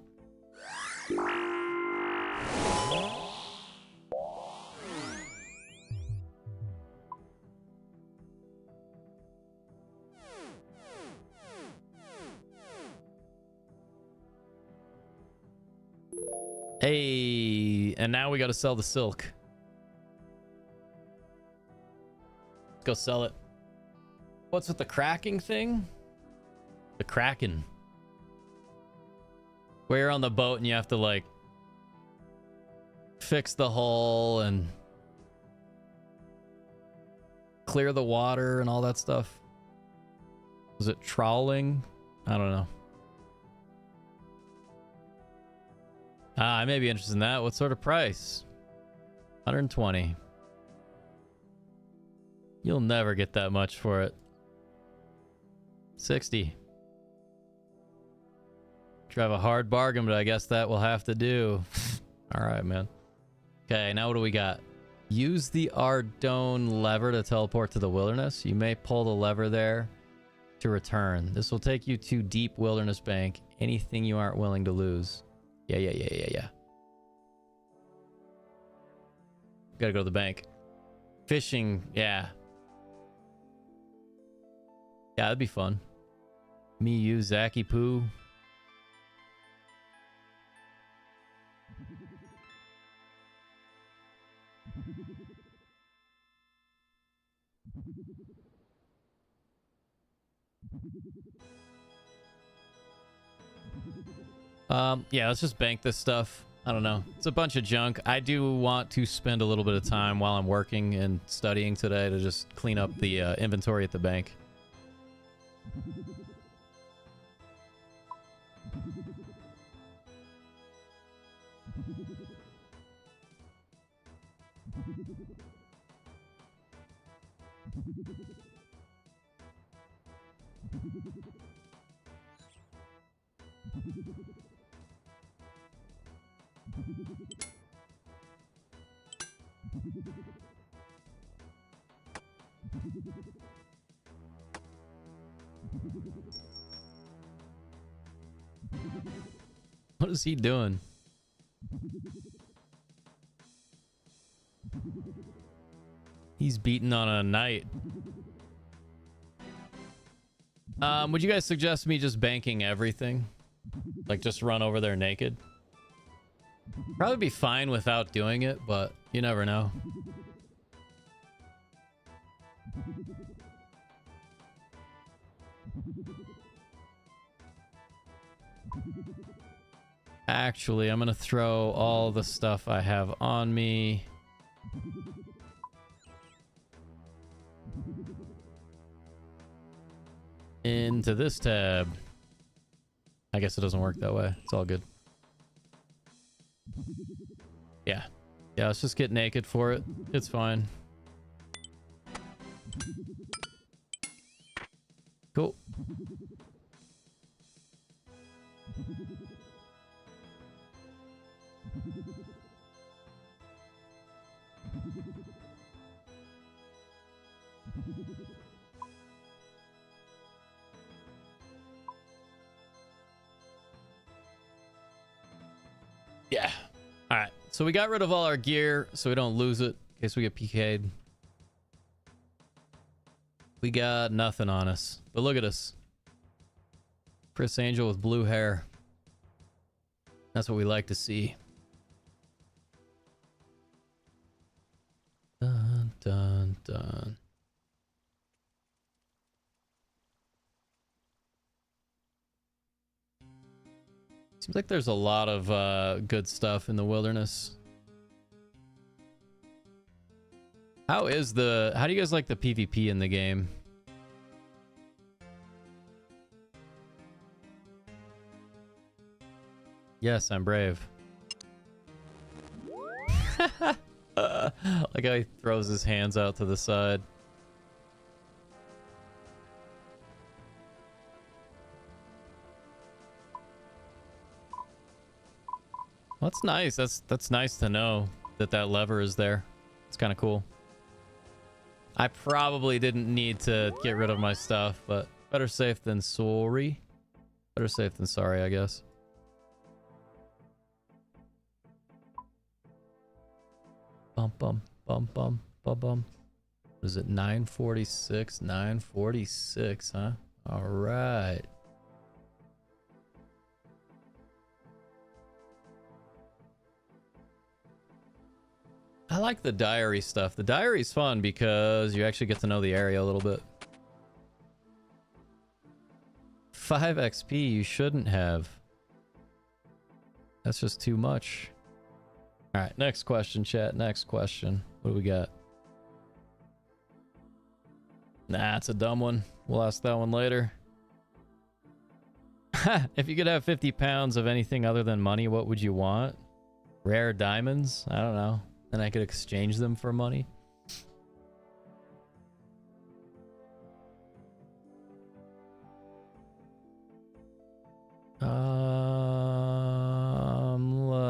A: Hey, and now we got to sell the silk. Let's go sell it. What's with the cracking thing? The Kraken. Where you're on the boat and you have to like fix the hull and clear the water and all that stuff. Was it trawling? I don't know. I may be interested in that. What sort of price? 120. You'll never get that much for it. 60. Drive a hard bargain, but I guess that will have to do. All right, man. Okay, now what do we got? Use the Ardone lever to teleport to the wilderness. You may pull the lever there to return. This will take you to Deep Wilderness Bank. Anything you aren't willing to lose. Yeah. Gotta go to the bank. Fishing, yeah. Yeah, that'd be fun. Me, you, Zacky Poo. Yeah, let's just bank this stuff. I don't know. It's a bunch of junk. I do want to spend a little bit of time while I'm working and studying today to just clean up the inventory at the bank. What is he doing? He's beating on a knight. Would you guys suggest me just banking everything? Like just run over there naked? Probably be fine without doing it, but you never know. Actually, I'm gonna throw all the stuff I have on me into this tab. I guess it doesn't work that way. It's all good. Yeah, let's just get naked for it. It's fine. Cool. Yeah. All right. So we got rid of all our gear so we don't lose it in case we get PK'd. We got nothing on us. But look at us. Chris Angel with blue hair. That's what we like to see. Dun, dun, dun. Seems like there's a lot of good stuff in the wilderness. How do you guys like the PvP in the game? Yes, I'm brave. Like how he throws his hands out to the side. Well, that's nice. That's nice to know that that lever is there. It's kind of cool. I probably didn't need to get rid of my stuff, but better safe than sorry. Better safe than sorry, I guess. Bum bum bum bum bum bum. What is it? 946? 946, huh? All right. I like the diary stuff. The diary's fun because you actually get to know the area a little bit. 5 XP you shouldn't have. That's just too much. All right, next question, chat. Next question. What do we got? Nah, it's a dumb one. We'll ask that one later. If you could have 50 pounds of anything other than money, what would you want? Rare diamonds? I don't know. Then I could exchange them for money.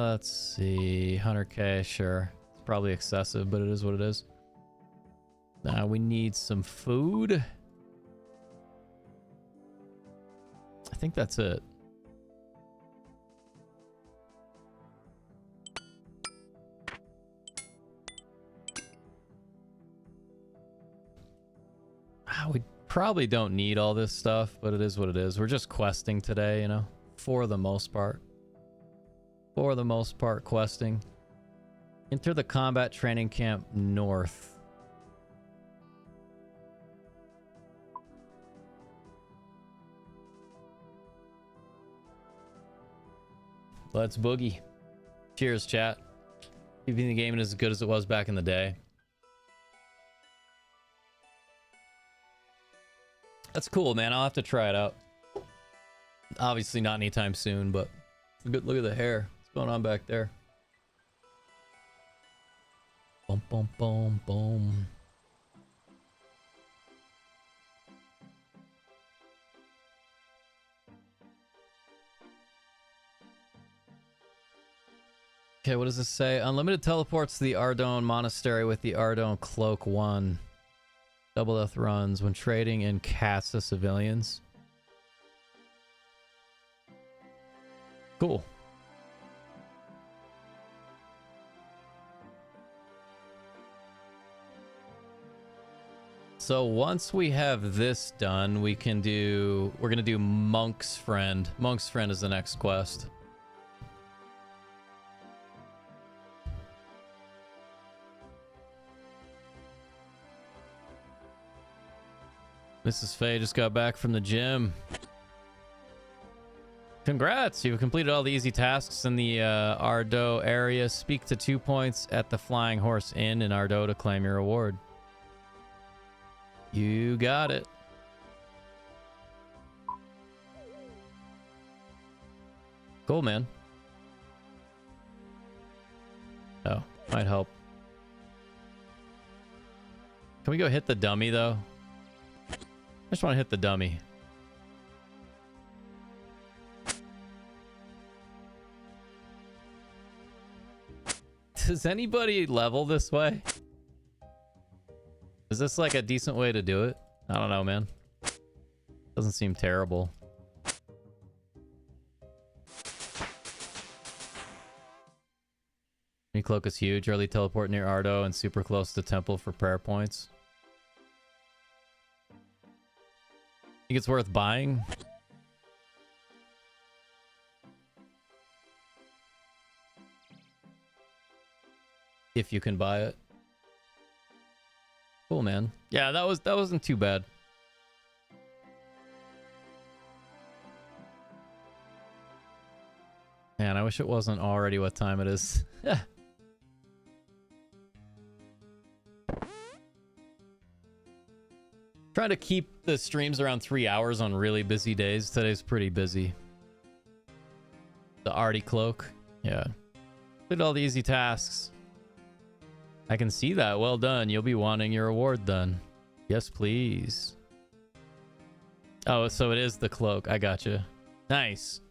A: Let's see. 100k, sure. It's probably excessive, but it is what it is. Now we need some food. I think that's it. We probably don't need all this stuff, but it is what it is. We're just questing today, you know, for the most part. For the most part, questing. Enter the combat training camp north. Let's boogie. Cheers, chat. Keeping the game as good as it was back in the day. That's cool, man. I'll have to try it out. Obviously not anytime soon, but good. Look at the hair. What's going on back there? Boom, boom, boom, boom. Okay, what does this say? Unlimited teleports to the Ardougne Monastery with the Ardougne Cloak 1. Double death runs when trading in Casa civilians. Cool. So once we have this done, we're gonna do Monk's Friend. Monk's Friend is the next quest. Mrs. Faye just got back from the gym. Congrats! You've completed all the easy tasks in the Ardougne area. Speak to 2 points at the Flying Horse Inn in Ardougne to claim your reward. You got it. Cool, man. Oh, might help. Can we go hit the dummy, though? I just want to hit the dummy. Does anybody level this way? Is this like a decent way to do it? I don't know, man. Doesn't seem terrible. Any cloak is huge. Early teleport near Ardougne and super close to temple for prayer points. Think it's worth buying? if you can buy it. Cool, man. Yeah, that wasn't too bad. Man, I wish it wasn't already what time it is. Trying to keep the streams around 3 hours on really busy days. Today's pretty busy. The arty cloak. Yeah. Did all the easy tasks. I can see that. Well done. You'll be wanting your award then. Yes, please. Oh, so it is the cloak. I gotcha. Nice.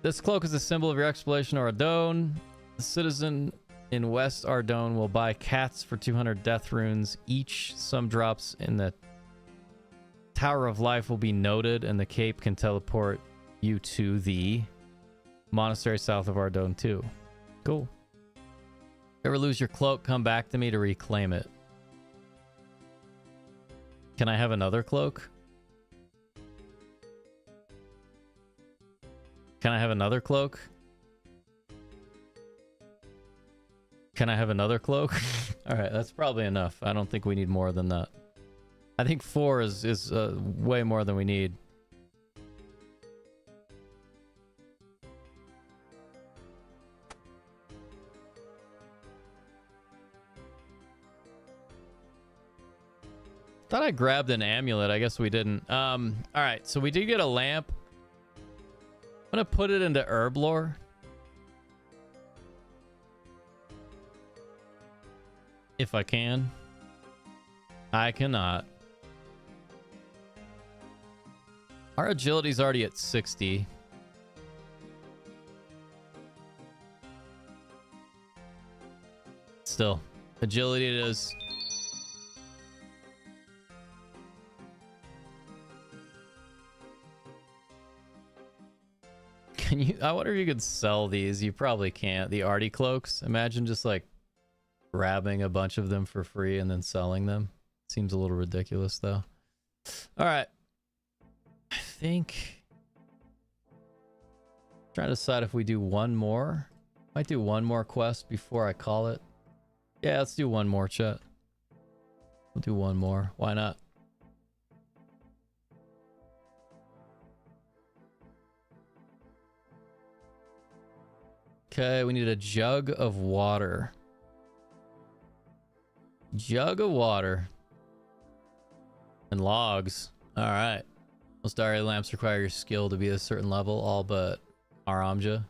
A: This cloak is a symbol of your exploration or Ardone. The citizen in West Ardone will buy cats for 200 death runes each. Some drops in the Tower of Life will be noted, and the cape can teleport you to the monastery south of Ardone too. Cool. Ever lose your cloak, come back to me to reclaim it. Can I have another cloak? Can I have another cloak? Can I have another cloak? All right, that's probably enough. I don't think we need more than that. I think 4 is way more than we need. Thought I grabbed an amulet. I guess we didn't. All right, so we did get a lamp. I'm gonna put it into herb lore. If I can. I cannot. Our agility's already at 60. Still, agility it is. Can you? I wonder if you could sell these. You probably can't. The arty cloaks. Imagine just like grabbing a bunch of them for free and then selling them. Seems a little ridiculous though. All right. I think trying to decide if we do one more. Might do one more quest before I call it. Yeah, let's do one more, chat. We'll do one more. Why not? Okay, we need a jug of water. Jug of water. And logs. Alright. Most diary lamps require your skill to be a certain level, all but Aramja.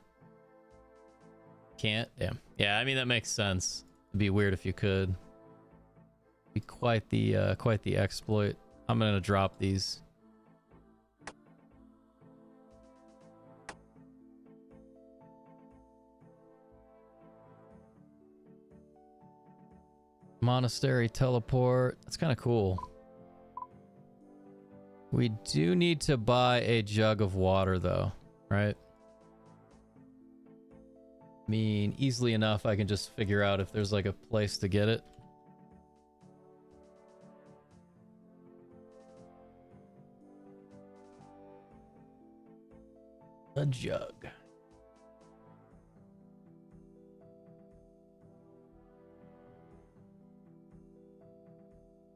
A: Can't? Damn. Yeah, I mean, that makes sense. It'd be weird if you could. Be quite the exploit. I'm gonna drop these. Monastery teleport. That's kind of cool. We do need to buy a jug of water though, right? I mean, easily enough I can just figure out if there's like a place to get it. A jug.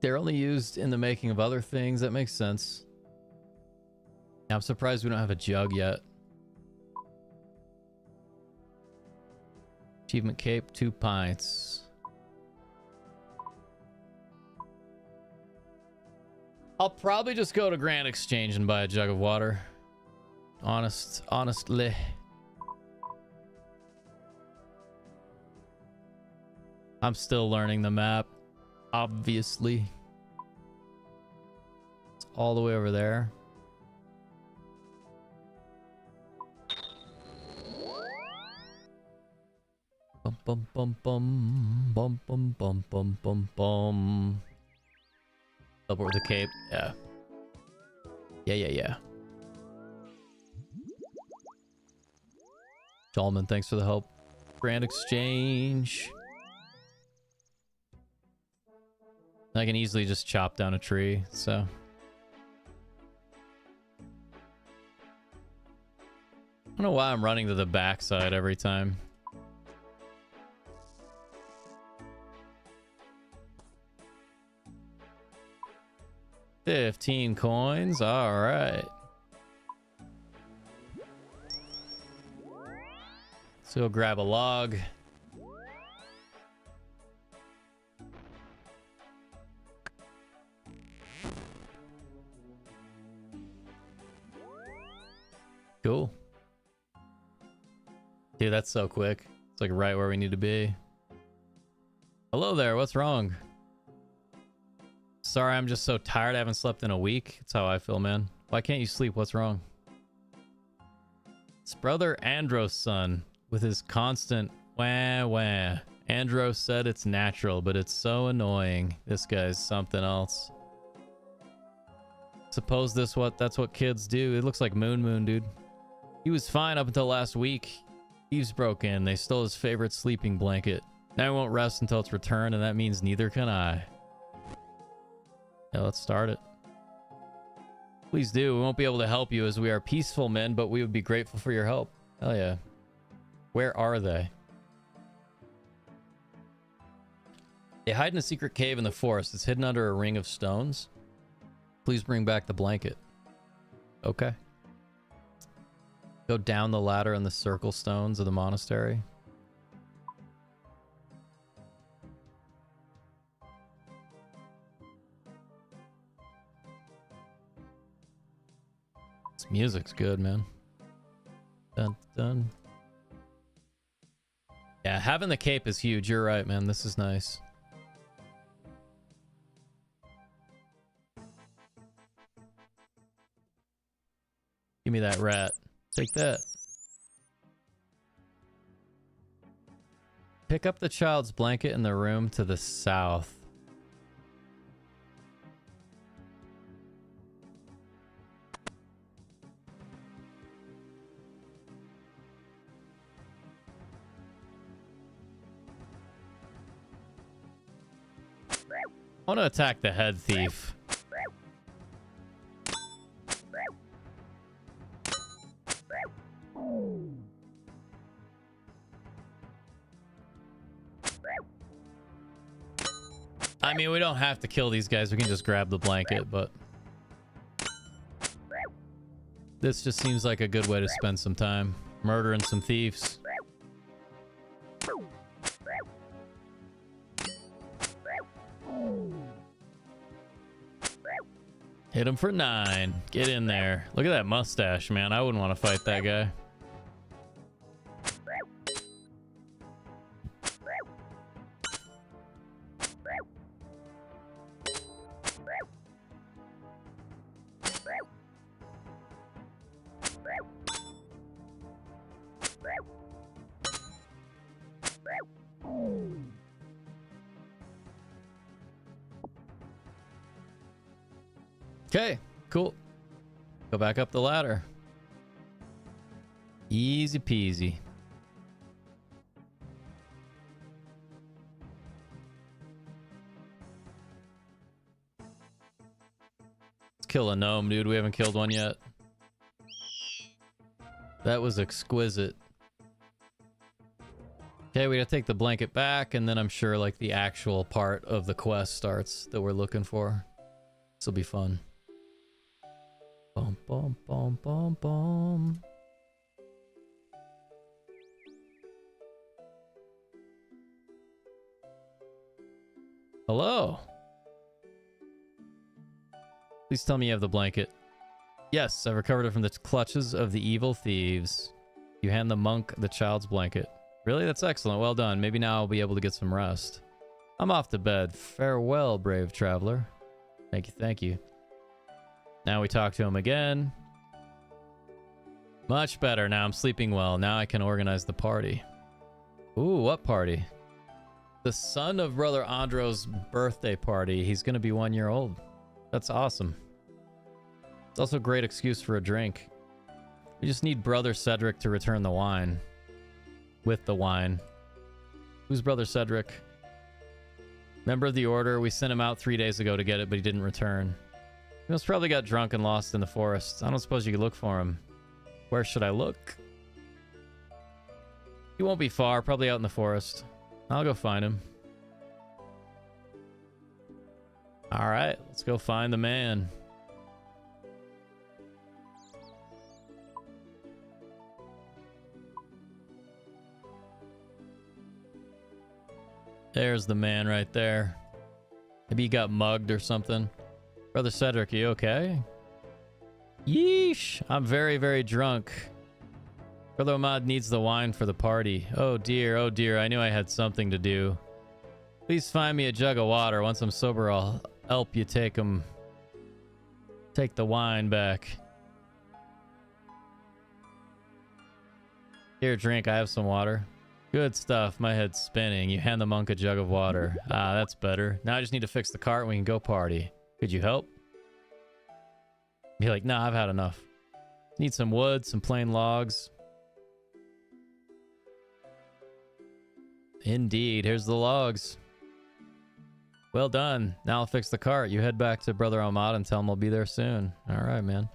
A: They're only used in the making of other things. That makes sense. I'm surprised we don't have a jug yet. Achievement cape, 2 pints. I'll probably just go to Grand Exchange and buy a jug of water. Honestly. I'm still learning the map. Obviously. It's all the way over there. Bum bum bum bum bum bum bum bum bum bum. Teleport with the cape. Yeah. Yeah. Jolman, thanks for the help. Grand Exchange. I can easily just chop down a tree, so. I don't know why I'm running to the backside every time. 15 coins. All right. So go grab a log. Cool. Dude, that's so quick. It's like right where we need to be. Hello there, what's wrong? Sorry, I'm just so tired. I haven't slept in a week. That's how I feel, man. Why can't you sleep? What's wrong? It's brother Andros' son with his constant wah wah. Andros said it's natural, but it's so annoying. This guy's something else. Suppose that's what kids do. It looks like Moon, dude. He was fine up until last week. Thieves broke in. They stole his favorite sleeping blanket. Now he won't rest until it's returned, and that means neither can I. Yeah, let's start it. Please do. We won't be able to help you as we are peaceful men, but we would be grateful for your help. Hell yeah. Where are they? They hide in a secret cave in the forest. It's hidden under a ring of stones. Please bring back the blanket. Okay. Go down the ladder in the circle stones of the monastery. This music's good, man. Dun dun. Yeah, having the cape is huge. You're right, man. This is nice. Give me that rat. Take that. Pick up the child's blanket in the room to the south. I want to attack the head thief. I mean, we don't have to kill these guys. We can just grab the blanket, but this just seems like a good way to spend some time. Murdering some thieves. Hit him for 9. Get in there. Look at that mustache, man. I wouldn't want to fight that guy. Okay, cool. Go back up the ladder. Easy peasy. Let's kill a gnome, dude. We haven't killed one yet. That was exquisite. Okay, we gotta take the blanket back, and then I'm sure like the actual part of the quest starts that we're looking for. This will be fun. Bum, bum, bum, bum, bum. Hello. Please tell me you have the blanket. Yes, I've recovered it from the clutches of the evil thieves. You hand the monk the child's blanket. Really? That's excellent. Well done. Maybe now I'll be able to get some rest. I'm off to bed. Farewell, brave traveler. Thank you, thank you. Now we talk to him again. Much better. Now I'm sleeping well. Now I can organize the party. Ooh, what party? The son of Brother Andros' birthday party. He's going to be 1 year old. That's awesome. It's also a great excuse for a drink. We just need Brother Cedric to return the wine. With the wine. Who's Brother Cedric? Member of the Order. We sent him out 3 days ago to get it, but he didn't return. He most probably got drunk and lost in the forest. I don't suppose you could look for him. Where should I look? He won't be far, probably out in the forest. I'll go find him. All right, let's go find the man. There's the man right there. Maybe he got mugged or something. Brother Cedric, you okay? Yeesh. I'm very, very drunk. Brother Ahmad needs the wine for the party. Oh dear, oh dear. I knew I had something to do. Please find me a jug of water. Once I'm sober, I'll help you take the wine back. Here, drink. I have some water. Good stuff. My head's spinning. You hand the monk a jug of water. Ah, that's better. Now I just need to fix the cart and we can go party. Could you help? Be like, nah, I've had enough. Need some wood, some plain logs. Indeed. Here's the logs. Well done. Now I'll fix the cart. You head back to Brother Ahmad and tell him I'll be there soon. All right, man.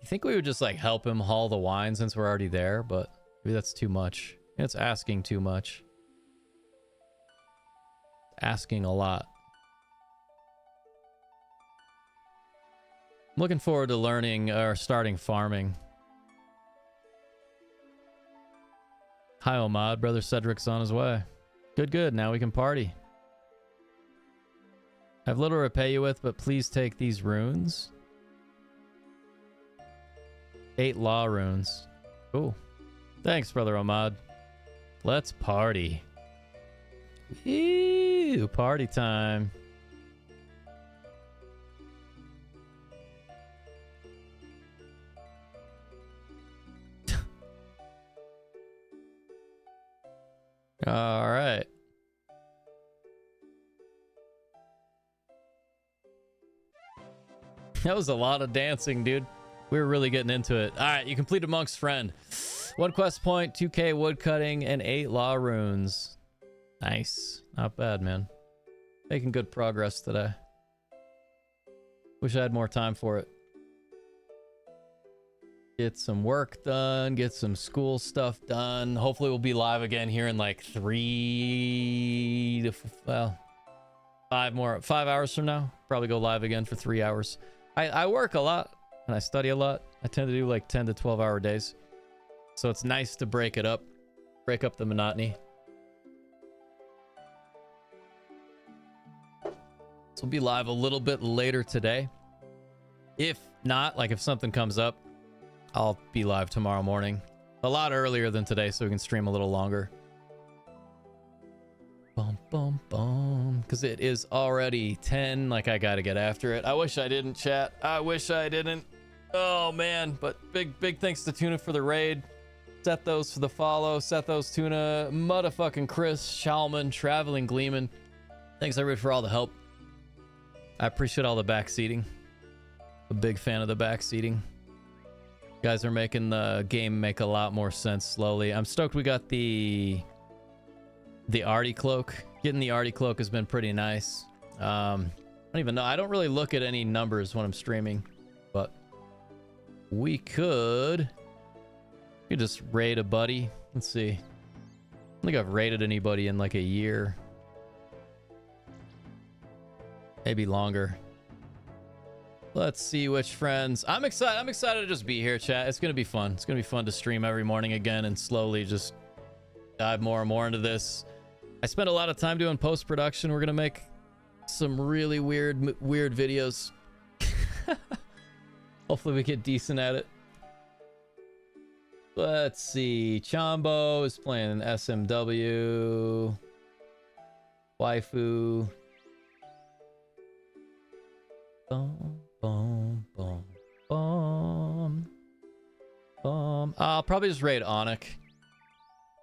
A: You think we would just like help him haul the wine since we're already there, but maybe that's too much. It's asking too much. Asking a lot. I'm looking forward to learning or starting farming. Hi, Ahmad. Brother Cedric's on his way. Good, good. Now we can party. I have little to repay you with, but please take these runes. 8 law runes. Cool. Thanks, Brother Ahmad. Let's party. Ew, party time. All right. That was a lot of dancing, dude. We were really getting into it. All right, you completed Monk's Friend. 1 quest point, 2k wood cutting, and 8 law runes. Nice. Not bad, man. Making good progress today. Wish I had more time for it. Get some work done, get some school stuff done. Hopefully we'll be live again here in like 5 hours from now. Probably go live again for 3 hours. I work a lot and I study a lot. I tend to do like 10 to 12 hour days. So it's nice to break it up. Break up the monotony. So we'll be live a little bit later today. If not, like if something comes up, I'll be live tomorrow morning. A lot earlier than today so we can stream a little longer. Bum, bum, bum. Because it is already 10. Like, I gotta get after it. I wish I didn't, chat. I wish I didn't. Oh, man. But big thanks to Tuna for the raid. Set those for the follow. Set those Tuna. Motherfucking Chris. Shalman. Traveling Gleeman. Thanks, everybody, for all the help. I appreciate all the backseating. A big fan of the backseating. You guys are making the game make a lot more sense slowly. I'm stoked we got the Artie cloak. Getting the Artie cloak has been pretty nice. I don't even know. I don't really look at any numbers when I'm streaming, but we could just raid a buddy. Let's see. I don't think I've raided anybody in like a year. Maybe longer. Let's see which friends. I'm excited. I'm excited to just be here, chat. It's going to be fun. It's going to be fun to stream every morning again and slowly just dive more and more into this. I spent a lot of time doing post-production. We're going to make some really weird videos. Hopefully we get decent at it. Let's see. Chombo is playing SMW. Waifu. Boom, boom, boom, boom, boom. I'll probably just raid Onyx.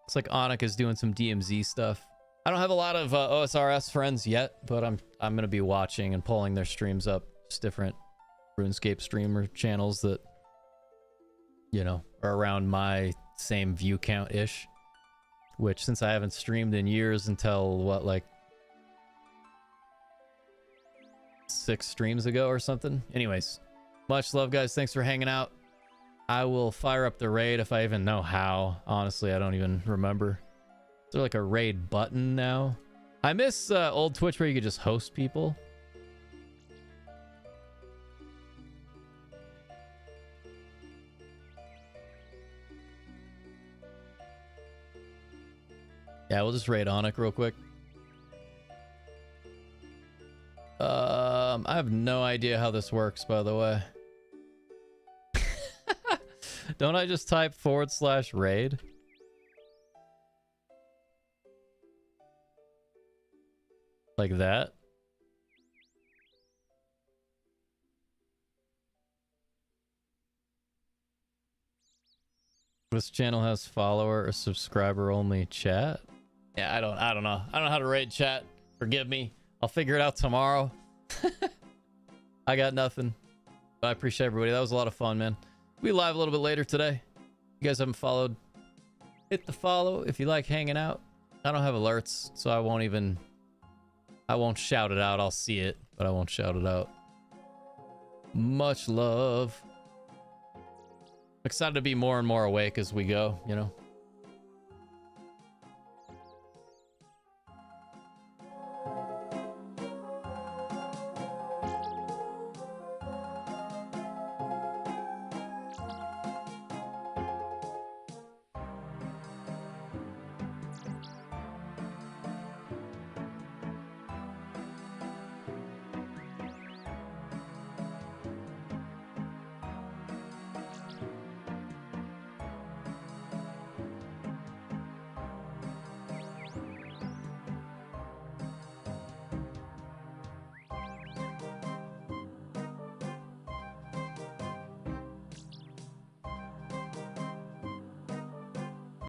A: Looks like Onyx is doing some DMZ stuff. I don't have a lot of OSRS friends yet, but I'm gonna be watching and pulling their streams up. Just different RuneScape streamer channels that, you know, are around my same view count ish. Which, since I haven't streamed in years until what, like 6 streams ago or something. Anyways, much love, guys. Thanks for hanging out. I will fire up the raid if I even know how. Honestly, I don't even remember. Is there like a raid button now? I miss old Twitch where you could just host people. Yeah, we'll just raid Onic real quick. I have no idea how this works, by the way. Don't I just type /raid? Like that? This channel has follower or subscriber only chat. Yeah, I don't know. I don't know how to raid chat. Forgive me. I'll figure it out tomorrow. I got nothing. But I appreciate everybody. That was a lot of fun, man. We'll be live a little bit later today. If you guys haven't followed, hit the follow if you like hanging out. I don't have alerts, so I won't shout it out. I'll see it, but I won't shout it out. Much love. Excited to be more and more awake as we go, you know.